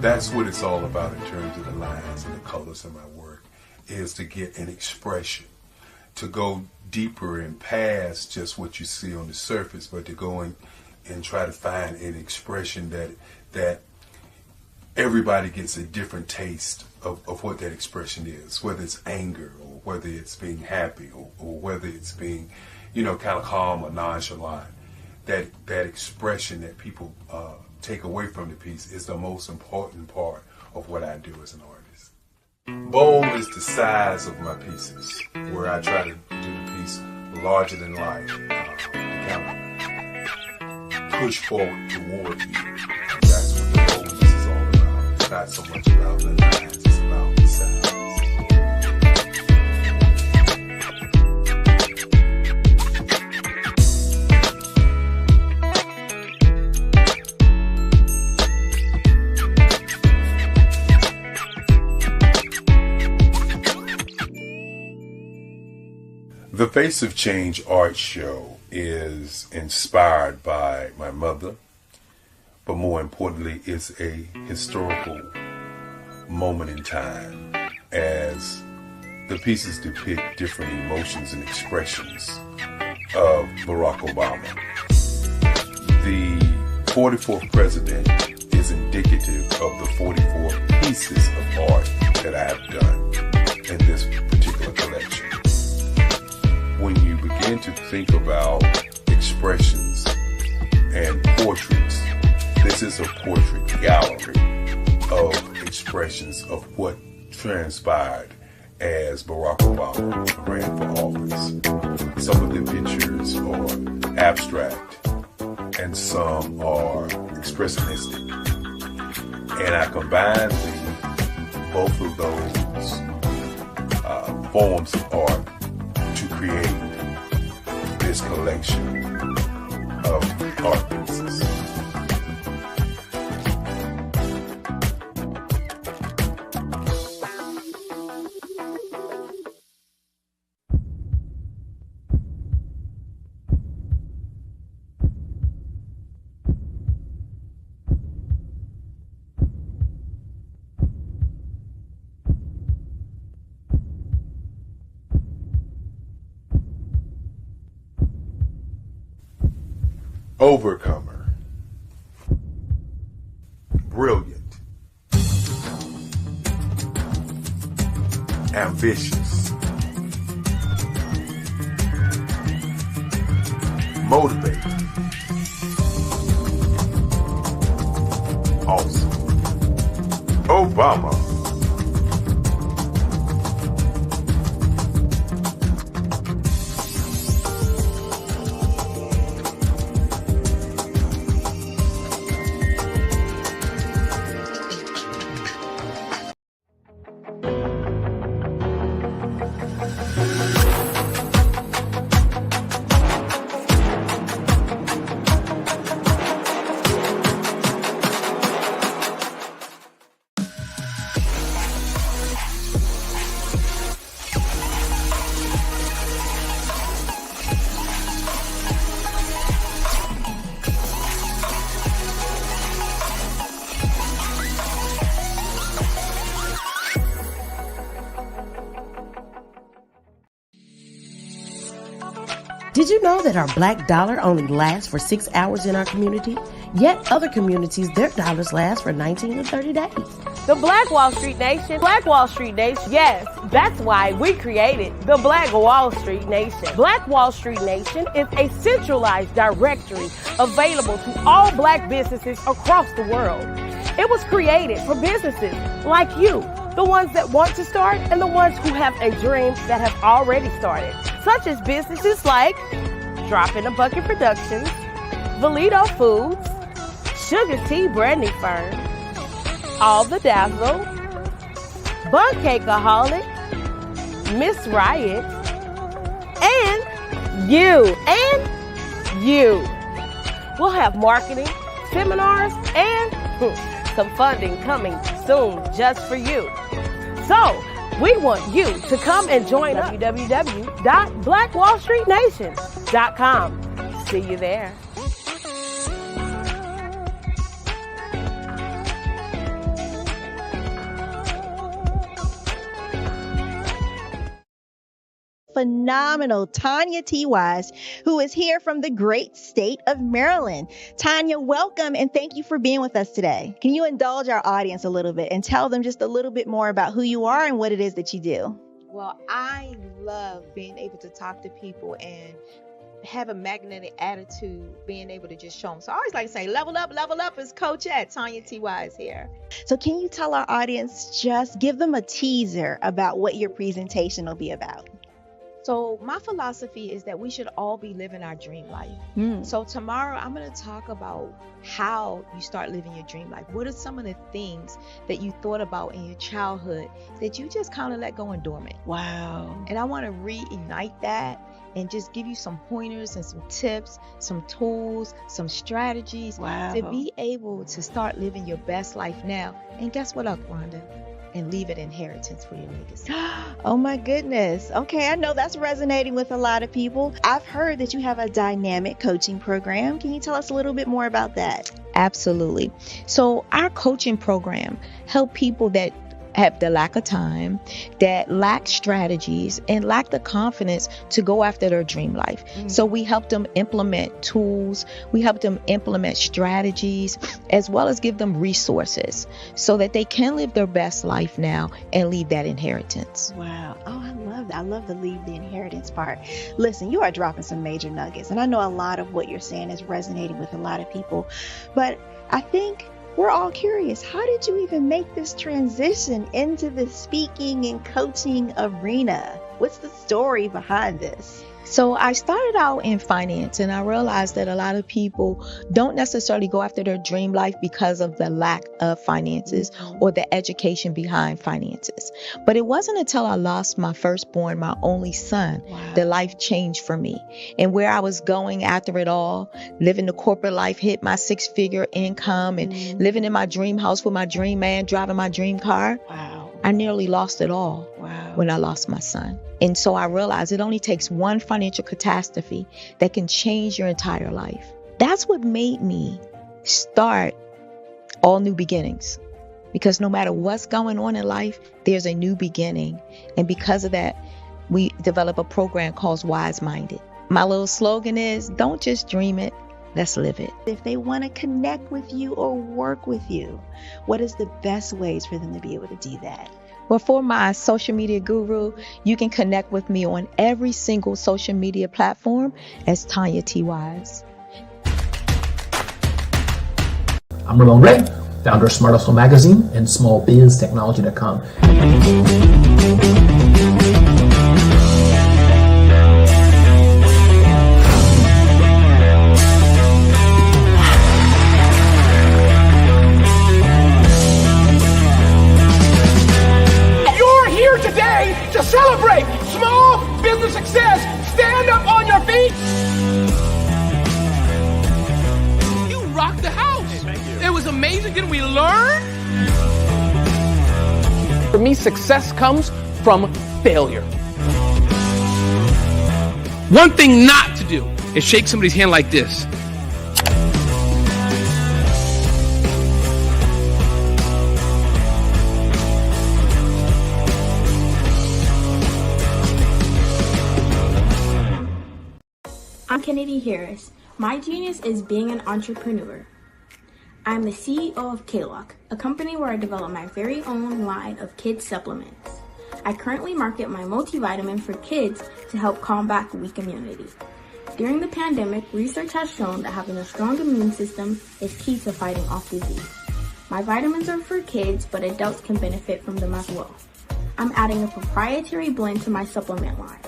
That's what it's all about in terms of the lines and the colors of my work, is to get an expression, to go deeper and past just what you see on the surface, but to go and try to find an expression that everybody gets a different taste of what that expression is, whether it's anger or whether it's being happy or whether it's being, kind of calm or nonchalant. That expression that people take away from the piece is the most important part of what I do as an artist. Bold is the size of my pieces, where I try to do the piece larger than life, to kind of push forward toward you. That's what the boldness is all about. It's not so much about the lines, it's about the size. The Face of Change art show is inspired by my mother, but more importantly, it's a historical moment in time as the pieces depict different emotions and expressions of Barack Obama. The 44th president is indicative of the 44 pieces of art that I have done in this particular collection. When you begin to think about expressions and portraits, this is a portrait gallery of expressions of what transpired as Barack Obama ran for office. Some of the pictures are abstract and some are expressionistic. And I combined both of those forms of art to create this collection of art pieces. Overcomer, brilliant, ambitious, motivated, awesome, Obama. Did you know that our black dollar only lasts for 6 hours in our community? Yet other communities, their dollars last for 19 to 30 days. The Black Wall Street Nation, yes, That's why we created the Black Wall Street Nation. Black Wall Street Nation is a centralized directory available to all Black businesses across the world. It was created for businesses like you, the ones that want to start and the ones who have a dream that have already started, such as businesses like Drop in a Bucket Productions, Valito Foods, Sugar Tea Branding Firm, All the Dazzle, Bun Cakeaholic, Miss Riot, and you. We'll have marketing, seminars, and some funding coming soon just for you. So, we want you to come and join us. www.blackwallstreetnation.com. See you there. Phenomenal Tanya T. Wise, who is here from the great state of Maryland. Tanya, welcome and thank you for being with us today. Can you indulge our audience a little bit and tell them just a little bit more about who you are and what it is that you do? Well, I love being able to talk to people and have a magnetic attitude, being able to just show them. So I always like to say, level up is Coach at Tanya T. Wise here. So can you tell our audience, just give them a teaser about what your presentation will be about? So my philosophy is that we should all be living our dream life. So tomorrow I'm going to talk about how you start living your dream life. What are some of the things that you thought about in your childhood that you just kind of let go and dormant? Wow. And I want to reignite that and just give you some pointers and some tips, some tools, some strategies to be able to start living your best life now. And guess what, Rhonda? And leave an inheritance for your legacy. Oh my goodness. Okay, I know that's resonating with a lot of people. I've heard that you have a dynamic coaching program. Can you tell us a little bit more about that? Absolutely. So our coaching program help people that have the lack of time, that lack strategies, and lack the confidence to go after their dream life. So we help them implement tools, we help them implement strategies, as well as give them resources so that they can live their best life now and leave that inheritance. Wow. Oh, I love that. I love the leave the inheritance part. Listen, you are dropping some major nuggets, and I know a lot of what you're saying is resonating with a lot of people, but I think we're all curious. How did you even make this transition into the speaking and coaching arena? What's the story behind this? So I started out in finance, and I realized that a lot of people don't necessarily go after their dream life because of the lack of finances or the education behind finances. But it wasn't until I lost my firstborn, my only son, that life changed for me. And where I was going after it all, living the corporate life, hit my 6-figure income and living in my dream house with my dream man, driving my dream car. I nearly lost it all when I lost my son. And so I realized it only takes one financial catastrophe that can change your entire life. That's what made me start All New Beginnings. Because no matter what's going on in life, there's a new beginning. And because of that, we develop a program called Wise Minded. My little slogan is, don't just dream it, let's live it. If they want to connect with you or work with you, what is the best ways for them to be able to do that? Well, for my social media guru, you can connect with me on every single social media platform as Tanya T. Wise. I'm Ramon Ray, founder of Smart Hustle Magazine and smallbiztechnology.com. To celebrate small business success. Stand up on your feet. You rocked the house. Hey, thank you. It was amazing. Didn't we learn? For me, success comes from failure. One thing not to do is shake somebody's hand like this. I'm Kennedy Harris. My genius is being an entrepreneur. I'm the CEO of K-Lock, a company where I develop my very own line of kids supplements. I currently market my multivitamin for kids to help combat weak immunity. During the pandemic, research has shown that having a strong immune system is key to fighting off disease. My vitamins are for kids, but adults can benefit from them as well. I'm adding a proprietary blend to my supplement line.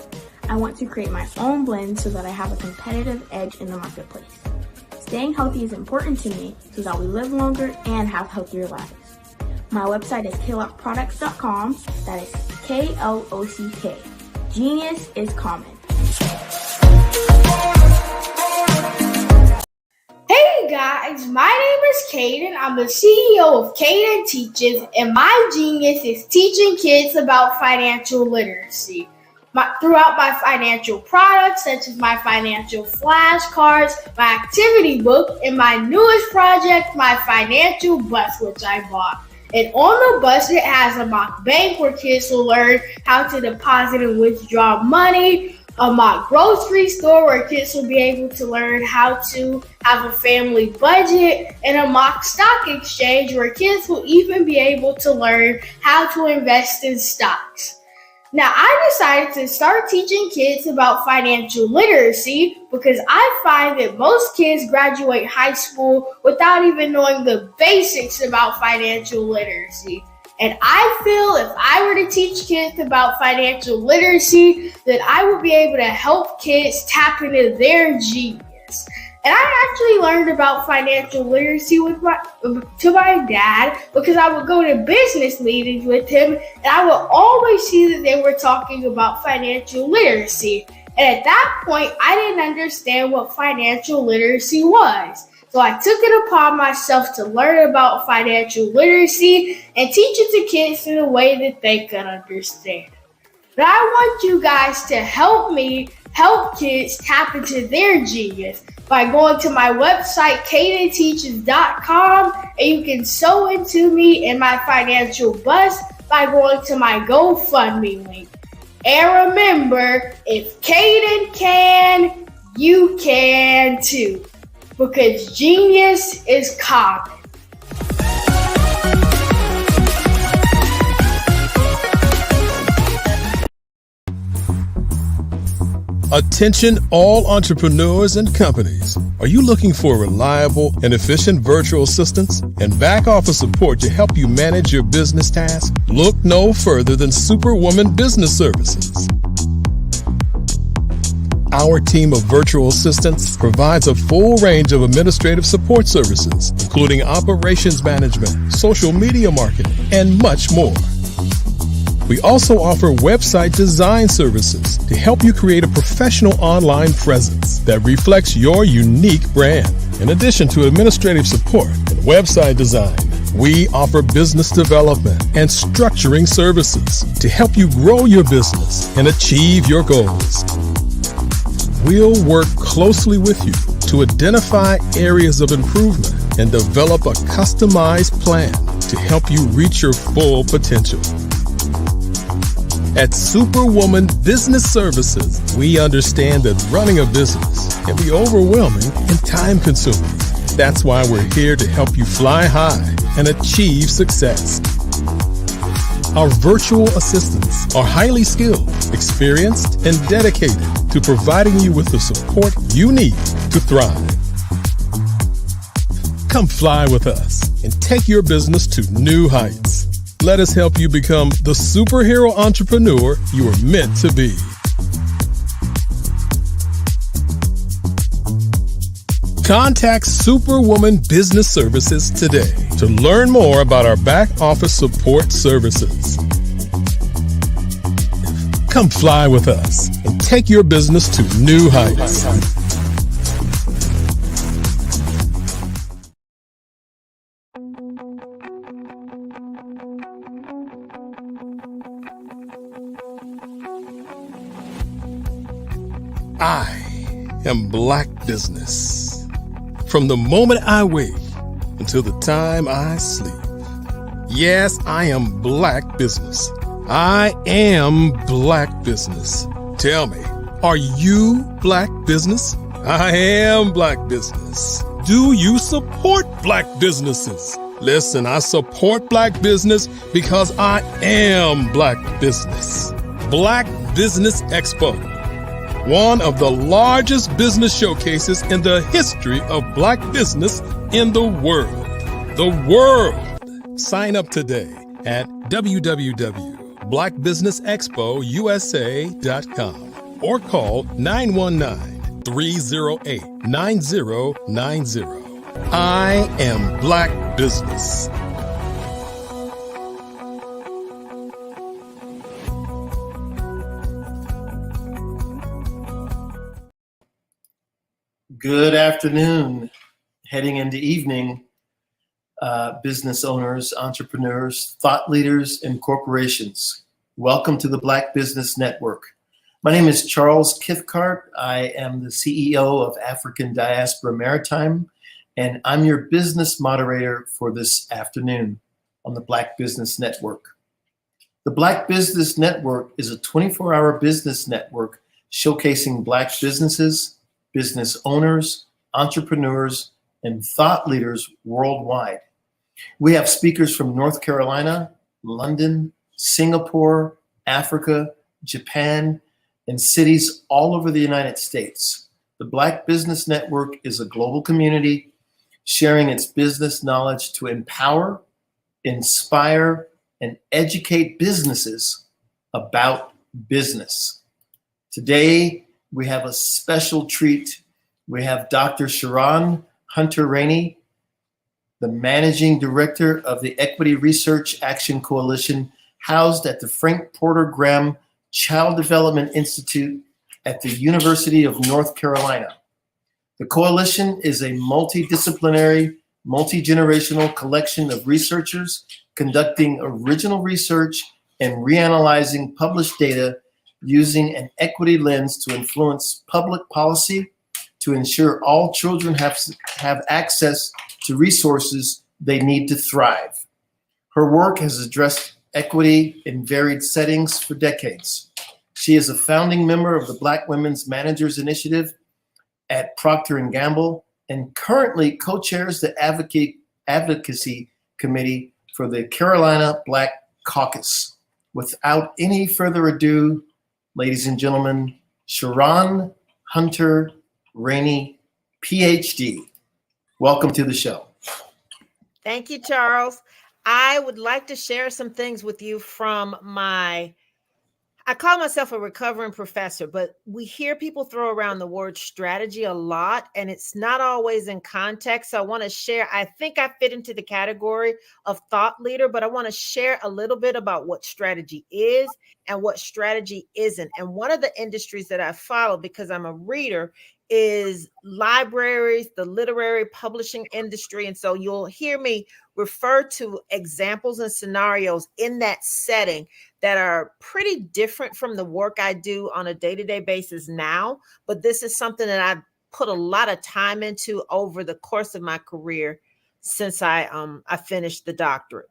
I want to create my own blend so that I have a competitive edge in the marketplace. Staying healthy is important to me so that we live longer and have healthier lives. My website is klockproducts.com. That is Klock. Genius is common. Hey guys, my name is Caden. I'm the CEO of Caden Teaches, and my genius is teaching kids about financial literacy. Throughout my financial products, such as my financial flashcards, my activity book, and my newest project, my financial bus, which I bought. And on the bus, it has a mock bank where kids will learn how to deposit and withdraw money, a mock grocery store where kids will be able to learn how to have a family budget, and a mock stock exchange where kids will even be able to learn how to invest in stocks. Now, I decided to start teaching kids about financial literacy because I find that most kids graduate high school without even knowing the basics about financial literacy. And I feel if I were to teach kids about financial literacy, that I would be able to help kids tap into their genius. And I actually learned about financial literacy to my dad because I would go to business meetings with him and I would always see that they were talking about financial literacy. And at that point, I didn't understand what financial literacy was. So I took it upon myself to learn about financial literacy and teach it to kids in a way that they could understand. But I want you guys to help me help kids tap into their genius by going to my website, cadenteaches.com, and you can sew into me in my financial bus by going to my GoFundMe link. And remember, if Caden can, you can too, because genius is common. Attention all entrepreneurs and companies. Are you looking for reliable and efficient virtual assistants and back office support to help you manage your business tasks? Look no further than Superwoman Business Services. Our team of virtual assistants provides a full range of administrative support services, including operations management, social media marketing, and much more. We also offer website design services to help you create a professional online presence that reflects your unique brand. In addition to administrative support and website design, we offer business development and structuring services to help you grow your business and achieve your goals. We'll work closely with you to identify areas of improvement and develop a customized plan to help you reach your full potential. At Superwoman Business Services, we understand that running a business can be overwhelming and time-consuming. That's why we're here to help you fly high and achieve success. Our virtual assistants are highly skilled, experienced, and dedicated to providing you with the support you need to thrive. Come fly with us and take your business to new heights. Let us help you become the superhero entrepreneur you are meant to be. Contact Superwoman Business Services today to learn more about our back office support services. Come fly with us and take your business to new heights. I am Black Business. From the moment I wake until the time I sleep. Yes, I am Black Business. I am Black Business. Tell me, are you Black Business? I am Black Business. Do you support Black businesses? Listen, I support Black business because I am Black business. Black Business Expo, one of the largest business showcases in the history of Black business in the world. The world! Sign up today at www.blackbusinessexpousa.com or call 919-308-9090. I am Black business. Good afternoon, heading into evening, business owners, entrepreneurs, thought leaders, and corporations. Welcome to the Black Business Network. My name is Charles Cathcart. I am the CEO of African Diaspora Maritime, and I'm your business moderator for this afternoon on the Black Business Network. The Black Business Network is a 24-hour business network showcasing Black businesses, business owners, entrepreneurs, and thought leaders worldwide. We have speakers from North Carolina, London, Singapore, Africa, Japan, and cities all over the United States. The Black Business Network is a global community sharing its business knowledge to empower, inspire, and educate businesses about business. Today, we have a special treat. We have Dr. Sharon Hunter-Rainey, the Managing Director of the Equity Research Action Coalition, housed at the Frank Porter Graham Child Development Institute at the University of North Carolina. The coalition is a multidisciplinary, multi-generational collection of researchers conducting original research and reanalyzing published data using an equity lens to influence public policy to ensure all children have access to resources they need to thrive. Her work has addressed equity in varied settings for decades. She is a founding member of the Black Women's Managers Initiative at Procter & Gamble and currently co-chairs the Advocacy Committee for the Carolina Black Caucus. Without any further ado, ladies and gentlemen, Sharon Hunter-Rainey, PhD. Welcome to the show. Thank you, Charles. I would like to share some things with you from I call myself a recovering professor, but we hear people throw around the word strategy a lot, and it's not always in context. So I want to share, I think I fit into the category of thought leader, but I want to share a little bit about what strategy is and what strategy isn't. And one of the industries that I follow, because I'm a reader, is libraries, the literary publishing industry. And so you'll hear me refer to examples and scenarios in that setting that are pretty different from the work I do on a day-to-day basis now. But this is something that I've put a lot of time into over the course of my career since I finished the doctorate.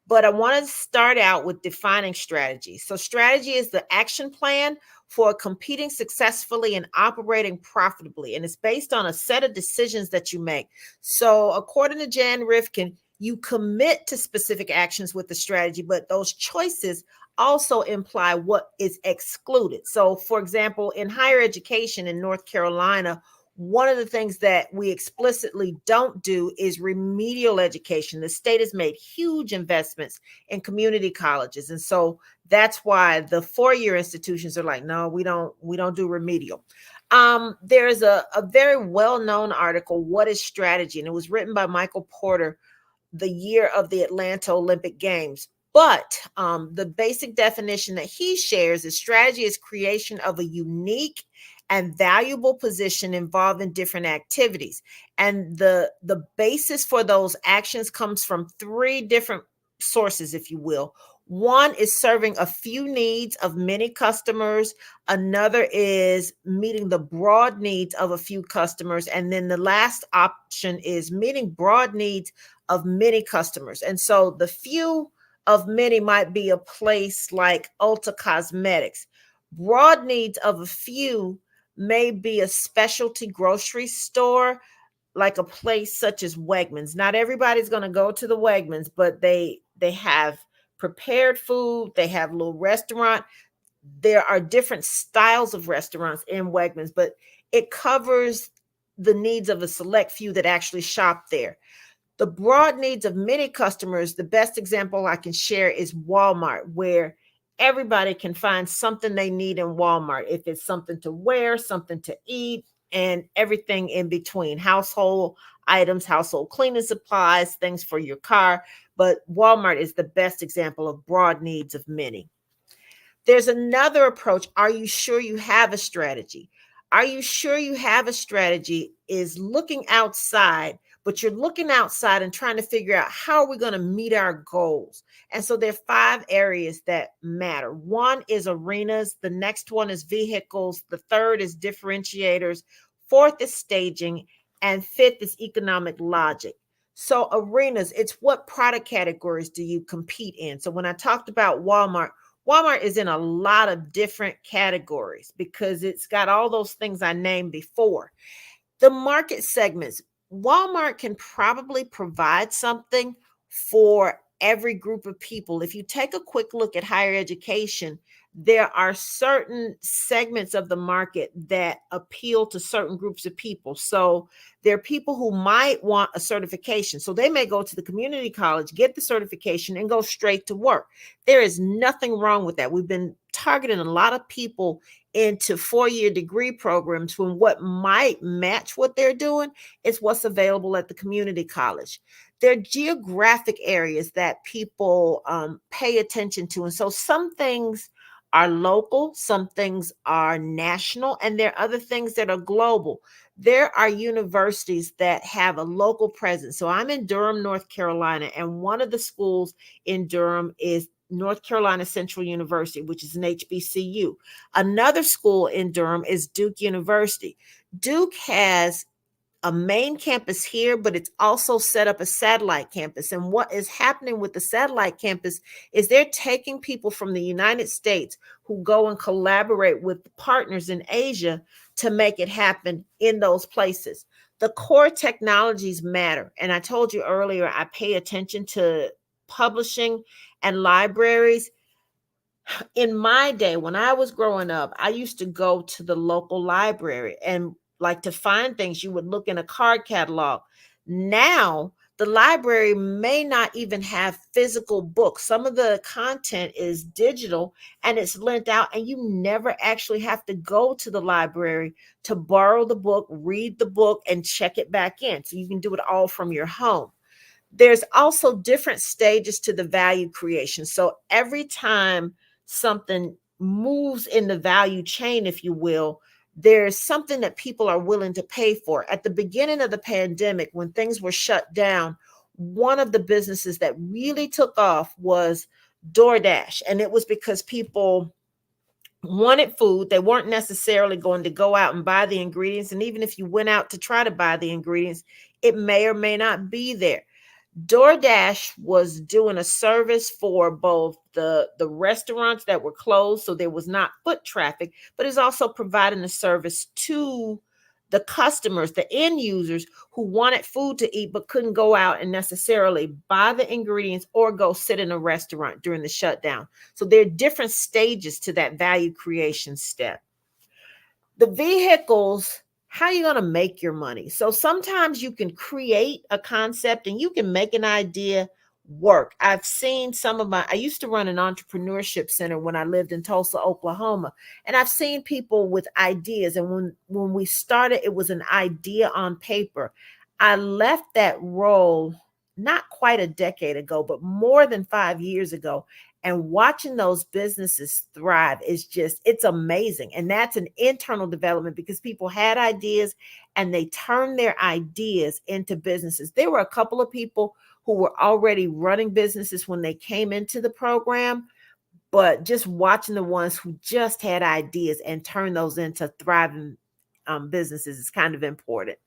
But I want to start out with defining strategy. So strategy is the action plan for competing successfully and operating profitably. And it's based on a set of decisions that you make. So according to Jan Rifkin, you commit to specific actions with the strategy, but those choices also imply what is excluded. So for example, in higher education in North Carolina, one of the things that we explicitly don't do is remedial education. The state has made huge investments in community colleges. And so that's why the four-year institutions are like, no, we don't do remedial. There's a very well-known article, What is Strategy? And it was written by Michael Porter the year of the Atlanta Olympic Games. But the basic definition that he shares is strategy is creation of a unique and valuable position involved in different activities. And the basis for those actions comes from three different sources, if you will. One is serving a few needs of many customers. Another is meeting the broad needs of a few customers. And then the last option is meeting broad needs of many customers. And so the few of many might be a place like Ulta Cosmetics. Broad needs of a few may be a specialty grocery store. like a place such as Wegmans. Not everybody's going to go to the Wegmans, but they have prepared food. They have a little restaurant. There are different styles of restaurants in Wegmans, but it covers the needs of a select few that actually shop there. The broad needs of many customers, the best example I can share is Walmart, where everybody can find something they need in Walmart. If it's something to wear, something to eat, and everything in between, household items, household cleaning supplies, things for your car. But Walmart is the best example of broad needs of many. There's another approach. Are you sure you have a strategy? Are you sure you have a strategy is looking outside, but you're looking outside and trying to figure out how are we going to meet our goals? And so there are 5 areas that matter. 1 is arenas. The next one is vehicles. The 3rd is differentiators. 4th is staging. And 5th is economic logic. So arenas, it's what product categories do you compete in? So when I talked about Walmart is in a lot of different categories because it's got all those things I named before. The market segments, Walmart can probably provide something for every group of people. If you take a quick look at higher education, there are certain segments of the market that appeal to certain groups of people. So there are people who might want a certification. So they may go to the community college, get the certification, and go straight to work. There is nothing wrong with that. We've been targeting a lot of people into 4-year degree programs when what might match what they're doing is what's available at the community college. There are geographic areas that people pay attention to. And so some things are local, some things are national, and there are other things that are global. There are universities that have a local presence. So I'm in Durham, North Carolina, and one of the schools in Durham is North Carolina Central University, which is an HBCU. Another school in Durham is Duke University. Duke has a main campus here, but it's also set up a satellite campus. And what is happening with the satellite campus is they're taking people from the United States who go and collaborate with partners in Asia to make it happen in those places. The core technologies matter. And I told you earlier, I pay attention to publishing and libraries. In my day, when I was growing up, I used to go to the local library and like to find things. You would look in a card catalog. Now, the library may not even have physical books. Some of the content is digital and it's lent out, and you never actually have to go to the library to borrow the book, read the book, and check it back in. So you can do it all from your home. There's also different stages to the value creation. So every time something moves in the value chain, if you will, there's something that people are willing to pay for. At the beginning of the pandemic, when things were shut down, one of the businesses that really took off was DoorDash. And it was because people wanted food. They weren't necessarily going to go out and buy the ingredients. And even if you went out to try to buy the ingredients, it may or may not be there. DoorDash was doing a service for both the restaurants that were closed, so there was not foot traffic, but is also providing a service to the customers, the end users who wanted food to eat but couldn't go out and necessarily buy the ingredients or go sit in a restaurant during the shutdown. So there are different stages to that value creation step. The vehicles, how are you going to make your money? So sometimes you can create a concept and you can make an idea work. I've seen I used to run an entrepreneurship center when I lived in Tulsa, Oklahoma, and I've seen people with ideas. And when we started, it was an idea on paper. I left that role not quite a decade ago, but more than 5 years ago. And watching those businesses thrive it's amazing. And that's an internal development because people had ideas and they turned their ideas into businesses. There were a couple of people who were already running businesses when they came into the program, but just watching the ones who just had ideas and turn those into thriving businesses is kind of important.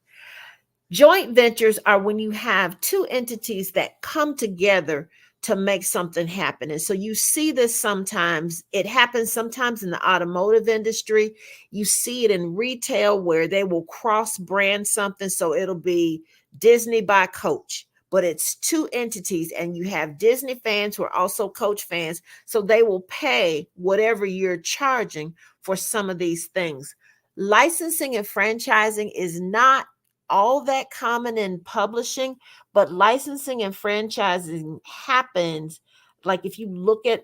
Joint ventures are when you have two entities that come together to make something happen. And so you see this sometimes. It happens sometimes in the automotive industry. You see it in retail where they will cross brand something. So it'll be Disney by Coach, but it's two entities, and you have Disney fans who are also Coach fans. So they will pay whatever you're charging for some of these things. Licensing and franchising is not all that common in publishing, but licensing and franchising happens. Like if you look at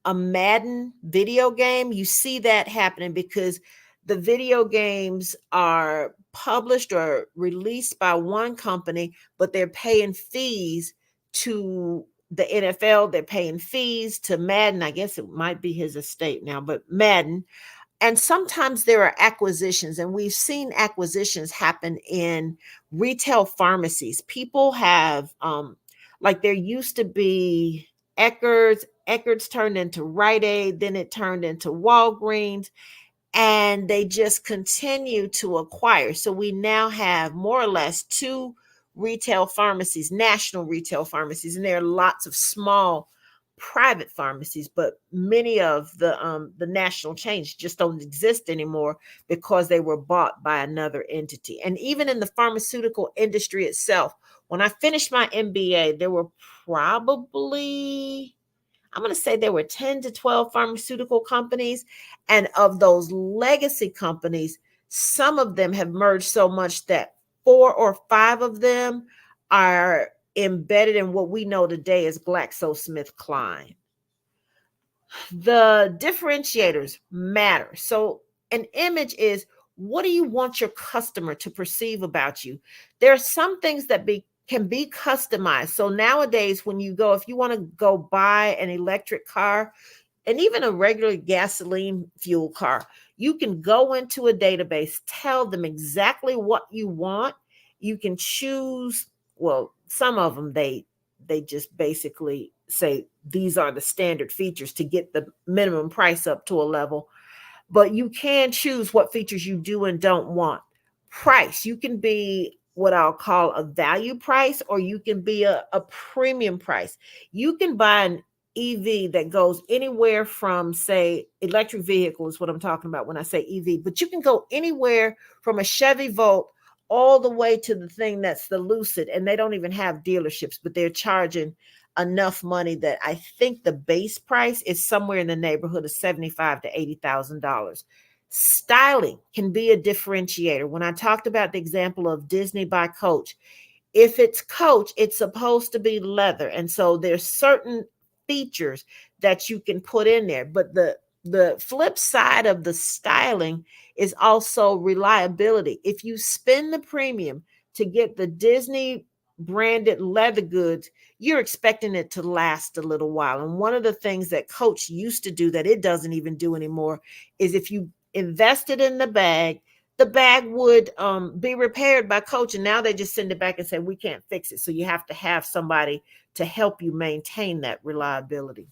a Madden video game, you see that happening because the video games are published or released by one company, but they're paying fees to the NFL. They're paying fees to Madden. I guess it might be his estate now, but Madden. And sometimes there are acquisitions, and we've seen acquisitions happen in retail pharmacies. People have, like there used to be Eckerd's turned into Rite Aid, then it turned into Walgreens, and they just continue to acquire. So we now have more or less two retail pharmacies, national retail pharmacies, and there are lots of small private pharmacies, but many of the national chains just don't exist anymore because they were bought by another entity. And even in the pharmaceutical industry itself, when I finished my MBA, there were probably, I'm going to say there were 10 to 12 pharmaceutical companies. And of those legacy companies, some of them have merged so much that 4 or 5 of them are embedded in what we know today as GlaxoSmithKline. The differentiators matter. So an image is, what do you want your customer to perceive about you? There are some things that can be customized. So nowadays, when you go, if you want to go buy an electric car and even a regular gasoline fuel car, you can go into a database, tell them exactly what you want. You can choose, well, some of them, they just basically say these are the standard features to get the minimum price up to a level, but you can choose what features you do and don't want. Price, you can be what I'll call a value price, or you can be a premium price. You can buy an EV that goes anywhere from, say, electric vehicle is what I'm talking about when I say EV, but you can go anywhere from a Chevy Volt all the way to the thing that's the Lucid, and they don't even have dealerships, but they're charging enough money that I think the base price is somewhere in the neighborhood of $75,000 to $80,000. Styling can be a differentiator. When I talked about the example of Disney by Coach, if it's Coach, it's supposed to be leather, and so there's certain features that you can put in there, but the flip side of the styling is also reliability. If you spend the premium to get the Disney branded leather goods, you're expecting it to last a little while. And one of the things that Coach used to do that it doesn't even do anymore is if you invested in the bag would be repaired by Coach, and now they just send it back and say, we can't fix it. So you have to have somebody to help you maintain that reliability.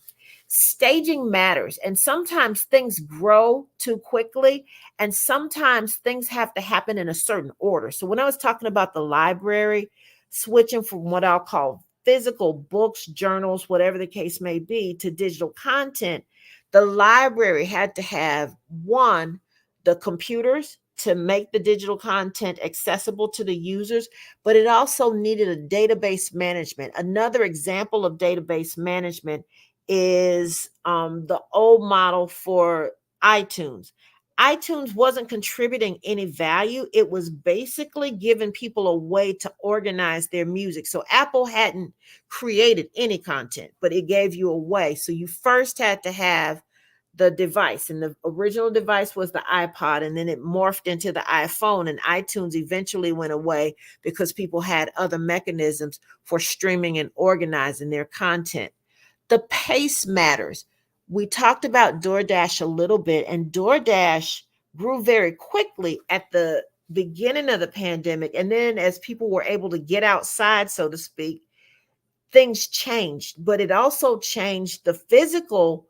Staging matters, and sometimes things grow too quickly, and sometimes things have to happen in a certain order. So when I was talking about the library, switching from what I'll call physical books, journals, whatever the case may be, to digital content, the library had to have, one, the computers to make the digital content accessible to the users, but it also needed a database management. Another example of database management is the old model for iTunes. iTunes wasn't contributing any value. It was basically giving people a way to organize their music. So Apple hadn't created any content, but it gave you a way. So you first had to have the device, and the original device was the iPod, and then it morphed into the iPhone, and iTunes eventually went away because people had other mechanisms for streaming and organizing their content. The pace matters. We talked about DoorDash a little bit, and DoorDash grew very quickly at the beginning of the pandemic. And then as people were able to get outside, so to speak, things changed, but it also changed the physical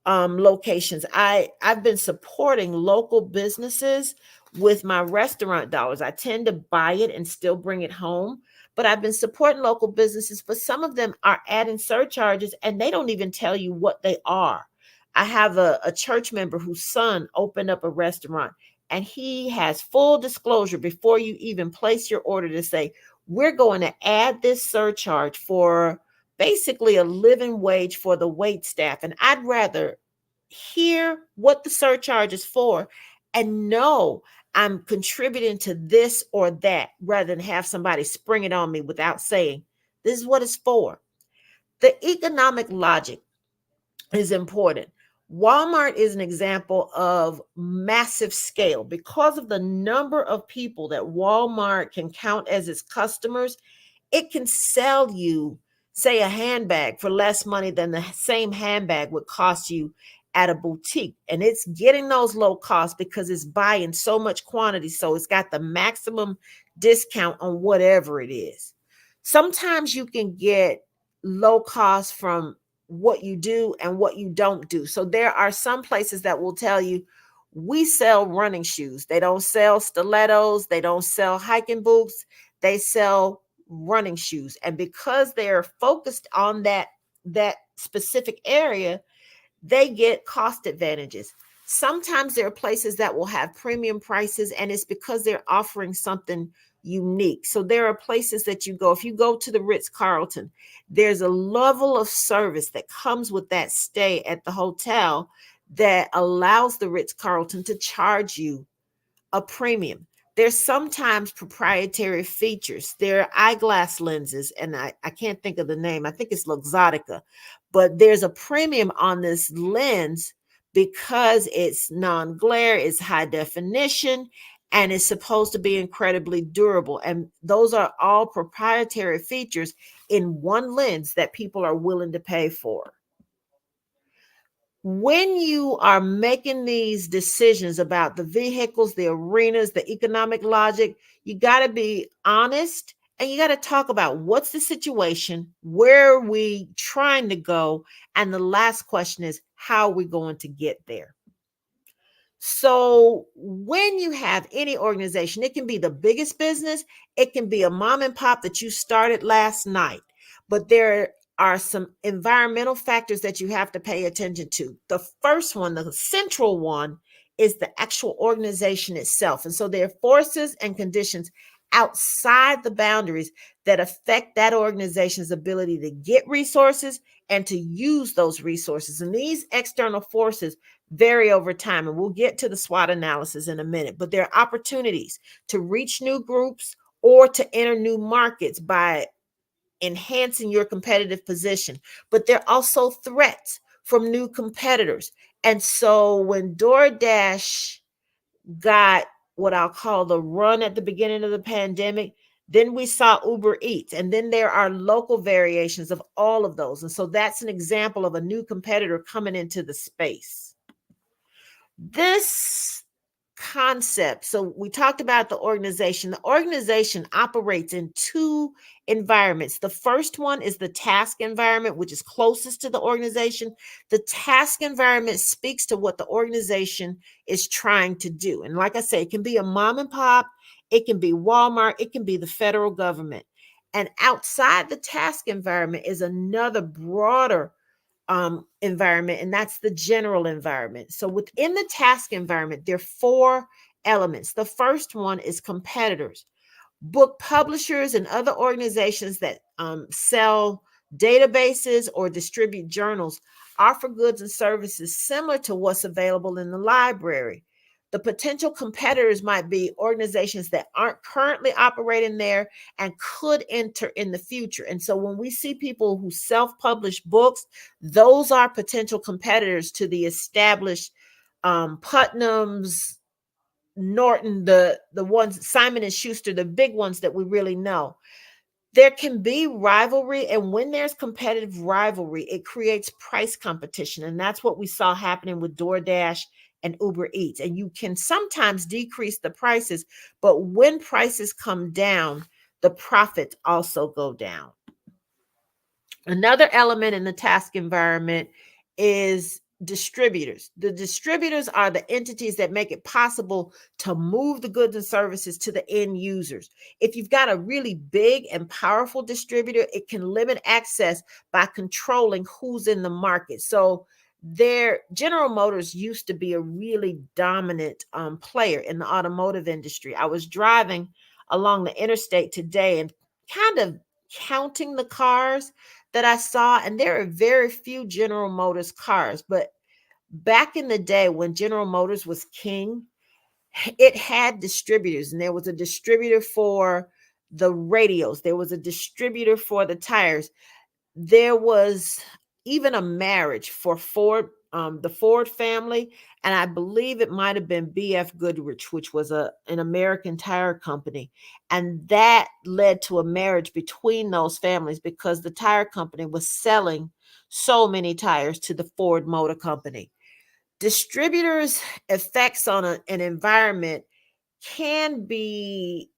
locations. I've been supporting local businesses with my restaurant dollars. I tend to buy it and still bring it home, but I've been supporting local businesses, but some of them are adding surcharges and they don't even tell you what they are. I have a church member whose son opened up a restaurant, and he has full disclosure before you even place your order to say, we're going to add this surcharge for basically a living wage for the wait staff. And I'd rather hear what the surcharge is for and know I'm contributing to this or that rather than have somebody spring it on me without saying, this is what it's for. The economic logic is important. Walmart is an example of massive scale. Because of the number of people that Walmart can count as its customers, it can sell you, say, a handbag for less money than the same handbag would cost you at a boutique. And it's getting those low costs because it's buying so much quantity. So it's got the maximum discount on whatever it is. Sometimes you can get low cost from what you do and what you don't do. So there are some places that will tell you, we sell running shoes. They don't sell stilettos. They don't sell hiking boots. They sell running shoes. And because they're focused on that specific area, they get cost advantages. Sometimes there are places that will have premium prices, and it's because they're offering something unique. So there are places that you go. If you go to the Ritz-Carlton, there's a level of service that comes with that stay at the hotel that allows the Ritz-Carlton to charge you a premium. There's sometimes proprietary features. There are eyeglass lenses, and I can't think of the name. I think it's Luxottica, but there's a premium on this lens because it's non-glare, it's high definition, and it's supposed to be incredibly durable. And those are all proprietary features in one lens that people are willing to pay for. When you are making these decisions about the vehicles, the arenas, the economic logic, you got to be honest and you got to talk about what's the situation, where are we trying to go, and the last question is, how are we going to get there? So when you have any organization, it can be the biggest business, it can be a mom and pop that you started last night, but there are some environmental factors that you have to pay attention to. The first one, the central one, is the actual organization itself. And so there are forces and conditions outside the boundaries that affect that organization's ability to get resources and to use those resources. And these external forces vary over time. And we'll get to the SWOT analysis in a minute, but there are opportunities to reach new groups or to enter new markets by enhancing your competitive position. But there are also threats from new competitors. And so when DoorDash got what I'll call the run at the beginning of the pandemic, then we saw Uber Eats, and then there are local variations of all of those. And so that's an example of a new competitor coming into the space. This concept, so we talked about the organization. The organization operates in two environments. The first one is the task environment, which is closest to the organization. The task environment speaks to what the organization is trying to do. And like I say, it can be a mom and pop, it can be Walmart, it can be the federal government. And outside the task environment is another broader environment, and that's the general environment. So within the task environment, there are four elements. The first one is competitors. Book publishers and other organizations that sell databases or distribute journals offer goods and services similar to what's available in the library. The potential competitors might be organizations that aren't currently operating there and could enter in the future. And so when we see people who self-publish books, those are potential competitors to the established Putnam's, Norton, the ones, Simon and Schuster, the big ones that we really know. There can be rivalry, and when there's competitive rivalry, it creates price competition. And that's what we saw happening with DoorDash and Uber Eats. And you can sometimes decrease the prices, but when prices come down, the profits also go down. Another element in the task environment is distributors. The distributors are the entities that make it possible to move the goods and services to the end users. If you've got a really big and powerful distributor, it can limit access by controlling who's in the market. So General Motors used to be a really dominant player in the automotive industry. I was driving along the interstate today and kind of counting the cars that I saw, and there are very few General Motors cars. But back in the day when General Motors was king, it had distributors, and there was a distributor for the radios, there was a distributor for the tires. There was even a marriage for Ford, the Ford family, and I believe it might have been BF Goodrich, which was an American tire company. And that led to a marriage between those families because the tire company was selling so many tires to the Ford Motor Company. Distributors' effects on an environment can be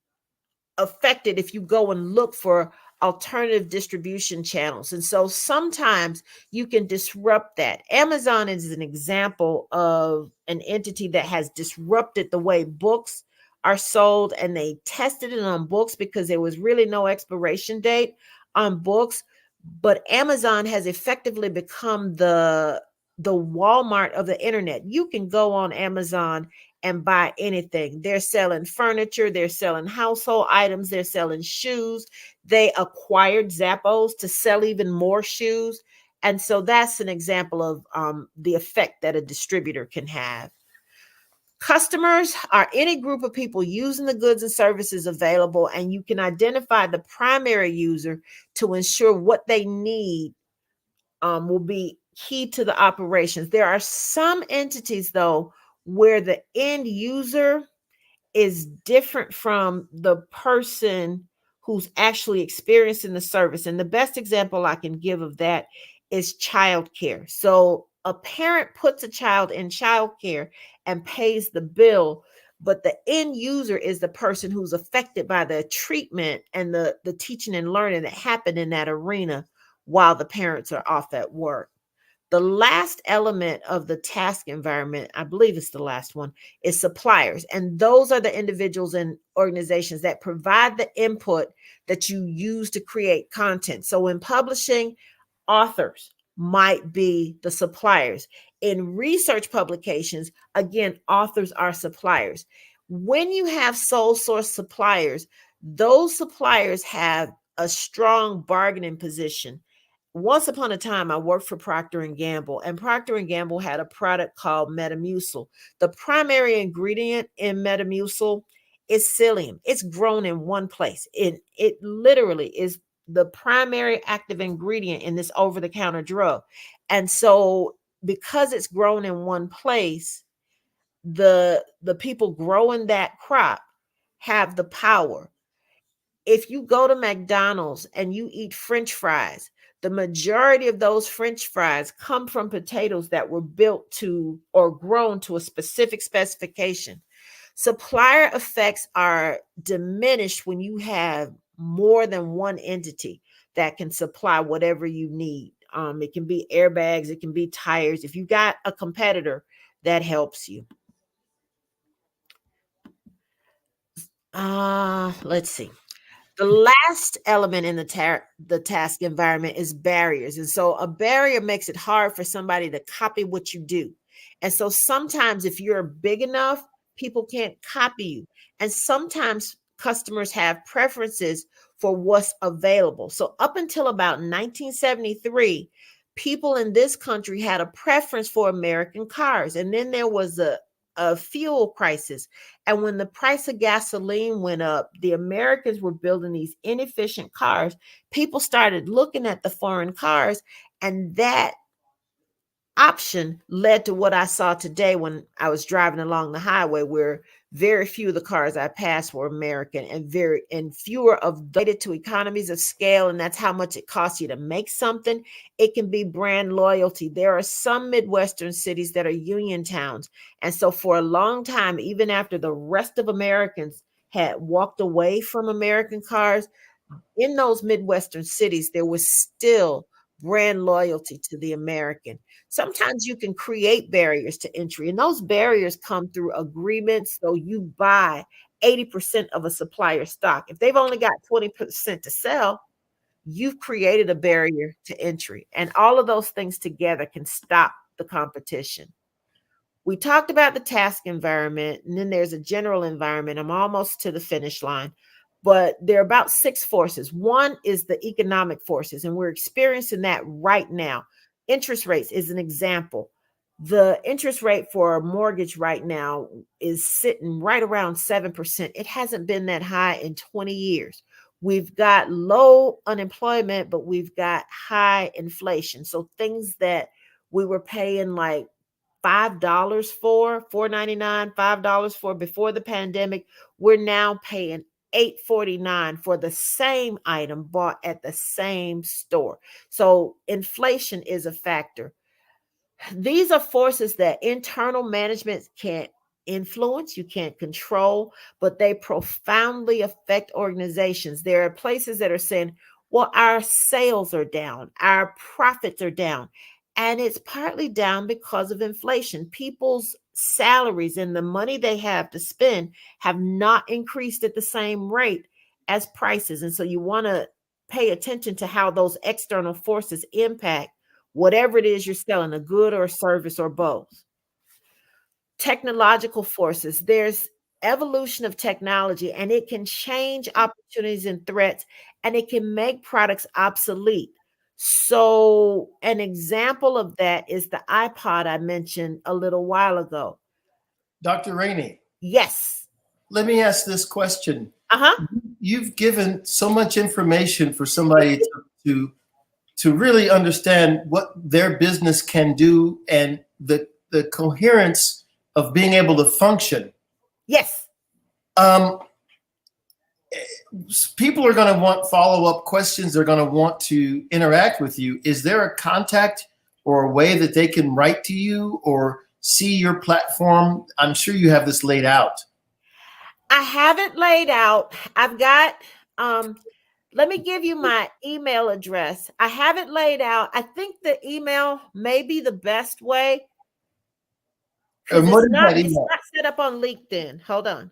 affected if you go and look for alternative distribution channels. And so sometimes you can disrupt that. Amazon is an example of an entity that has disrupted the way books are sold, and they tested it on books because there was really no expiration date on books. But Amazon has effectively become the Walmart of the internet. You can go on Amazon and buy anything. They're selling furniture, they're selling household items, they're selling shoes. They acquired Zappos to sell even more shoes. And so that's an example of the effect that a distributor can have. Customers are any group of people using the goods and services available, and you can identify the primary user to ensure what they need will be key to the operations. There are some entities, though, where the end user is different from the person who's actually experiencing the service. And the best example I can give of that is childcare. So a parent puts a child in childcare and pays the bill, but the end user is the person who's affected by the treatment and the teaching and learning that happened in that arena while the parents are off at work. The last element of the task environment, I believe it's the last one, is suppliers. And those are the individuals and organizations that provide the input that you use to create content. So in publishing, authors might be the suppliers. In research publications, again, authors are suppliers. When you have sole source suppliers, those suppliers have a strong bargaining position. Once upon a time, I worked for Procter & Gamble, and Procter & Gamble had a product called Metamucil. The primary ingredient in Metamucil is psyllium. It's grown in one place. It literally is the primary active ingredient in this over-the-counter drug. And so because it's grown in one place, the people growing that crop have the power. If you go to McDonald's and you eat French fries, the majority of those French fries come from potatoes that were built to or grown to a specific specification. Supplier effects are diminished when you have more than one entity that can supply whatever you need. It can be airbags, it can be tires. If you got a competitor, that helps you. Let's see. The last element in the task environment is barriers. And so a barrier makes it hard for somebody to copy what you do. And so sometimes if you're big enough, people can't copy you. And sometimes customers have preferences for what's available. So up until about 1973, people in this country had a preference for American cars. And then there was a fuel crisis. And when the price of gasoline went up, the Americans were building these inefficient cars. People started looking at the foreign cars, and that option led to what I saw today when I was driving along the highway, where very few of the cars I passed were American, and fewer of related to economies of scale. And that's how much it costs you to make something. It can be brand loyalty. There are some Midwestern cities that are union towns. And so for a long time, even after the rest of Americans had walked away from American cars, in those Midwestern cities, there was still brand loyalty to the American. Sometimes you can create barriers to entry, and those barriers come through agreements. So you buy 80% of a supplier's stock. If they've only got 20% to sell, you've created a barrier to entry. And all of those things together can stop the competition. We talked about the task environment, and then there's a general environment. I'm almost to the finish line, but there are about 6 forces. One is the economic forces, and we're experiencing that right now. Interest rates is an example. The interest rate for a mortgage right now is sitting right around 7%. It hasn't been that high in 20 years. We've got low unemployment, but we've got high inflation. So things that we were paying like $5 for, $4.99, $5 for before the pandemic, we're now paying $8.49 for the same item bought at the same store. So inflation is a factor. These are forces that internal management can't influence, you can't control, but they profoundly affect organizations. There are places that are saying, well, our sales are down, our profits are down. And it's partly down because of inflation. People's salaries and the money they have to spend have not increased at the same rate as prices. And so you want to pay attention to how those external forces impact whatever it is you're selling, a good or a service or both. Technological forces, there's evolution of technology, and it can change opportunities and threats, and it can make products obsolete. So an example of that is the iPod I mentioned a little while ago. Dr. Rainey. Yes. Let me ask this question. Uh-huh. You've given so much information for somebody to really understand what their business can do and the coherence of being able to function. Yes. People are going to want follow-up questions. They're going to want to interact with you. Is there a contact or a way that they can write to you or see your platform? I'm sure you have this laid out. I have it laid out. I've got, let me give you my email address. I have it laid out. I think the email may be the best way. It's not set up on LinkedIn. Hold on.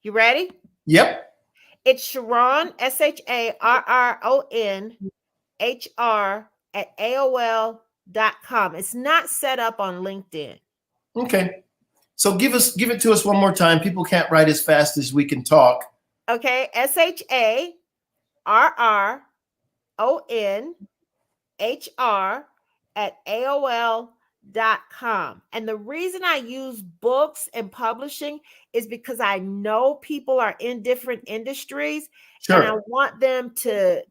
You ready? Yep. It's Sharon, SHARRON, HR @AOL.com. It's not set up on LinkedIn. Okay. So give it to us one more time. People can't write as fast as we can talk. Okay. SHARRON, HR @AOL.com. And the reason I use books and publishing is because I know people are in different industries. Sure. And I want them to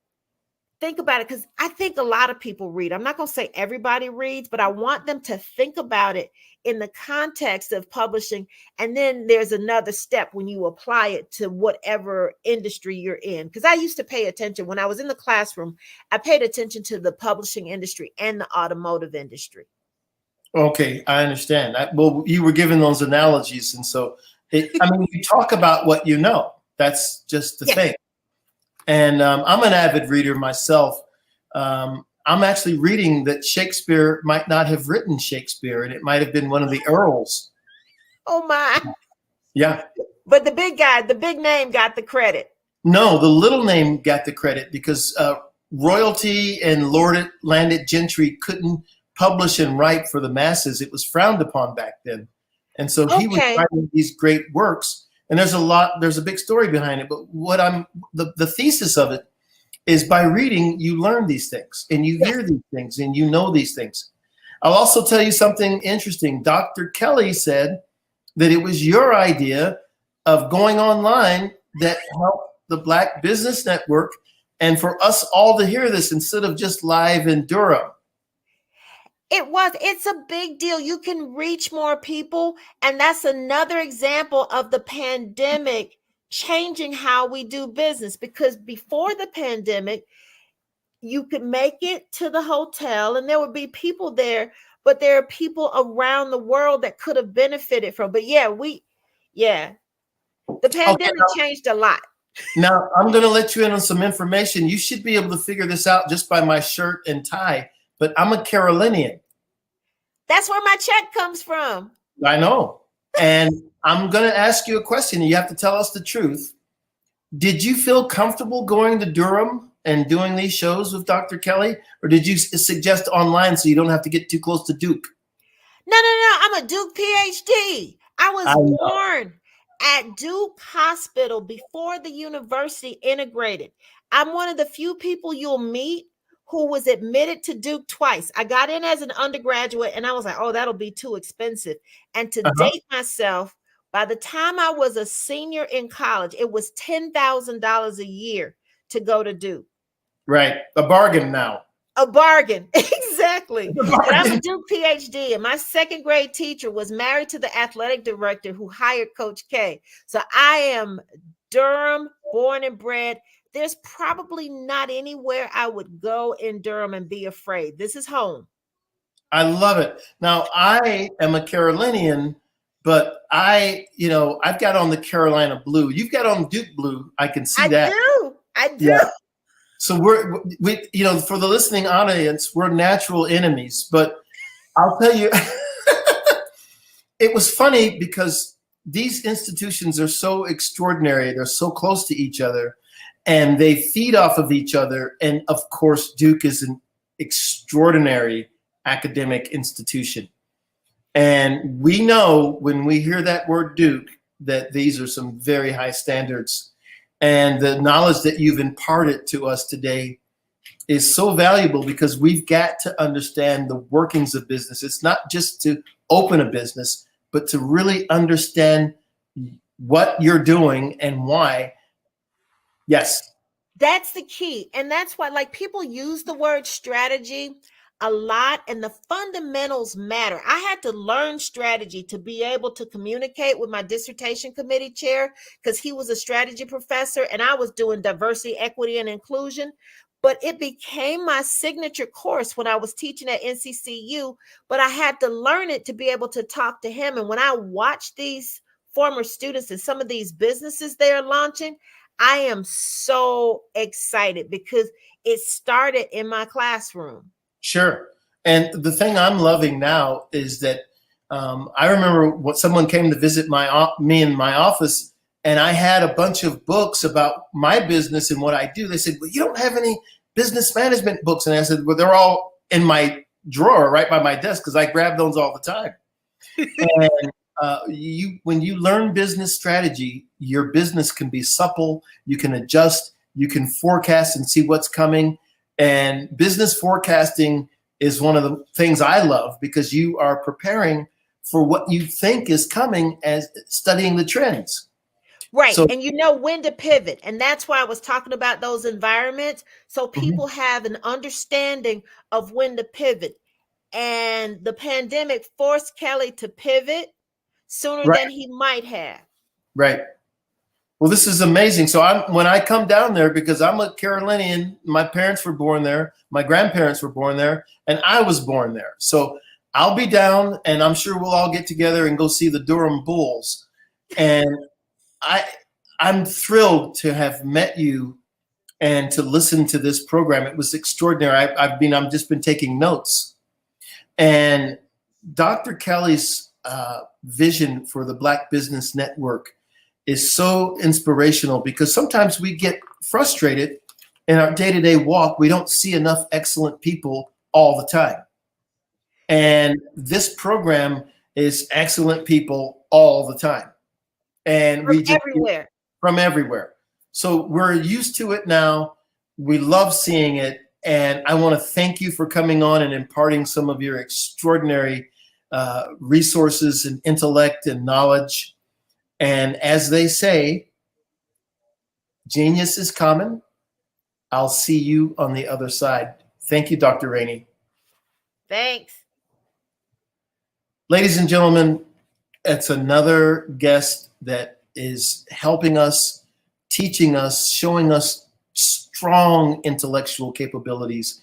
think about it, because I think a lot of people read. I'm not going to say everybody reads, but I want them to think about it in the context of publishing. And then there's another step when you apply it to whatever industry you're in. Because I used to pay attention when I was in the classroom. I paid attention to the publishing industry and the automotive industry. Okay, I understand. Well, you were given those analogies. And so, you talk about what you know. That's just the thing. And I'm an avid reader myself. I'm actually reading that Shakespeare might not have written Shakespeare, and it might have been one of the earls. Oh, my. Yeah. But the big guy, the big name got the credit. No, the little name got the credit because royalty and landed gentry couldn't publish and write for the masses. It was frowned upon back then. And so he was writing these great works. And there's a big story behind it. But the thesis of it is by reading, you learn these things and you hear these things and you know these things. I'll also tell you something interesting. Dr. Kelly said that it was your idea of going online that helped the Black Business Network and for us all to hear this instead of just live in Durham. It's a big deal. You can reach more people. And that's another example of the pandemic changing how we do business, because before the pandemic, you could make it to the hotel and there would be people there, but there are people around the world that could have benefited from. But the pandemic changed a lot. Now, I'm going to let you in on some information. You should be able to figure this out just by my shirt and tie, but I'm a Carolinian. That's where my check comes from. I know. And I'm going to ask you a question. You have to tell us the truth. Did you feel comfortable going to Durham and doing these shows with Dr. Kelly? Or did you suggest online so you don't have to get too close to Duke? No. I'm a Duke PhD. I was born at Duke Hospital before the university integrated. I'm one of the few people you'll meet who was admitted to Duke twice. I got in as an undergraduate and I was like, oh, that'll be too expensive. And to date myself, by the time I was a senior in college, it was $10,000 a year to go to Duke. Right. A bargain now. A bargain. Exactly. And I'm a Duke PhD, and my second grade teacher was married to the athletic director who hired Coach K. So I am Durham, born and bred. There's probably not anywhere I would go in Durham and be afraid. This is home. I love it. Now, I am a Carolinian, but I've got on the Carolina blue. You've got on Duke blue. I can see that. I do. Yeah. So we for the listening audience, we're natural enemies. But I'll tell you, it was funny because these institutions are so extraordinary. They're so close to each other, and they feed off of each other. And of course, Duke is an extraordinary academic institution. And we know when we hear that word Duke that these are some very high standards. And the knowledge that you've imparted to us today is so valuable because we've got to understand the workings of business. It's not just to open a business, but to really understand what you're doing and why. Yes. That's the key. And that's why, like, people use the word strategy a lot, and the fundamentals matter. I had to learn strategy to be able to communicate with my dissertation committee chair because he was a strategy professor and I was doing diversity, equity, and inclusion. But it became my signature course when I was teaching at NCCU, but I had to learn it to be able to talk to him. And when I watch these former students and some of these businesses they are launching, I am so excited because it started in my classroom. Sure. And the thing I'm loving now is that I remember when someone came to visit me in my office, and I had a bunch of books about my business and what I do. They said, well, you don't have any business management books. And I said, well, they're all in my drawer right by my desk because I grab those all the time. And when you learn business strategy, your business can be supple. You can adjust. You can forecast and see what's coming. And business forecasting is one of the things I love because you are preparing for what you think is coming as studying the trends. Right. So, and you know when to pivot. And that's why I was talking about those environments. So people have an understanding of when to pivot. And the pandemic forced Kelly to pivot sooner than he might have. Right. Well, this is amazing. So when I come down there, because I'm a Carolinian, my parents were born there, my grandparents were born there, and I was born there. So I'll be down, and I'm sure we'll all get together and go see the Durham Bulls. And I'm thrilled to have met you and to listen to this program. It was extraordinary. I've just been taking notes. And Dr. Kelly's vision for the Black Business Network is so inspirational because sometimes we get frustrated in our day-to-day walk. We don't see enough excellent people all the time. And this program is excellent people all the time. And from everywhere. So we're used to it now. We love seeing it. And I want to thank you for coming on and imparting some of your extraordinary resources and intellect and knowledge. And as they say, genius is common. I'll see you on the other side. Thank you, Dr. Rainey. Thanks. Ladies and gentlemen, it's another guest that is helping us, teaching us, showing us strong intellectual capabilities.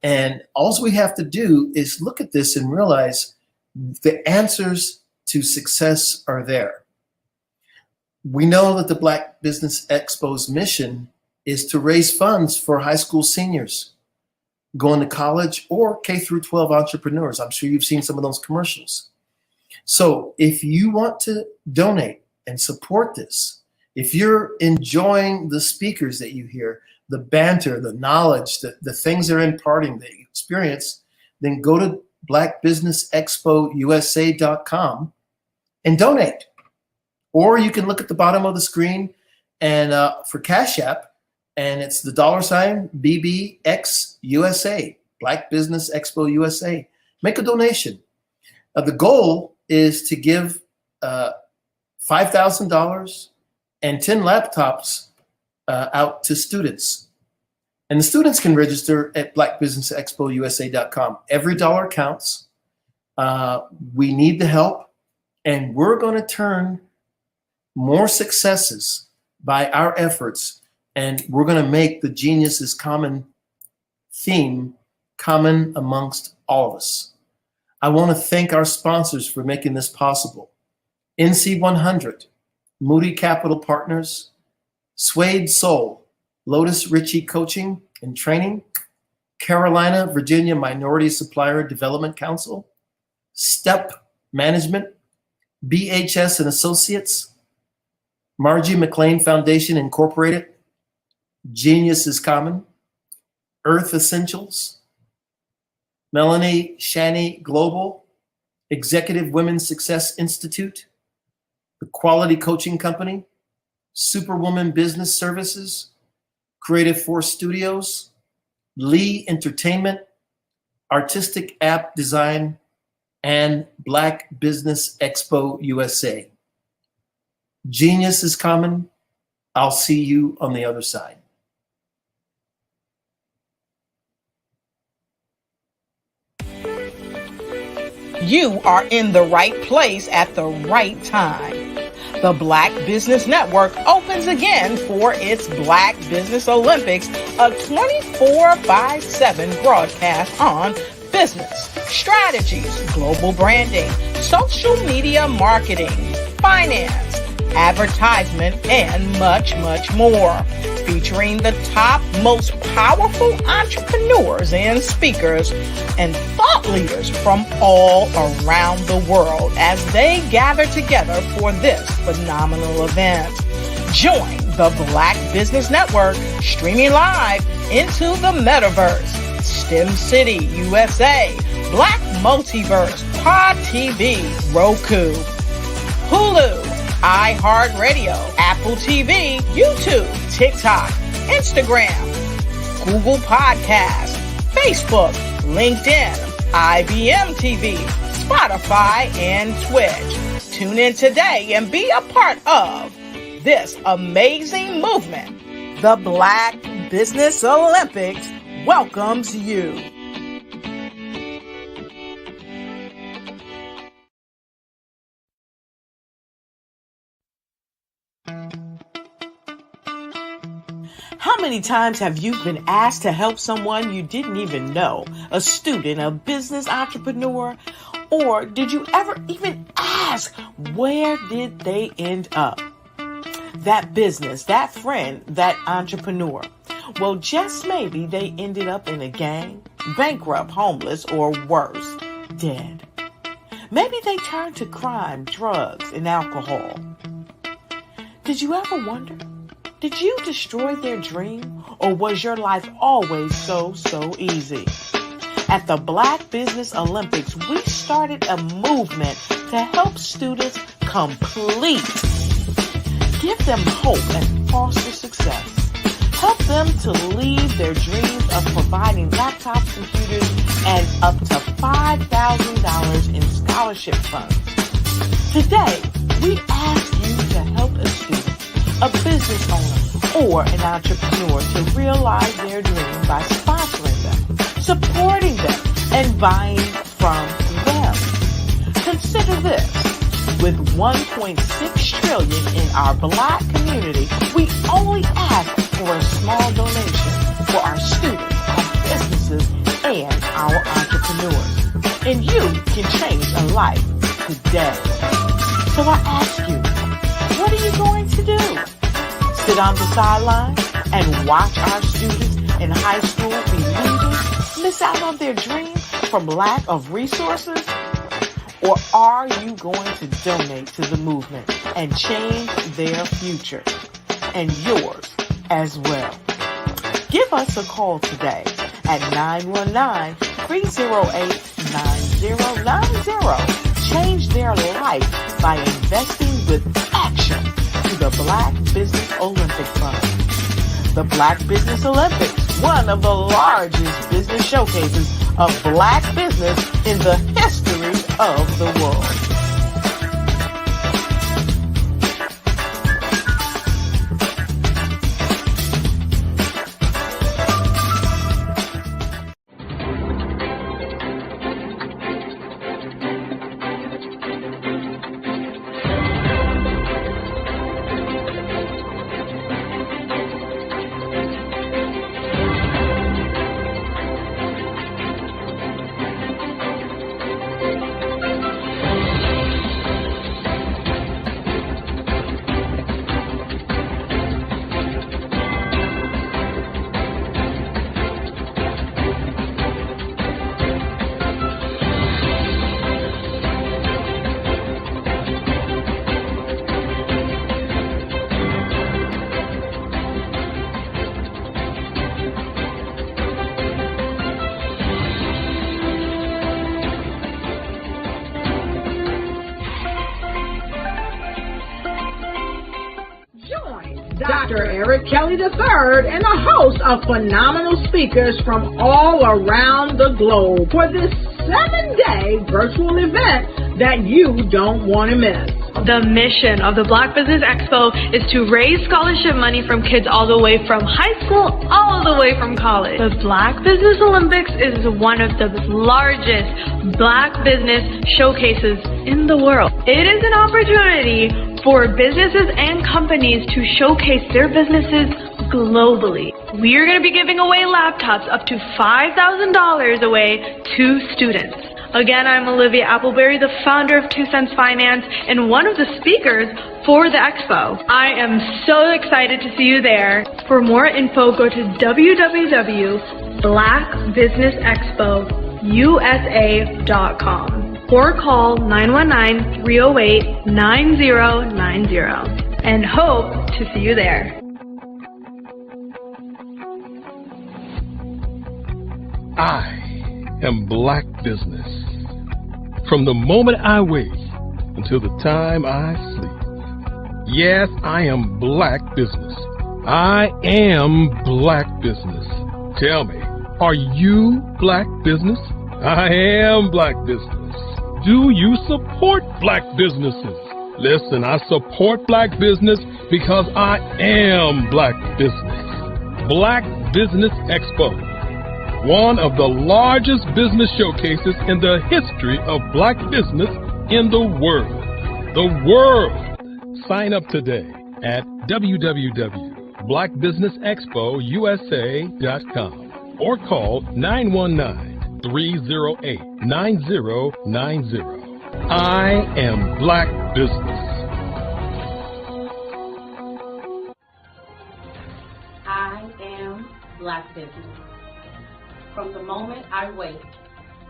And all we have to do is look at this and realize the answers to success are there. We know that the Black Business Expo's mission is to raise funds for high school seniors going to college or K through 12 entrepreneurs. I'm sure you've seen some of those commercials. So if you want to donate and support this, if you're enjoying the speakers that you hear, the banter, the knowledge, the things they're imparting, the experience, then go to blackbusinessexpousa.com and donate. Or you can look at the bottom of the screen and for Cash App, and it's the $, BBXUSA, Black Business Expo USA. Make a donation. The goal is to give $5,000 and 10 laptops out to students. And the students can register at blackbusinessexpousa.com. Every dollar counts. We need the help, and we're going to turn more successes by our efforts, and we're going to make the Genius is Common theme common amongst all of us. I want to thank our sponsors for making this possible. NC100, Moody Capital Partners, Suede Soul, Lotus Ritchie Coaching and Training, Carolina, Virginia Minority Supplier Development Council, STEP Management, BHS and Associates, Margie McLean Foundation Incorporated, Genius is Common, Earth Essentials, Melanie Shani Global, Executive Women's Success Institute, The Quality Coaching Company, Superwoman Business Services, Creative Force Studios, Lee Entertainment, Artistic App Design, and Black Business Expo USA. Genius is Common. I'll see you on the other side. You are in the right place at the right time. The Black Business Network opens again for its Black Business Olympics, a 24/7 broadcast on business, strategies, global branding, social media marketing, finance, advertisement, and much, much more. Featuring the top, most powerful entrepreneurs and speakers and thought leaders from all around the world as they gather together for this phenomenal event. Join the Black Business Network streaming live into the metaverse, STEM City USA, Black Multiverse, Pod TV, Roku, Hulu, iHeartRadio, Apple TV, YouTube, TikTok, Instagram, Google Podcasts, Facebook, LinkedIn, IBM TV, Spotify, and Twitch. Tune in today and be a part of this amazing movement. The Black Business Olympics welcomes you. How many times have you been asked to help someone you didn't even know, a student, a business entrepreneur? Or did you ever even ask, where did they end up? That business, that friend, that entrepreneur. Well, just maybe they ended up in a gang, bankrupt, homeless, or worse, dead. Maybe they turned to crime, drugs, and alcohol. Did you ever wonder? Did you destroy their dream, or was your life always so easy? At the Black Business Olympics, we started a movement to help students complete. Give them hope and foster success. Help them to leave their dreams of providing laptops, computers, and up to $5,000 in scholarship funds. Today, we ask you to help a student, a business owner, or an entrepreneur to realize their dream by sponsoring them, supporting them, and buying from them. Consider this. With $1.6 trillion in our Black community, we only ask for a small donation for our students, our businesses, and our entrepreneurs. And you can change a life today. So I ask you, what are you going to sit on the sideline and watch our students in high school be leaders, miss out on their dreams from lack of resources? Or are you going to donate to the movement and change their future and yours as well? Give us a call today at 919-308-9090. Change their life by investing with action to the Black Business Olympic Fund. The Black Business Olympics, one of the largest business showcases of Black business in the history of the world. Dr. Eric Kelly III and a host of phenomenal speakers from all around the globe for this 7-day virtual event that you don't want to miss. The mission of the Black Business Expo is to raise scholarship money from kids all the way from high school, all the way from college. The Black Business Olympics is one of the largest Black business showcases in the world. It is an opportunity for businesses and companies to showcase their businesses globally. We are going to be giving away laptops up to $5,000 away to students. Again, I'm Olivia Appleberry, the founder of 2 Cents Finance and one of the speakers for the expo. I am so excited to see you there. For more info, go to www.blackbusinessexpousa.com or call 919-308-9090 and hope to see you there. I am Black business. From the moment I wake until the time I sleep. Yes, I am Black business. I am Black business. Tell me, are you Black business? I am Black business. Do you support Black businesses? Listen, I support Black business because I am Black business. Black Business Expo, one of the largest business showcases in the history of Black business in the world. The world! Sign up today at www.blackbusinessexpousa.com or call 919-308-9090. I am Black business. I am Black business. From the moment I wake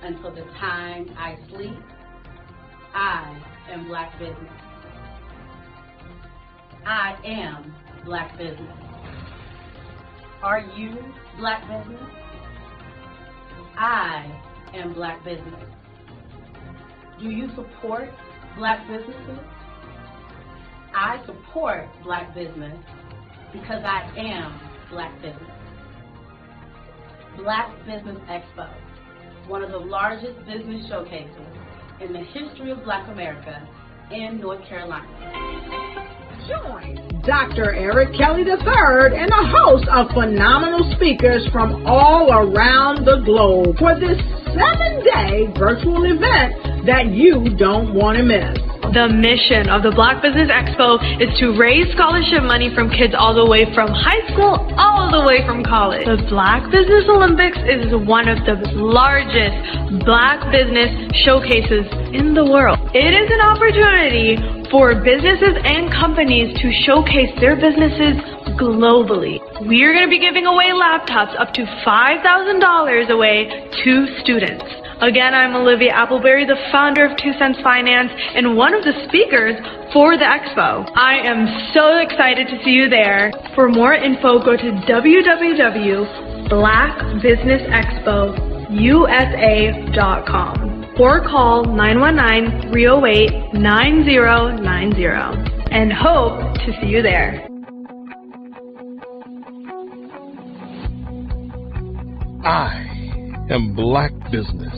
until the time I sleep, I am Black business. I am Black business. Are you Black business? I am Black business. Do you support Black businesses? I support Black business because I am Black business. Black Business Expo, one of the largest business showcases in the history of Black America in North Carolina. Join Dr. Eric Kelly III and a host of phenomenal speakers from all around the globe for this 7-day virtual event that you don't want to miss. The mission of the Black Business Expo is to raise scholarship money from kids all the way from high school, all the way from college. The Black Business Olympics is one of the largest Black business showcases in the world. It is an opportunity for businesses and companies to showcase their businesses globally. We are going to be giving away laptops up to $5,000 away to students. Again, I'm Olivia Appleberry, the founder of 2 Cents Finance and one of the speakers for the expo. I am so excited to see you there. For more info, go to www.blackbusinessexpousa.com or call 919-308-9090 and hope to see you there. I am Black business.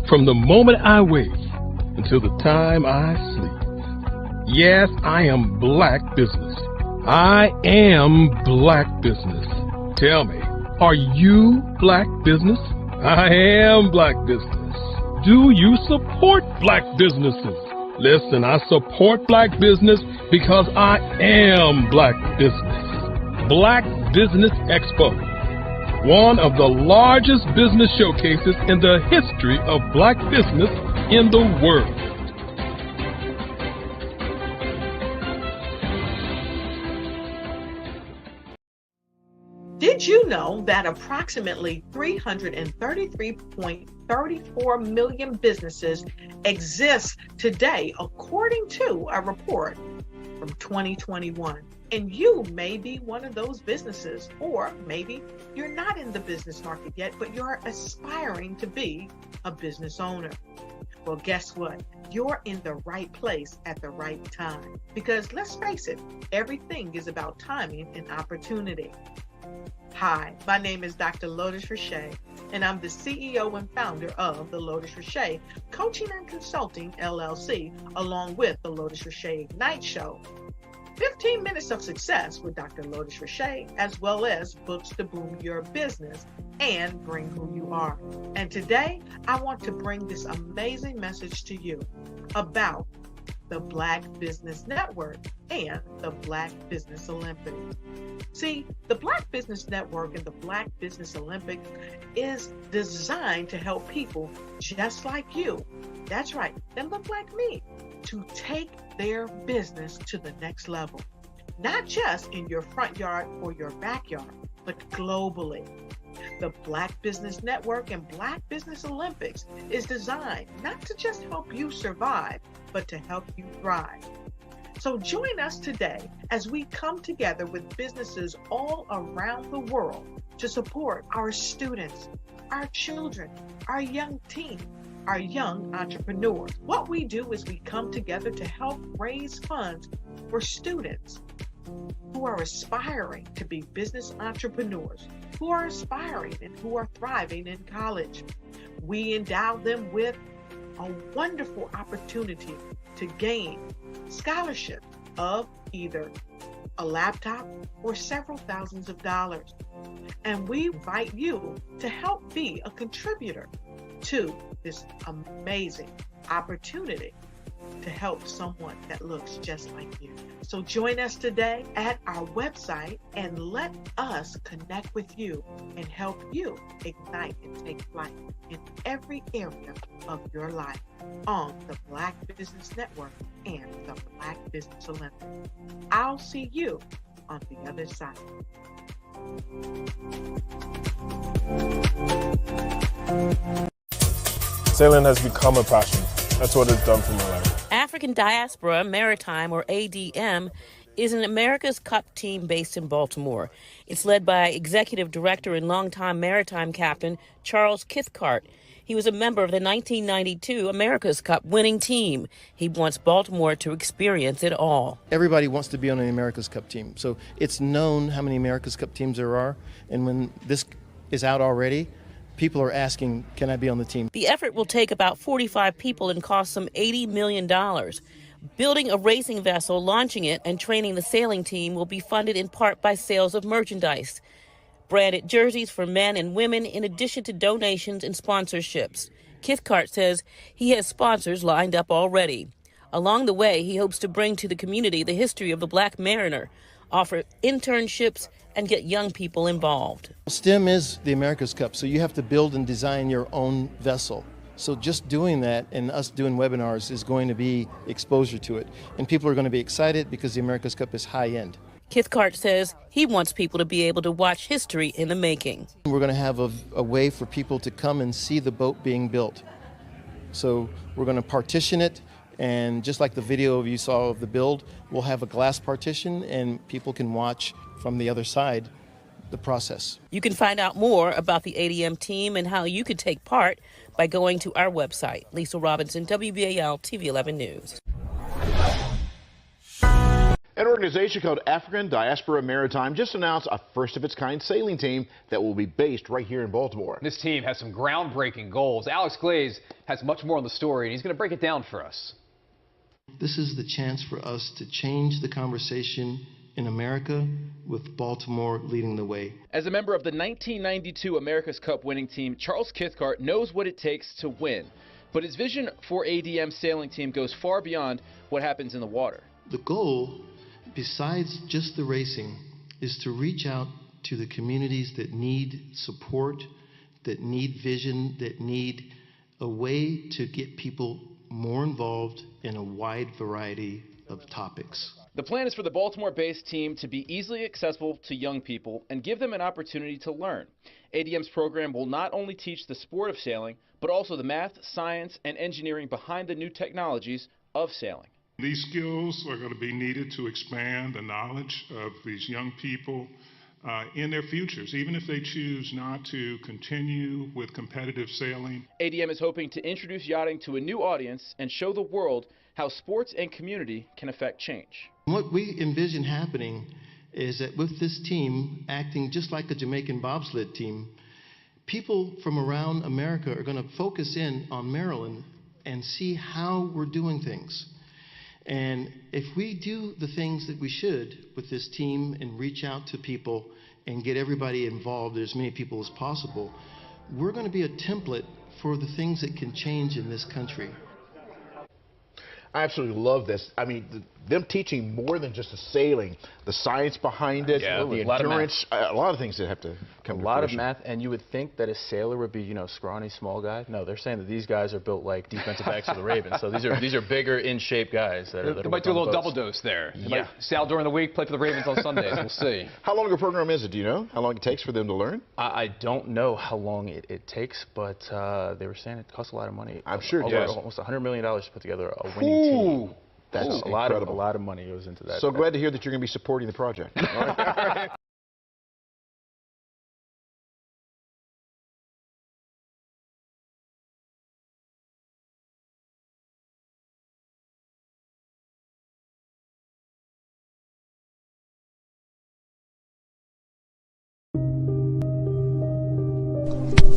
From the moment I wake until the time I sleep. Yes, I am Black business. I am Black business. Tell me, are you Black business? I am Black business. Do you support Black businesses? Listen, I support Black business because I am Black business. Black Business Expo, one of the largest business showcases in the history of Black business in the world. Did you know that approximately 333.34 million businesses exist today, according to a report from 2021? And you may be one of those businesses, or maybe you're not in the business market yet, but you're aspiring to be a business owner. Well, guess what? You're in the right place at the right time. Because let's face it, everything is about timing and opportunity. Hi, my name is Dr. Lotus Richey, and I'm the CEO and founder of the Lotus Richey Coaching and Consulting LLC, along with the Lotus Richey Ignite Show. 15 minutes of success with Dr. Lotus Richey, as well as books to boom your business and bring who you are. And today, I want to bring this amazing message to you about the Black Business Network and the Black Business Olympics. See, the Black Business Network and the Black Business Olympics is designed to help people just like you, that's right, that look like me, to take their business to the next level. Not just in your front yard or your backyard, but globally. The Black Business Network and Black Business Olympics is designed not to just help you survive, but to help you thrive. So join us today as we come together with businesses all around the world to support our students, our children, our young teens, our young entrepreneurs. What we do is we come together to help raise funds for students who are aspiring to be business entrepreneurs, who are aspiring and who are thriving in college. We endow them with a wonderful opportunity to gain scholarship of either a laptop or several thousands of dollars. And we invite you to help be a contributor to this amazing opportunity to help someone that looks just like you. So join us today at our website and let us connect with you and help you ignite and take flight in every area of your life on the Black Business Network and the Black Business Olympics. I'll see you on the other side. Sailing has become a passion. That's what it's done for my life. African Diaspora Maritime, or ADM, is an America's Cup team based in Baltimore. It's led by Executive Director and longtime maritime captain Charles Cathcart. He was a member of the 1992 America's Cup winning team. He wants Baltimore to experience it all. Everybody wants to be on an America's Cup team. So it's known how many America's Cup teams there are. And when this is out already, people are asking, can I be on the team? The effort will take about 45 people and cost some $80 million. Building a racing vessel, launching it, and training the sailing team will be funded in part by sales of merchandise. Branded jerseys for men and women, in addition to donations and sponsorships. Cathcart says he has sponsors lined up already. Along the way, he hopes to bring to the community the history of the Black mariner, offer internships, and get young people involved. STEM is the America's Cup, so you have to build and design your own vessel. So just doing that and us doing webinars is going to be exposure to it. And people are going to be excited because the America's Cup is high end. Cathcart says he wants people to be able to watch history in the making. We're going to have a way for people to come and see the boat being built. So we're going to partition it, and just like the video you saw of the build, we'll have a glass partition and people can watch from the other side the process. You can find out more about the ADM team and how you could take part by going to our website. Lisa Robinson, WBAL TV 11 News. An organization called African Diaspora Maritime just announced a first-of-its-kind sailing team that will be based right here in Baltimore. This team has some groundbreaking goals. Alex Glaze has much more on the story, and he's going to break it down for us. This is the chance for us to change the conversation in America, with Baltimore leading the way. As a member of the 1992 America's Cup winning team, Charles Cathcart knows what it takes to win. But his vision for ADM sailing team goes far beyond what happens in the water. The goal, besides just the racing, is to reach out to the communities that need support, that need vision, that need a way to get people more involved in a wide variety of topics. The plan is for the Baltimore-based team to be easily accessible to young people and give them an opportunity to learn. ADM's program will not only teach the sport of sailing, but also the math, science, and engineering behind the new technologies of sailing. These skills are going to be needed to expand the knowledge of these young people in their futures, even if they choose not to continue with competitive sailing. ADM is hoping to introduce yachting to a new audience and show the world how sports and community can affect change. What we envision happening is that with this team acting just like a Jamaican bobsled team, people from around America are going to focus in on Maryland and see how we're doing things. And if we do the things that we should with this team and reach out to people and get everybody involved, as many people as possible, we're going to be a template for the things that can change in this country. I absolutely love this. I mean, them teaching more than just the sailing, the science behind it, the endurance, a lot of things that have to come to A lot fruition. of math, and you would think that a sailor would be, scrawny, small guy. No, they're saying that these guys are built like defensive backs for the Ravens. So these are bigger, in shape guys. They might do a little double dose there. They might sail during the week, play for the Ravens on Sundays. We'll see. How long a program is it? Do you know how long it takes for them to learn? I don't know how long it takes, but they were saying it costs a lot of money. I'm sure it does. Almost $100 million to put together a winning team. That's Ooh, a lot incredible. of money goes into that. So glad to hear that you're going to be supporting the project. All right.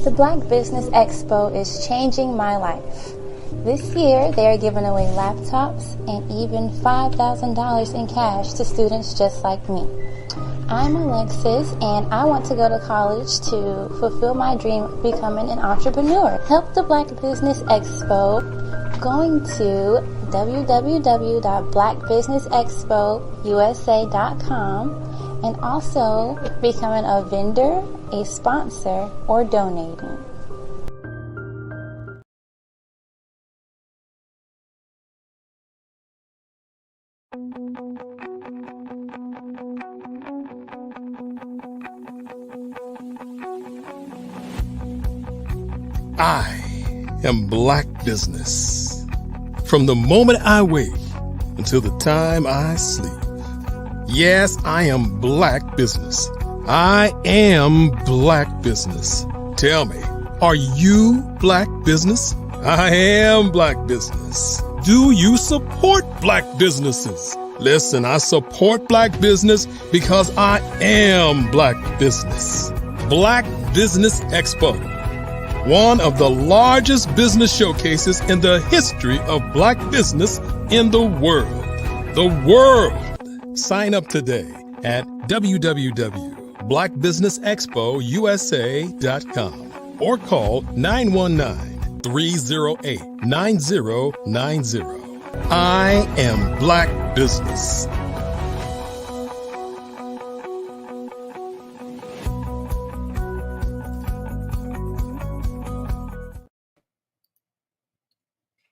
The Black Business Expo is changing my life. This year, they are giving away laptops and even $5,000 in cash to students just like me. I'm Alexis, and I want to go to college to fulfill my dream of becoming an entrepreneur. Help the Black Business Expo going to www.blackbusinessexpousa.com and also becoming a vendor, a sponsor, or donating. I am Black business. From the moment I wake until the time I sleep. Yes, I am Black business. I am Black business. Tell me, are you Black business? I am Black business. Do you support Black businesses? Listen, I support Black business because I am Black business. Black Business Expo, one of the largest business showcases in the history of Black business in the world. The world. Sign up today at www.blackbusinessexpousa.com or call 919-308-9090. I am Black business.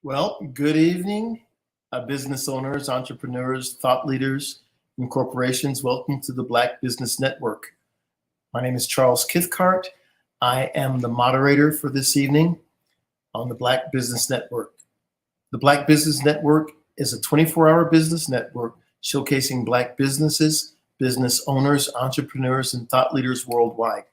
Well, good evening, business owners, entrepreneurs, thought leaders, and corporations, welcome to the Black Business Network. My name is Charles Kithcart. I am the moderator for this evening on the Black Business Network. The Black Business Network is a 24-hour business network showcasing Black businesses, business owners, entrepreneurs, and thought leaders worldwide.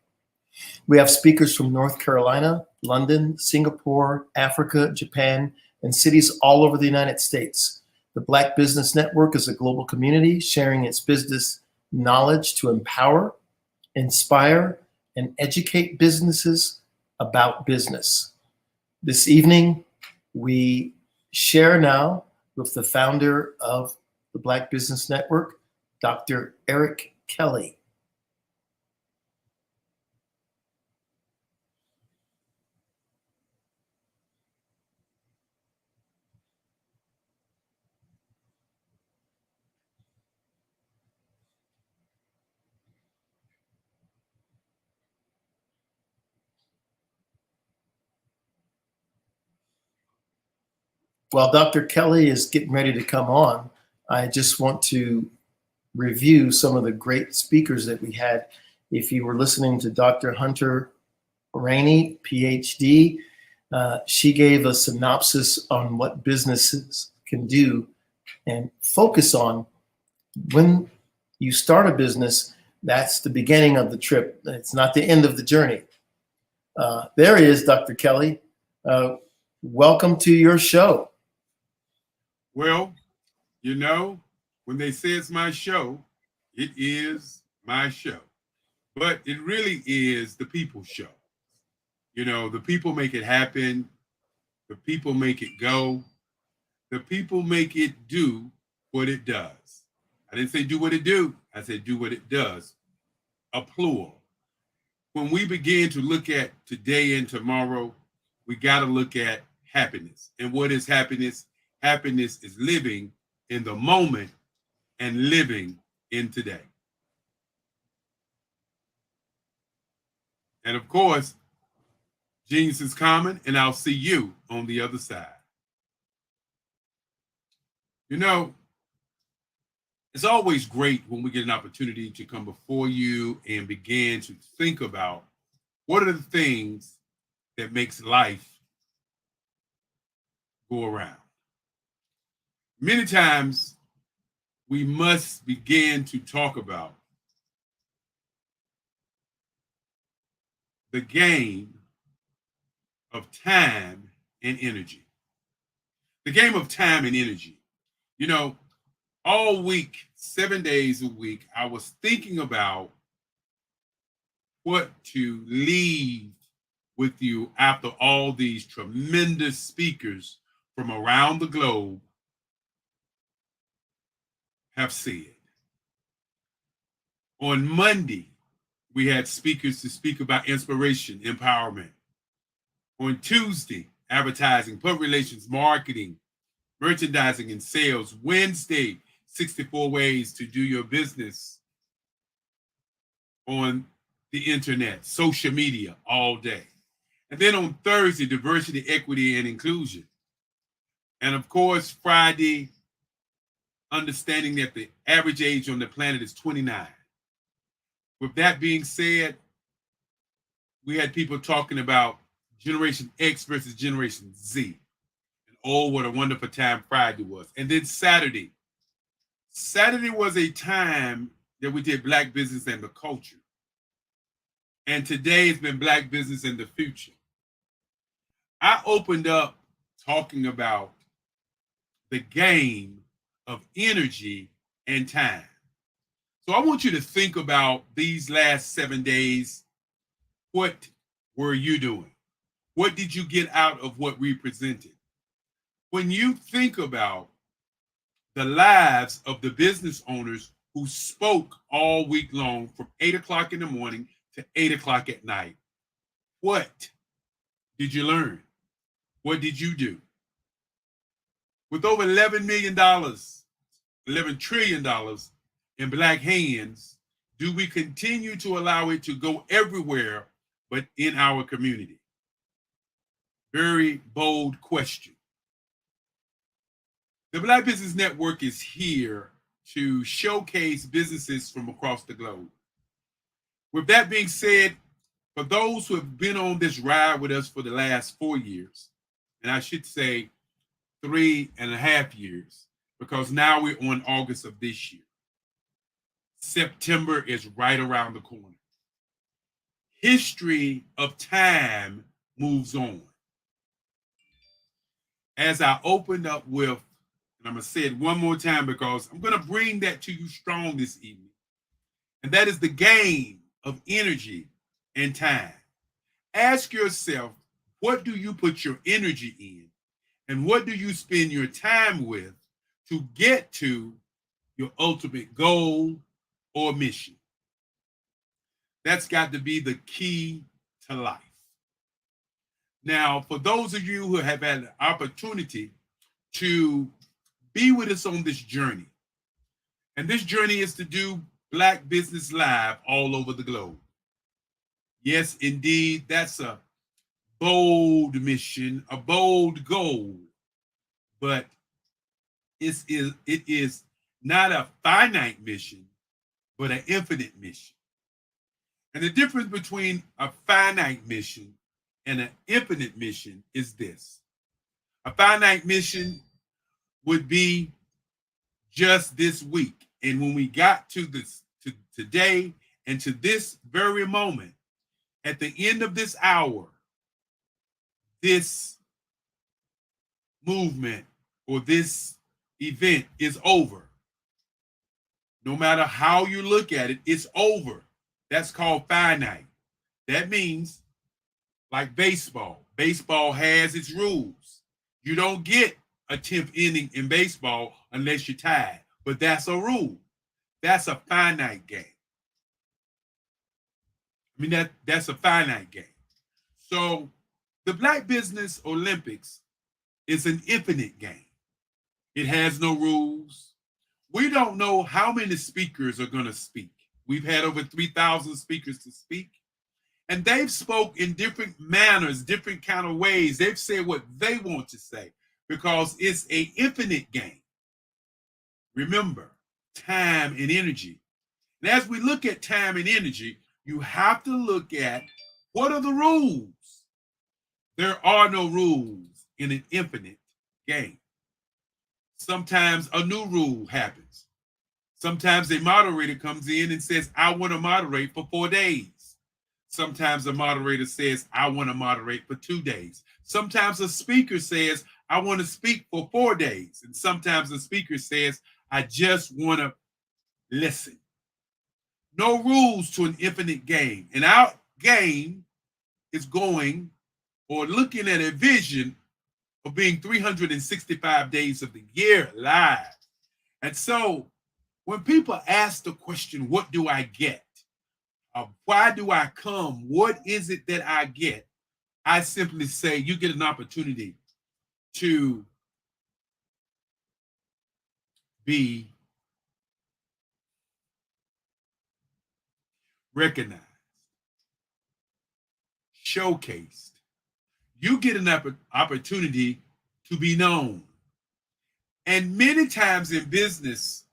We have speakers from North Carolina, London, Singapore, Africa, Japan, and cities all over the United States. The Black Business Network is a global community sharing its business knowledge to empower, inspire, and educate businesses about business. This evening, we share now with the founder of the Black Business Network, Dr. Eric Kelly. While Dr. Kelly is getting ready to come on, I just want to review some of the great speakers that we had. If you were listening to Dr. Hunter Rainey, PhD, she gave a synopsis on what businesses can do and focus on. When you start a business, that's the beginning of the trip. It's not the end of the journey. There he is, Dr. Kelly. Welcome to your show. Well, you know, when they say it's my show, it is my show. But it really is the people's show. You know, the people make it happen. The people make it go. The people make it do what it does. I didn't say do what it do. I said do what it does. A plural. When we begin to look at today and tomorrow, we got to look at happiness. And what is happiness? Happiness is living in the moment and living in today. And of course, genius is common, and I'll see you on the other side. You know, it's always great when we get an opportunity to come before you and begin to think about what are the things that makes life go around. Many times we must begin to talk about the game of time and energy. The game of time and energy. You know, all week, 7 days a week, I was thinking about what to leave with you after all these tremendous speakers from around the globe have said. On Monday, we had speakers to speak about inspiration, empowerment. On Tuesday, advertising, public relations, marketing, merchandising, and sales. Wednesday, 64 ways to do your business on the internet, social media, all day. And then on Thursday, diversity, equity, and inclusion. And of course, Friday, understanding that the average age on the planet is 29. With that being said, we had people talking about Generation X versus Generation Z. And oh, what a wonderful time Friday was. And then Saturday. Saturday was a time that we did Black business and the culture. And today has been Black business and the future. I opened up talking about the game of energy and time. So I want you to think about these last 7 days. What were you doing? What did you get out of what we presented? When you think about the lives of the business owners who spoke all week long from 8 o'clock in the morning to 8 o'clock at night, what did you learn? What did you do? With over $11 million, $11 trillion in Black hands, do we continue to allow it to go everywhere but in our community? Very bold question. The Black Business Network is here to showcase businesses from across the globe. With that being said, for those who have been on this ride with us for the last 4 years, and I should say 3.5 years, because now we're on August of this year. September is right around the corner. History of time moves on. As I opened up with, and I'm going to say it one more time because I'm going to bring that to you strong this evening, and that is the game of energy and time. Ask yourself, what do you put your energy in, and what do you spend your time with to get to your ultimate goal or mission? That's got to be the key to life. Now, for those of you who have had the opportunity to be with us on this journey, and this journey is to do Black Business Live all over the globe. Yes, indeed, that's a bold mission, a bold goal, but it is not a finite mission, but an infinite mission. And the difference between a finite mission and an infinite mission is this. A finite mission would be just this week. And when we got to this, to today and to this very moment, at the end of this hour, this movement or this event is over. No matter how you look at it, it's over. That's called finite. That means, like baseball. Baseball has its rules. You don't get a 10th inning in baseball unless you're tied. But that's a rule. That's a finite game. I mean, that's a finite game. So the Black Business Olympics is an infinite game. It has no rules. We don't know how many speakers are going to speak. We've had over 3,000 speakers to speak, and they've spoke in different manners, different kind of ways. They've said what they want to say because it's an infinite game. Remember, time and energy. And as we look at time and energy, you have to look at what are the rules. There are no rules in an infinite game. Sometimes a new rule happens. Sometimes a moderator comes in and says, I want to moderate for 4 days. Sometimes a moderator says, I want to moderate for 2 days. Sometimes a speaker says, I want to speak for 4 days. And sometimes a speaker says, I just want to listen. No rules to an infinite game. And our game is going or looking at a vision of being 365 days of the year live. And so when people ask the question, what do I get? Why do I come? What is it that I get? I simply say you get an opportunity to be recognized, showcased. You get an opportunity to be known. And many times in business,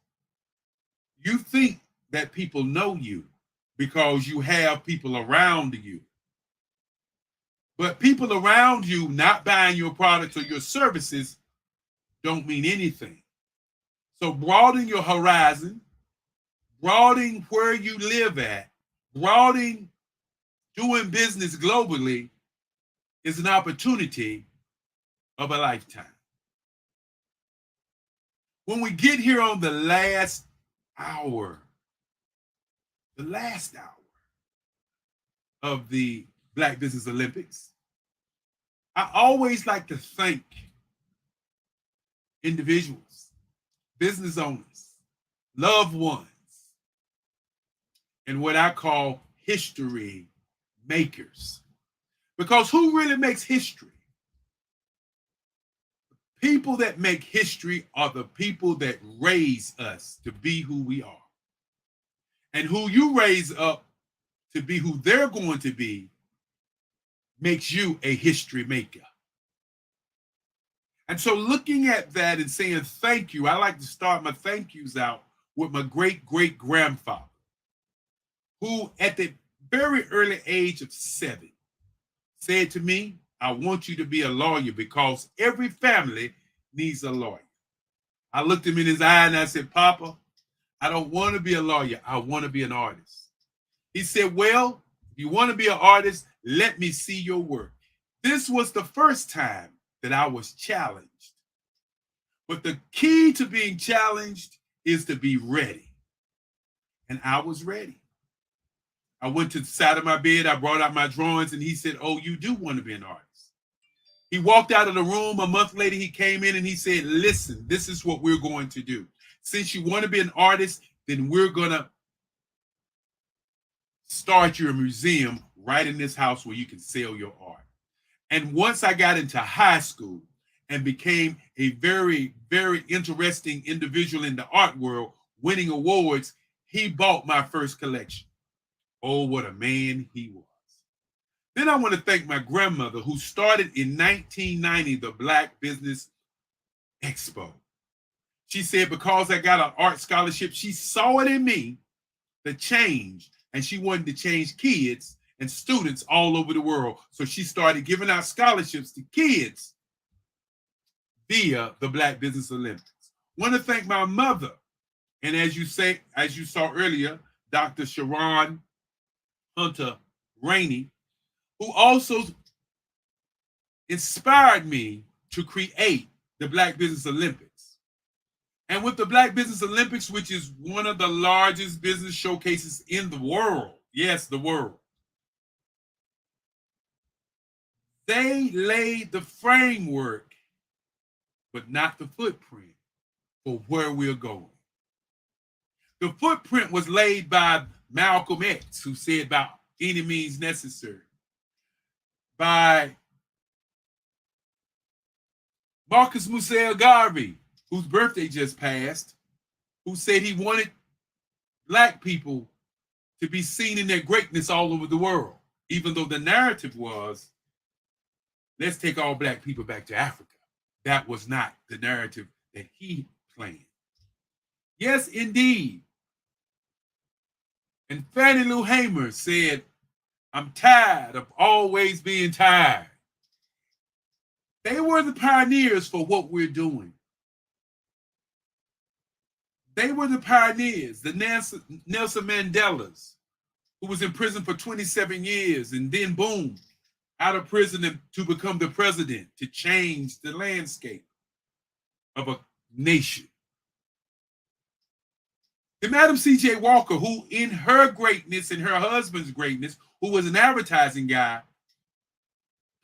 you think that people know you because you have people around you. But people around you not buying your products or your services don't mean anything. So broaden your horizon, broaden where you live at, broaden doing business globally is an opportunity of a lifetime. When we get here on the last hour of the Black Business Olympics, I always like to thank individuals, business owners, loved ones, and what I call history makers. Because who really makes history? People that make history are the people that raise us to be who we are. And who you raise up to be who they're going to be makes you a history maker. And so looking at that and saying thank you, I like to start my thank yous out with my great-great-grandfather, who at the very early age of 7 said to me, I want you to be a lawyer because every family needs a lawyer. I looked him in his eye and I said, Papa, I don't want to be a lawyer. I want to be an artist. He said, well, if you want to be an artist, let me see your work. This was the first time that I was challenged. But the key to being challenged is to be ready. And I was ready. I went to the side of my bed, I brought out my drawings, and he said, oh, you do want to be an artist. He walked out of the room. A month later, he came in and he said, listen, this is what we're going to do. Since you want to be an artist, then we're going to start your museum right in this house where you can sell your art. And once I got into high school and became a very, very interesting individual in the art world, winning awards, he bought my first collection. Oh, what a man he was. Then I want to thank my grandmother who started in 1990 the Black Business Expo. She said because I got an art scholarship, she saw it in me, the change, and she wanted to change kids and students all over the world. So she started giving out scholarships to kids via the Black Business Olympics. I want to thank my mother, and as you saw earlier, Dr. Sharon Hunter Rainey, who also inspired me to create the Black Business Olympics. And with the Black Business Olympics, which is one of the largest business showcases in the world, yes, the world, they laid the framework, but not the footprint for where we're going. The footprint was laid by Malcolm X, who said by any means necessary, by Marcus Musel Garvey, whose birthday just passed, who said he wanted Black people to be seen in their greatness all over the world, even though the narrative was, let's take all Black people back to Africa. That was not the narrative that he planned. Yes, indeed. And Fannie Lou Hamer said, I'm tired of always being tired. They were the pioneers for what we're doing. They were the pioneers, the Nelson Mandelas, who was in prison for 27 years and then boom, out of prison to become the president, to change the landscape of a nation. The Madam C.J. Walker, who in her greatness and her husband's greatness, who was an advertising guy,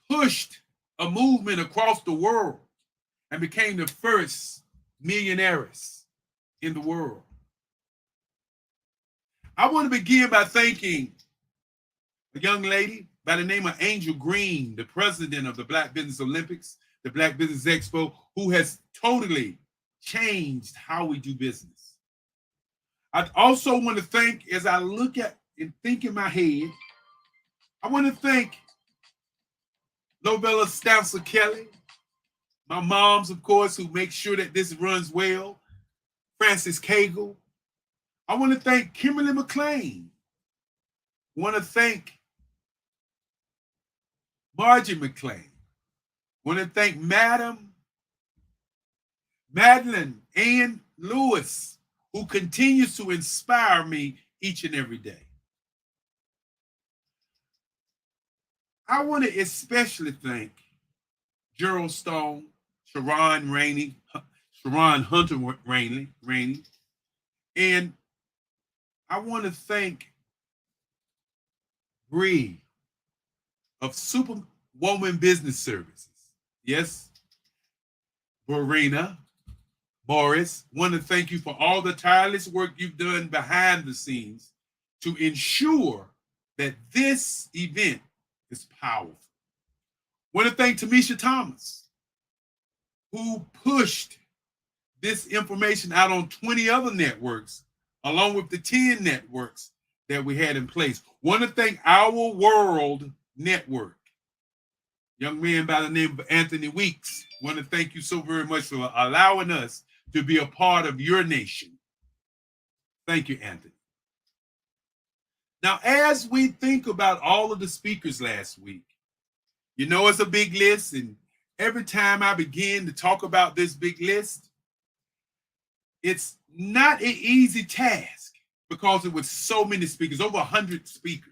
pushed a movement across the world and became the first millionaires in the world. I want to begin by thanking a young lady by the name of Angel Green, the president of the Black Business Olympics, the Black Business Expo, who has totally changed how we do business. I also want to thank, as I look at and think in my head, I want to thank Lovella Stancer Kelly, my moms, of course, who make sure that this runs well, Francis Cagle. I want to thank Kimberly McLean. I want to thank Margie McLean. I want to thank Madam Madeline Ann Lewis, who continues to inspire me each and every day. I want to especially thank Gerald Stone, Sharon Hunter Rainey, and I want to thank Bree of Superwoman Business Services. Yes, Verena Morris, want to thank you for all the tireless work you've done behind the scenes to ensure that this event is powerful. Want to thank Tamisha Thomas, who pushed this information out on 20 other networks, along with the 10 networks that we had in place. Want to thank Our World Network, young man by the name of Anthony Weeks. Want to thank you so very much for allowing us to be a part of your nation. Thank you, Anthony. Now, as we think about all of the speakers last week, you know it's a big list, and every time I begin to talk about this big list, it's not an easy task because it was so many speakers, over 100 speakers.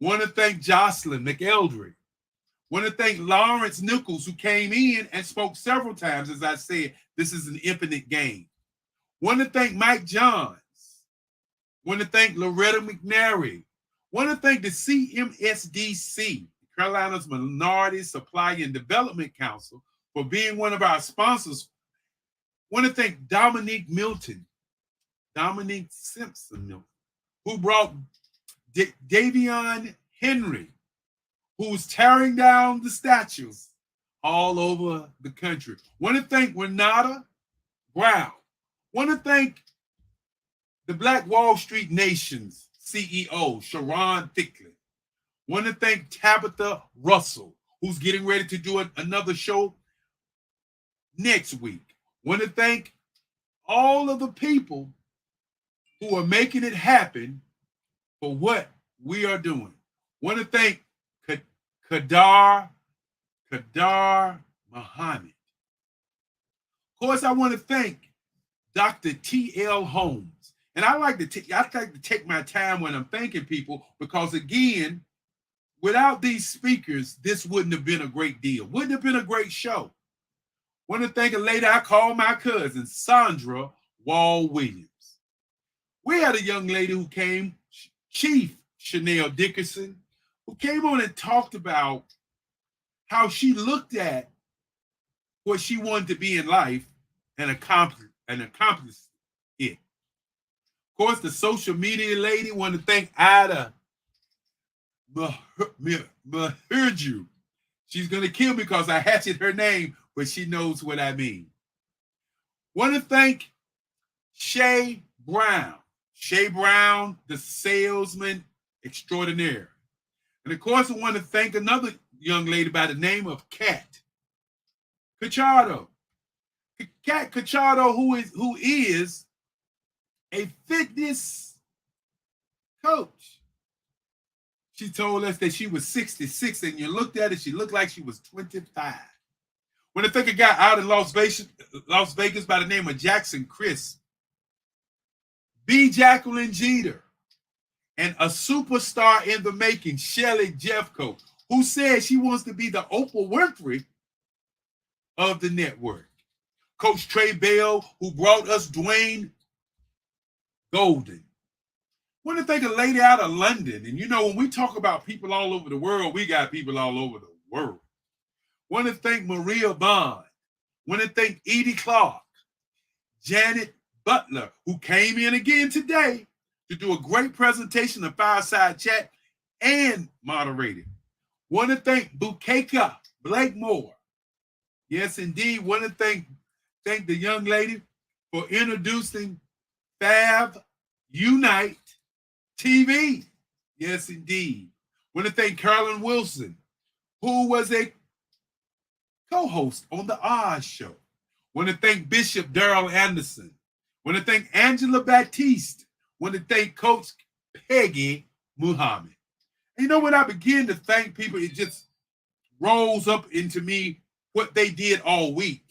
Want to thank Jocelyn McElderry. Want to thank Lawrence Nichols, who came in and spoke several times. As I said, this is an infinite game. Want to thank Mike Johns. Want to thank Loretta McNary. Want to thank the CMSDC, Carolina's Minority Supply and Development Council, for being one of our sponsors. Want to thank Dominique Simpson Milton, who brought Davion Henry, who's tearing down the statues all over the country. Want to thank Renata Brown. Want to thank the Black Wall Street Nation's CEO, Sharon Thicklin. Want to thank Tabitha Russell, who's getting ready to do another show next week. Want to thank all of the people who are making it happen for what we are doing. Want to thank Kadar Muhammad. Of course, I want to thank Dr. T.L. Holmes. And I like to take my time when I'm thanking people because, again, without these speakers, this wouldn't have been a great deal. Wouldn't have been a great show. Want to thank a lady I call my cousin, Sandra Wall Williams. We had a young lady who came, Chief Chanel Dickerson, who came on and talked about how she looked at what she wanted to be in life and accomplished it. Of course, the social media lady, want to thank Ida Mahurju. She's going to kill me because I hatchet her name, but she knows what I mean. Want to thank Shay Brown. Shay Brown, the salesman extraordinaire. And of course, I want to thank another young lady by the name of Kat Cacciardo. Kat Cacciardo, who is a fitness coach. She told us that she was 66, and you looked at her, she looked like she was 25. When I think a guy out in Las Vegas by the name of Jackson Chris, B. Jacqueline Jeter, and a superstar in the making, Shelly Jeffcoat, who said she wants to be the Oprah Winfrey of the network. Coach Trey Bell, who brought us Dwayne Golden. I want to thank a lady out of London. And you know, when we talk about people all over the world, we got people all over the world. I want to thank Maria Bond. I want to thank Edie Clark, Janet Butler, who came in again today to do a great presentation of Fireside Chat and moderated. I want to thank Bukeka Blakemore. Yes, indeed. I want to thank the young lady for introducing Fab Unite TV. Yes, indeed. I want to thank Carolyn Wilson, who was a co-host on the Oz Show. I want to thank Bishop Darrell Anderson. I want to thank Angela Baptiste. I want to thank Coach Peggy Muhammad. And you know, when I begin to thank people, it just rolls up into me what they did all week.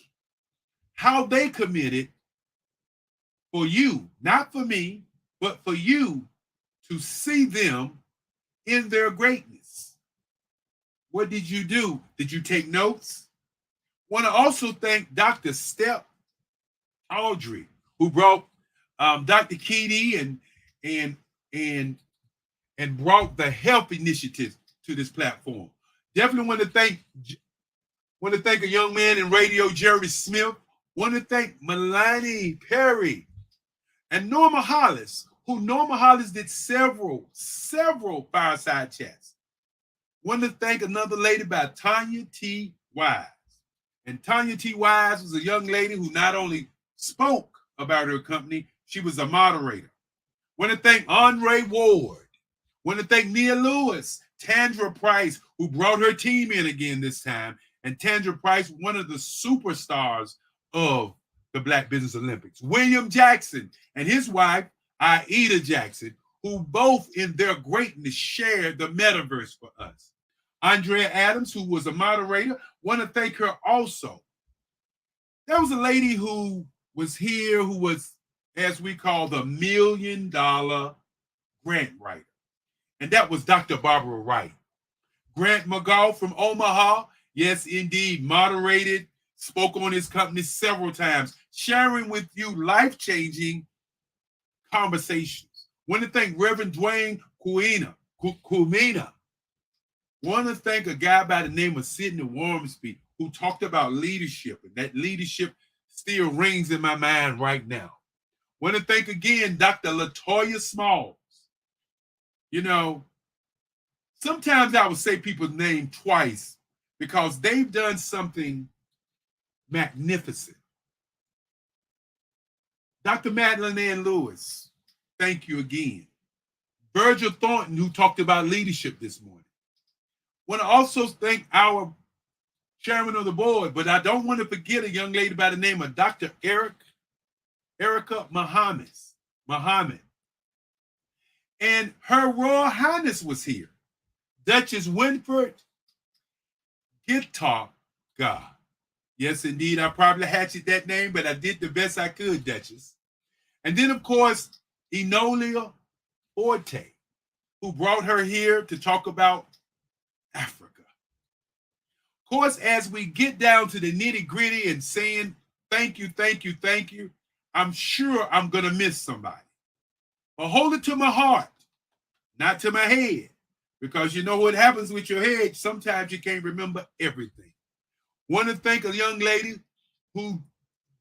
How they committed for you, not for me, but for you to see them in their greatness. What did you do? Did you take notes? Want to also thank Dr. Step Audrey, who brought Dr. Keedy and brought the health initiative to this platform. Definitely want to thank a young man in radio, Jerry Smith. Want to thank Melanie Perry and Norma Hollis, who Norma Hollis did several fireside chats. Want to thank another lady by Tanya T. Wise. And Tanya T. Wise was a young lady who not only spoke about her company, she was a moderator. Want to thank Andre Ward. Want to thank Nia Lewis, Tandra Price, who brought her team in again this time. And Tandra Price, one of the superstars of the Black Business Olympics. William Jackson and his wife, Aida Jackson, who both in their greatness shared the metaverse for us. Andrea Adams, who was a moderator, want to thank her also. There was a lady who was here who was, as we call, the $1 million grant writer, and that was Dr. Barbara Wright. Grant McGaugh from Omaha, yes, indeed, moderated, spoke on his company several times, sharing with you life-changing conversations. Want to thank Reverend Dwayne Kumina. Want to thank a guy by the name of Sidney Wormsby who talked about leadership, and that leadership still rings in my mind right now. Want to thank again Dr. Latoya Smalls. You know, sometimes I would say people's name twice because they've done something magnificent. Dr. Madeline Ann Lewis, thank you again. Virgil Thornton, who talked about leadership this morning. Want to also thank our chairman of the board, but I don't want to forget a young lady by the name of Dr. Erica Muhammad. And Her Royal Highness was here. Duchess Winford Guitar God. Yes, indeed, I probably hatched that name, but I did the best I could, Duchess. And then, of course, Enolia Forte, who brought her here to talk about Africa. Of course, as we get down to the nitty-gritty and saying thank you, thank you, thank you, I'm sure I'm going to miss somebody. But hold it to my heart, not to my head, because you know what happens with your head, sometimes you can't remember everything. Want to thank a young lady who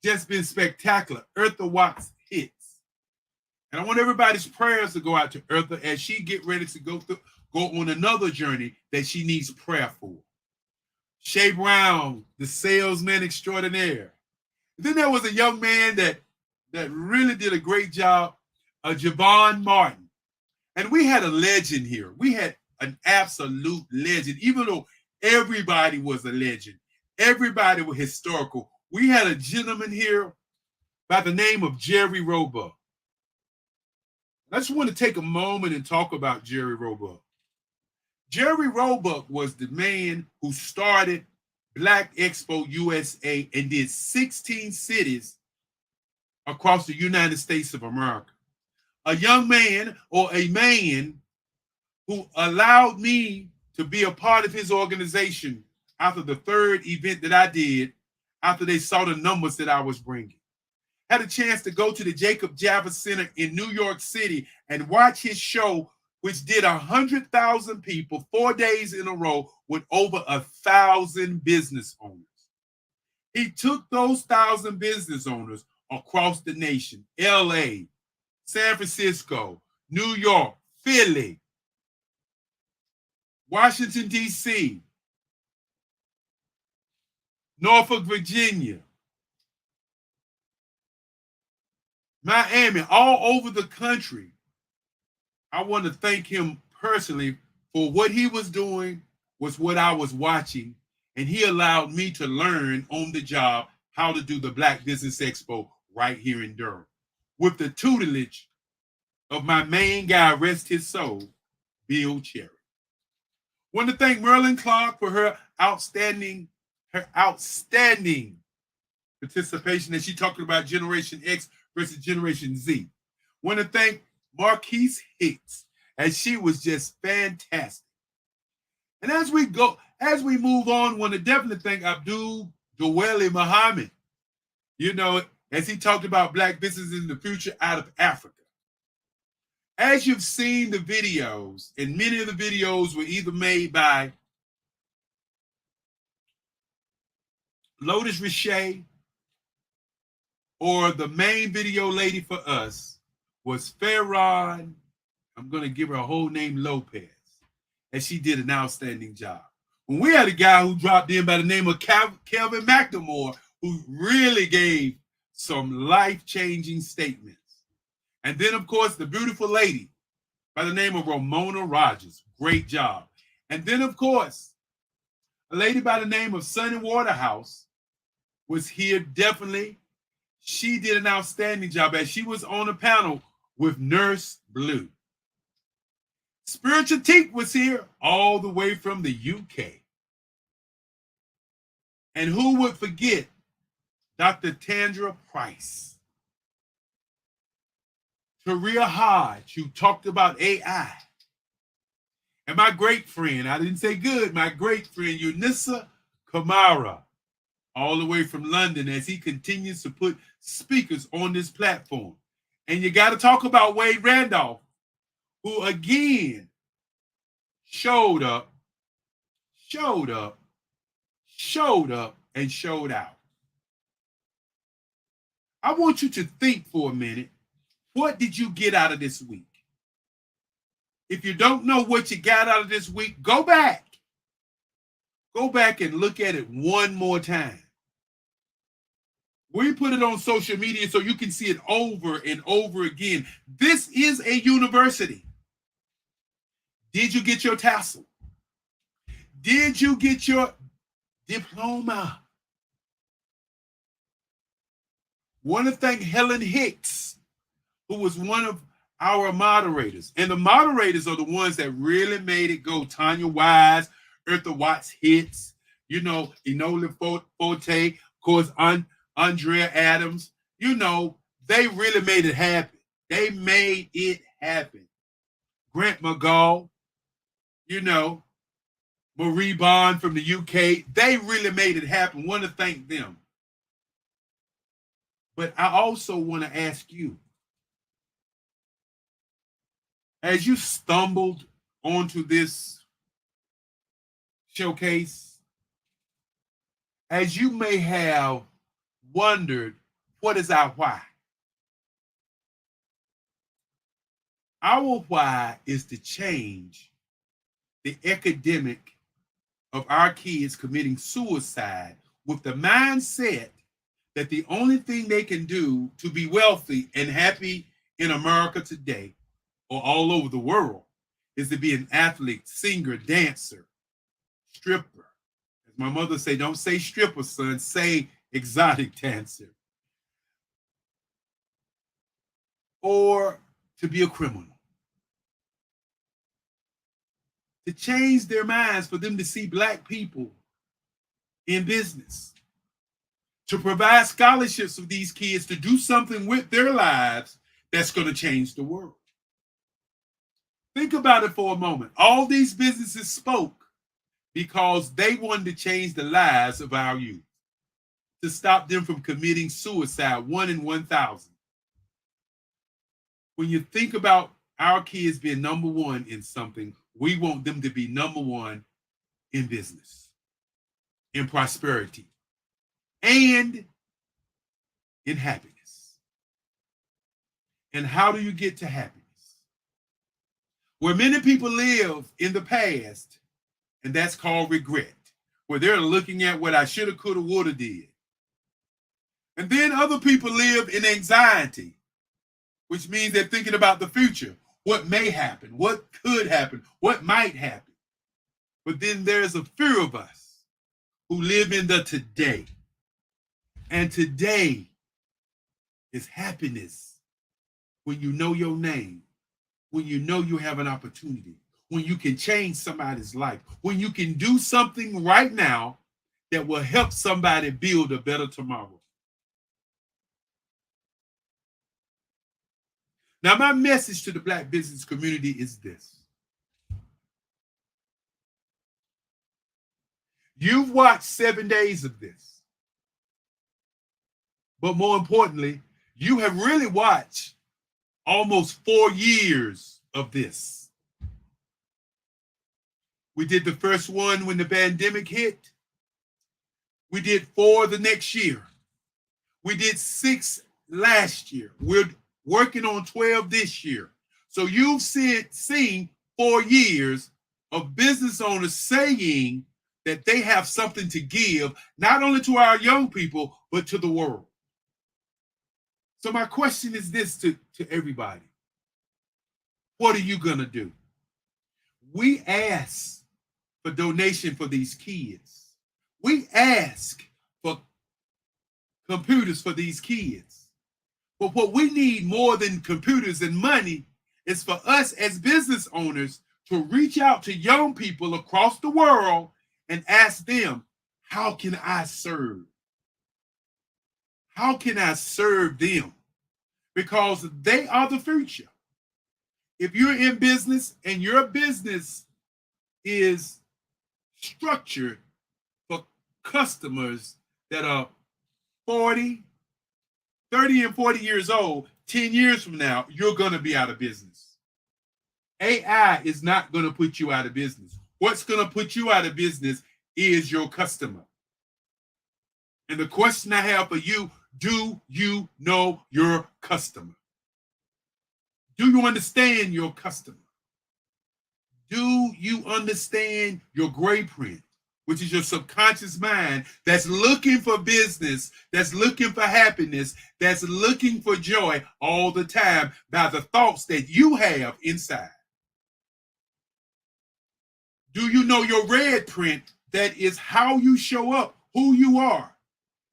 just been spectacular, Eartha Watts Hicks. And I want everybody's prayers to go out to Eartha as she get ready to go on another journey that she needs prayer for. Shay Brown, the salesman extraordinaire. And then there was a young man that really did a great job, Javon Martin. And we had a legend here. We had an absolute legend, even though everybody was a legend. Everybody was historical. We had a gentleman here by the name of Jerry Roebuck. I just want to take a moment and talk about Jerry Roebuck. Jerry Roebuck was the man who started Black Expo USA and did 16 cities across the United States of America. A young man, or a man, who allowed me to be a part of his organization after the third event that I did, after they saw the numbers that I was bringing. Had a chance to go to the Jacob Javits Center in New York City and watch his show, which did 100,000 people 4 days in a row with over 1,000 business owners. He took those 1,000 business owners across the nation, LA, San Francisco, New York, Philly, Washington, D.C., Norfolk, Virginia, Miami, all over the country. I want to thank him personally for what he was doing was what I was watching, and he allowed me to learn on the job how to do the Black Business Expo right here in Durham with the tutelage of my main guy, rest his soul, Bill Cherry. Want to thank Merlin Clark for her outstanding participation as she talked about Generation X versus Generation Z. Want to thank Marquise Hicks as she was just fantastic. And as we move on, want to definitely thank Abdul Dweli Muhammad, you know, as he talked about Black businesses in the future out of Africa. As you've seen the videos, and many of the videos were either made by Lotus Richey, or the main video lady for us was Farron, I'm going to give her a whole name, Lopez, and she did an outstanding job. When we had a guy who dropped in by the name of Kelvin McNamore, who really gave some life-changing statements. And then, of course, the beautiful lady by the name of Ramona Rogers. Great job. And then, of course, a lady by the name of Sunny Waterhouse was here definitely. She did an outstanding job as she was on a panel with Nurse Blue. Spiritual Teak was here all the way from the UK. And who would forget Dr. Tandra Price? Taria Hodge, who talked about AI. And my great friend, I didn't say good, my great friend, Yunisa Kamara, all the way from London, as he continues to put speakers on this platform. And you got to talk about Wade Randolph, who again showed up, and showed out. I want you to think for a minute, what did you get out of this week? If you don't know what you got out of this week, go back. Go back and look at it one more time. We put it on social media so you can see it over and over again. This is a university. Did you get your tassel? Did you get your diploma? Want to thank Helen Hicks, who was one of our moderators. And the moderators are the ones that really made it go. Tanya Wise, Eartha Watts Hits, you know, Enola Forte, of course, Andrea Adams. You know, they really made it happen. They made it happen. Grant McGall, you know, Marie Bond from the UK. They really made it happen. Want to thank them. But I also want to ask you, as you stumbled onto this showcase, as you may have wondered, what is our why? Our why is to change the epidemic of our kids committing suicide with the mindset that the only thing they can do to be wealthy and happy in America today or all over the world is to be an athlete, singer, dancer, stripper. As my mother say, don't say stripper, son, say exotic dancer. Or to be a criminal. To change their minds for them to see Black people in business. To provide scholarships for these kids to do something with their lives that's going to change the world. Think about it for a moment. All these businesses spoke because they wanted to change the lives of our youth, to stop them from committing suicide, 1 in 1,000. When you think about our kids being number one in something, we want them to be number one in business, in prosperity, and in happiness. And how do you get to happiness? Where many people live in the past, and that's called regret, where they're looking at what I shoulda, coulda, woulda did. And then other people live in anxiety, which means they're thinking about the future, what may happen, what could happen, what might happen. But then there's a few of us who live in the today. And today is happiness when you know your name, when you know you have an opportunity, when you can change somebody's life, when you can do something right now that will help somebody build a better tomorrow. Now, my message to the Black business community is this. You've watched 7 days of this. But more importantly, you have really watched almost 4 years of this. We did the first one when the pandemic hit. We did 4 the next year. We did 6 last year. We're working on 12 this year. So you've seen 4 years of business owners saying that they have something to give, not only to our young people, but to the world. So my question is this to everybody. What are you going to do? We ask for donation for these kids. We ask for computers for these kids. But what we need more than computers and money is for us as business owners to reach out to young people across the world and ask them, how can I serve? How can I serve them? Because they are the future. If you're in business and your business is structured for customers that are 30 and 40 years old, 10 years from now, you're going to be out of business. AI is not going to put you out of business. What's going to put you out of business is your customer. And the question I have for you, do you know your customer? Do you understand your customer? Do you understand your gray print, which is your subconscious mind that's looking for business, that's looking for happiness, that's looking for joy all the time by the thoughts that you have inside? Do you know your red print? That is how you show up, who you are.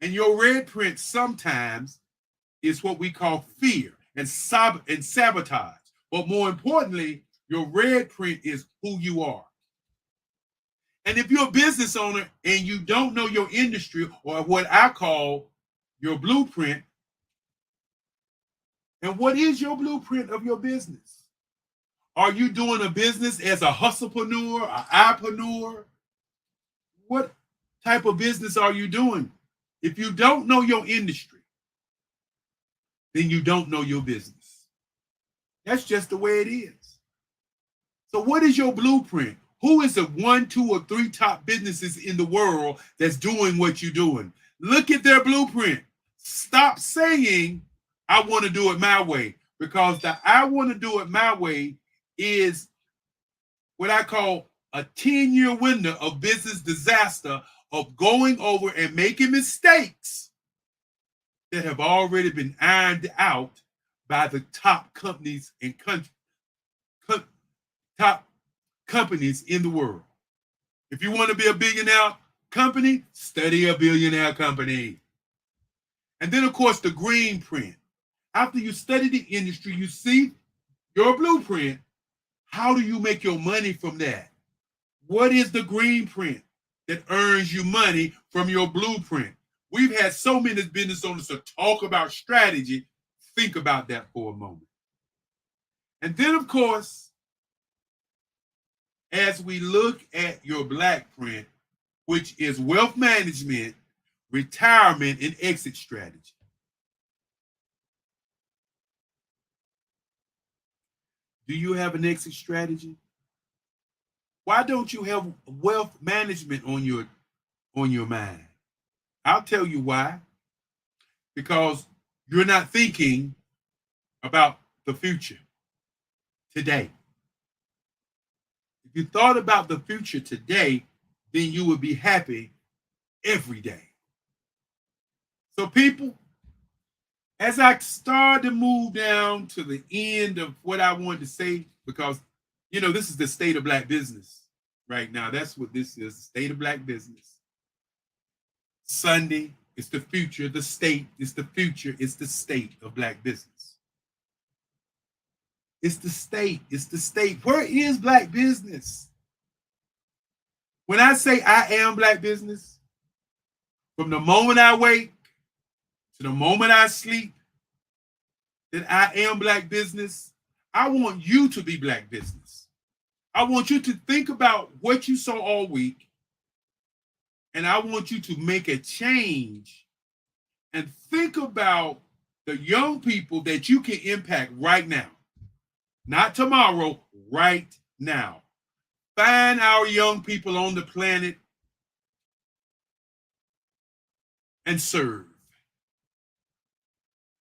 And your red print sometimes is what we call fear and sabotage. But more importantly, your red print is who you are. And if you're a business owner and you don't know your industry, or what I call your blueprint, and what is your blueprint of your business? Are you doing a business as a hustlepreneur, an entrepreneur? What type of business are you doing? If you don't know your industry, then you don't know your business. That's just the way it is. So what is your blueprint? Who is the 1, 2, or 3 top businesses in the world that's doing what you're doing? Look at their blueprint. Stop saying, I want to do it my way, because the I want to do it my way is what I call a 10-year window of business disaster, of going over and making mistakes that have already been ironed out by the top companies and top companies in the world. If you want to be a billionaire company, study a billionaire company. And then, of course, the green print. After you study the industry, you see your blueprint. How do you make your money from that? What is the green print that earns you money from your blueprint? We've had so many business owners to talk about strategy. Think about that for a moment. And then, of course, as we look at your black print, which is wealth management, retirement, and exit strategy. Do you have an exit strategy? Why don't you have wealth management on your mind? I'll tell you why. Because you're not thinking about the future today. If you thought about the future today, then you would be happy every day. So people, as I start to move down to the end of what I wanted to say, because, this is the state of black business right now. That's what this is, the state of black business. Sunday is the future. The state is the future. It's the state of black business. It's the state. It's the state. Where is black business? When I say I am black business, from the moment I wake to the moment I sleep, that I am black business, I want you to be black business. I want you to think about what you saw all week, and I want you to make a change and think about the young people that you can impact right now. Not tomorrow, right now. Find our young people on the planet and serve.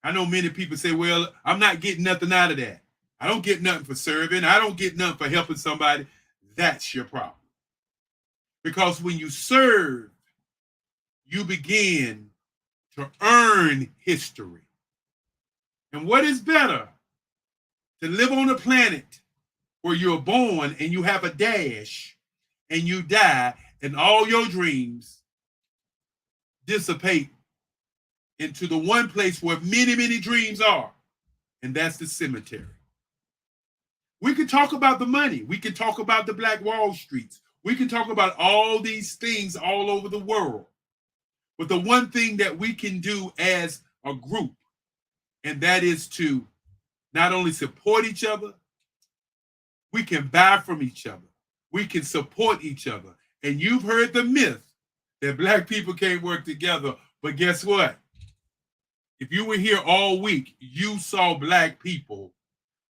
I know many people say, well, I'm not getting nothing out of that. I don't get nothing for serving. I don't get nothing for helping somebody. That's your problem. Because when you serve, you begin to earn history. And what is better? To live on a planet where you're born and you have a dash and you die and all your dreams dissipate into the one place where many, many dreams are, and that's the cemetery. We could talk about the money. We could talk about the Black Wall Streets. We can talk about all these things all over the world. But the one thing that we can do as a group, and that is to not only support each other, we can buy from each other. We can support each other. And you've heard the myth that Black people can't work together. But guess what? If you were here all week, you saw Black people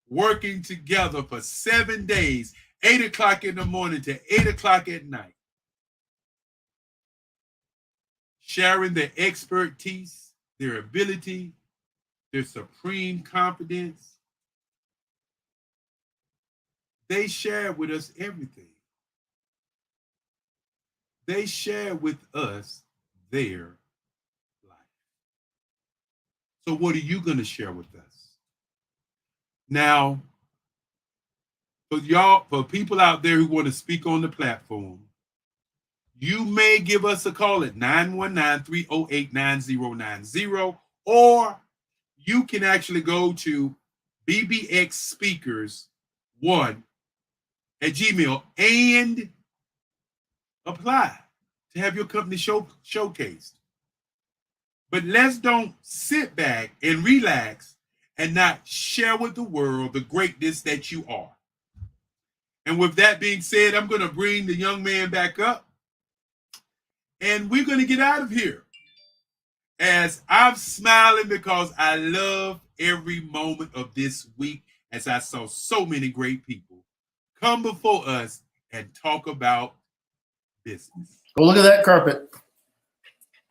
working together for 7 days, 8 o'clock in the morning to 8 o'clock at night, sharing their expertise, their ability, their supreme confidence. They share with us everything. They share with us their life. So what are you going to share with us? Now, for people out there who want to speak on the platform, you may give us a call at 919-308-9090, or you can actually go to bbxspeakers1@gmail and apply to have your company showcased. But let's don't sit back and relax and not share with the world the greatness that you are. And with that being said, I'm going to bring the young man back up, and we're going to get out of here. As I'm smiling because I love every moment of this week, as I saw so many great people come before us and talk about business. Go look at that carpet.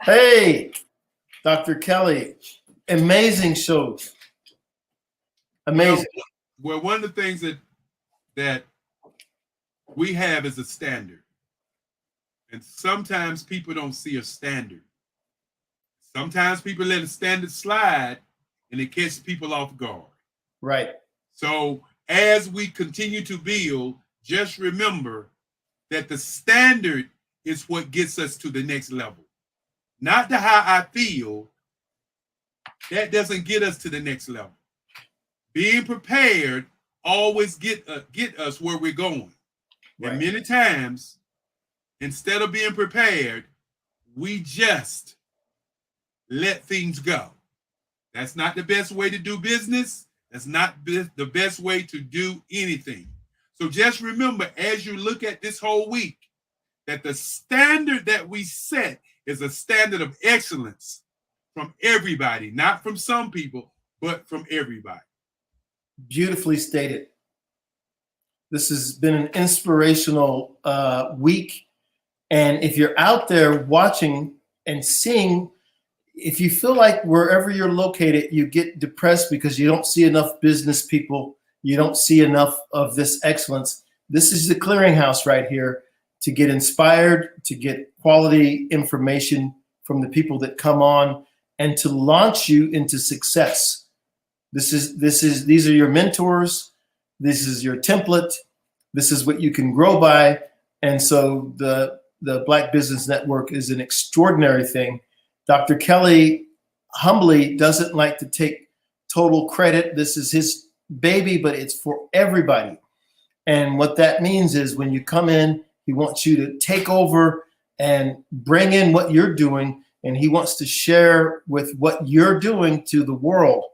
Hey, Dr. Kelly, amazing shows. Amazing. Well, one of the things that we have is a standard. And sometimes people don't see a standard. Sometimes people let a standard slide and it catches people off guard. Right. So as we continue to build, just remember that the standard is what gets us to the next level. Not the how I feel. That doesn't get us to the next level. Being prepared always get us where we're going. Right. And many times, instead of being prepared, we just let things go. That's not the best way to do business. That's not the best way to do anything. So just remember, as you look at this whole week, that the standard that we set is a standard of excellence from everybody, not from some people, but from everybody. Beautifully stated. This has been an inspirational week. And if you're out there watching and seeing, if you feel like wherever you're located, you get depressed because you don't see enough business people, you don't see enough of this excellence, this is the clearinghouse right here to get inspired, to get quality information from the people that come on, and to launch you into success. These are your mentors. This is your template. This is what you can grow by. And so the Black Business Network is an extraordinary thing. Dr. Kelly humbly doesn't like to take total credit. This is his baby, but it's for everybody. And what that means is when you come in, he wants you to take over and bring in what you're doing, and he wants to share with what you're doing to the world.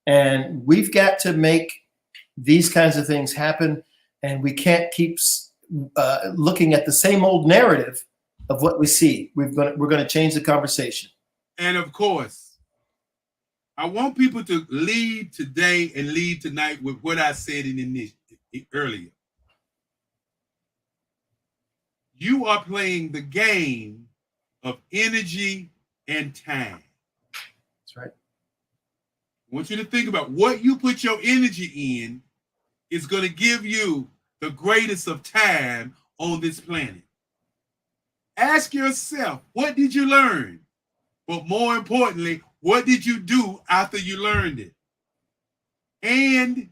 And we've got to make these kinds of things happen, and we can't keep looking at the same old narrative of what we see. We're going to change the conversation. And of course, I want people to lead today and lead tonight with what I said earlier. You are playing the game of energy and time. That's right. I want you to think about what you put your energy in is going to give you the greatest of time on this planet. Ask yourself, what did you learn? But more importantly, what did you do after you learned it? And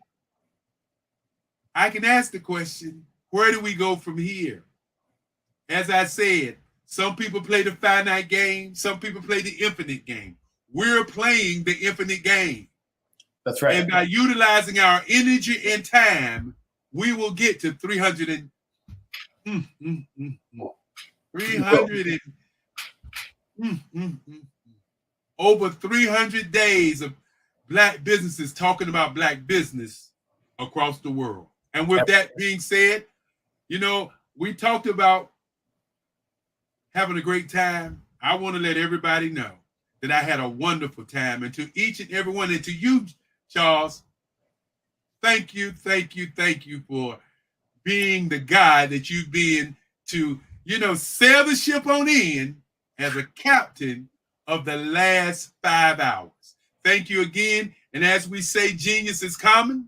I can ask the question, where do we go from here? As I said, some people play the finite game, some people play the infinite game. we're playing the infinite game. That's right. And by utilizing our energy and time, we will get to 300 over 300 days of Black businesses talking about Black business across the world. And with that being said, you know, we talked about having a great time. I want to let everybody know that I had a wonderful time. And to each and every one, and to you, Charles, thank you for being the guy that you've been to, you know, sail the ship on in as a captain of the last 5 hours. Thank you again. And as we say, genius is coming.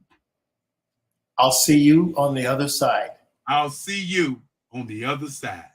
I'll see you on the other side. I'll see you on the other side.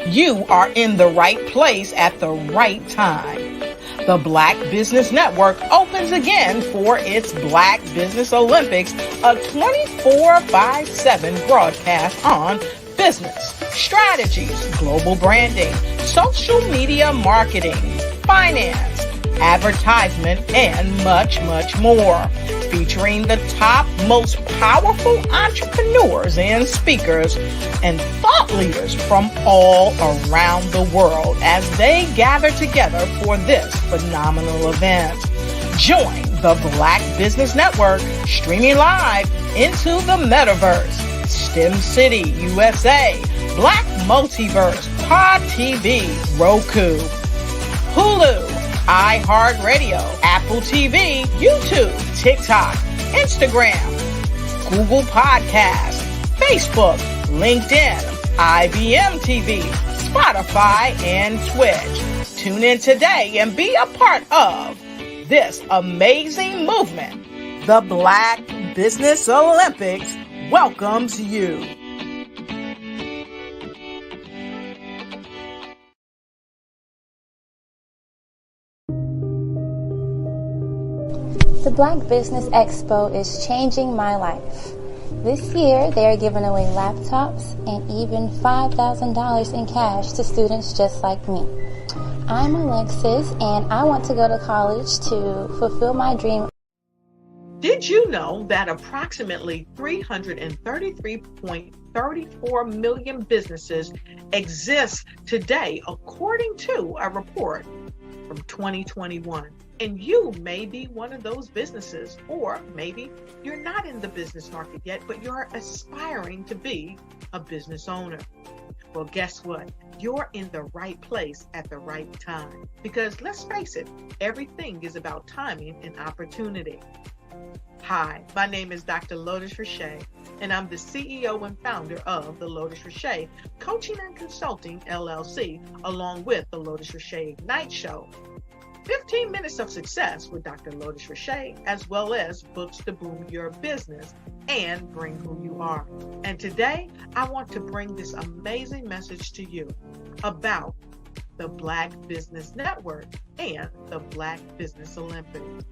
You are in the right place at the right time. The Black Business Network opens again for its Black Business Olympics, a 24/7 broadcast on business, strategies, global branding, social media marketing, finance, advertisement, and much, much more. Featuring the top, most powerful entrepreneurs and speakers and thought leaders from all around the world as they gather together for this phenomenal event. Join the Black Business Network streaming live into the metaverse, STEM City, USA, Black Multiverse, Pod TV, Roku, Hulu, iHeartRadio, Apple TV, YouTube, TikTok, Instagram, Google Podcasts, Facebook, LinkedIn, IBM TV, Spotify, and Twitch. Tune in today and be a part of this amazing movement. The Black Business Olympics welcomes you. The Black Business Expo is changing my life. This year, they are giving away laptops and even $5,000 in cash to students just like me. I'm Alexis, and I want to go to college to fulfill my dream. Did you know that approximately 333.34 million businesses exist today, according to a report from 2021? And you may be one of those businesses, or maybe you're not in the business market yet, but you're aspiring to be a business owner. Well, guess what? You're in the right place at the right time. Because let's face it, everything is about timing and opportunity. Hi, my name is Dr. Lotus Richey, and I'm the CEO and founder of the Lotus Richey Coaching and Consulting LLC, along with the Lotus Richey Ignite Show. 15 minutes of success with Dr. Lotus Richey, as well as books to boom your business and bring who you are. And today, I want to bring this amazing message to you about the Black Business Network and the Black Business Olympics.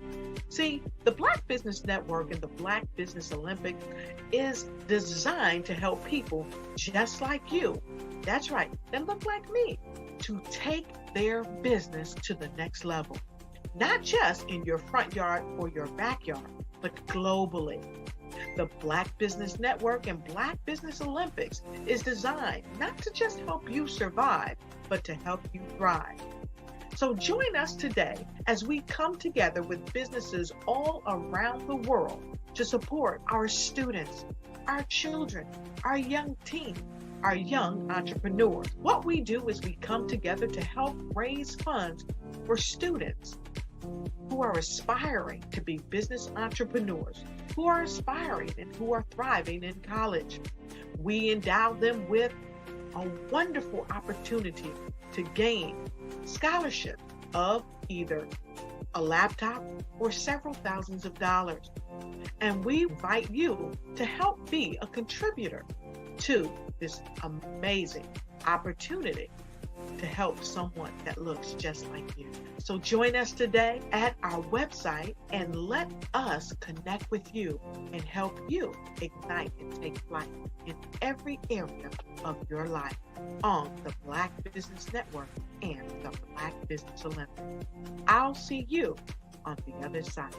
See, the Black Business Network and the Black Business Olympics is designed to help people just like you, that's right, that look like me, to take their business to the next level. Not just in your front yard or your backyard, but globally. The Black Business Network and Black Business Olympics is designed not to just help you survive, but to help you thrive. So join us today as we come together with businesses all around the world to support our students, our children, our young teens, our young entrepreneurs. What we do is we come together to help raise funds for students who are aspiring to be business entrepreneurs, who are aspiring and who are thriving in college. We endow them with a wonderful opportunity to gain scholarship of either a laptop or several thousands of dollars. And we invite you to help be a contributor to this amazing opportunity. to help someone that looks just like you. So join us today at our website and let us connect with you and help you ignite and take flight in every area of your life on the Black Business Network and the Black Business Olympics. I'll see you on the other side.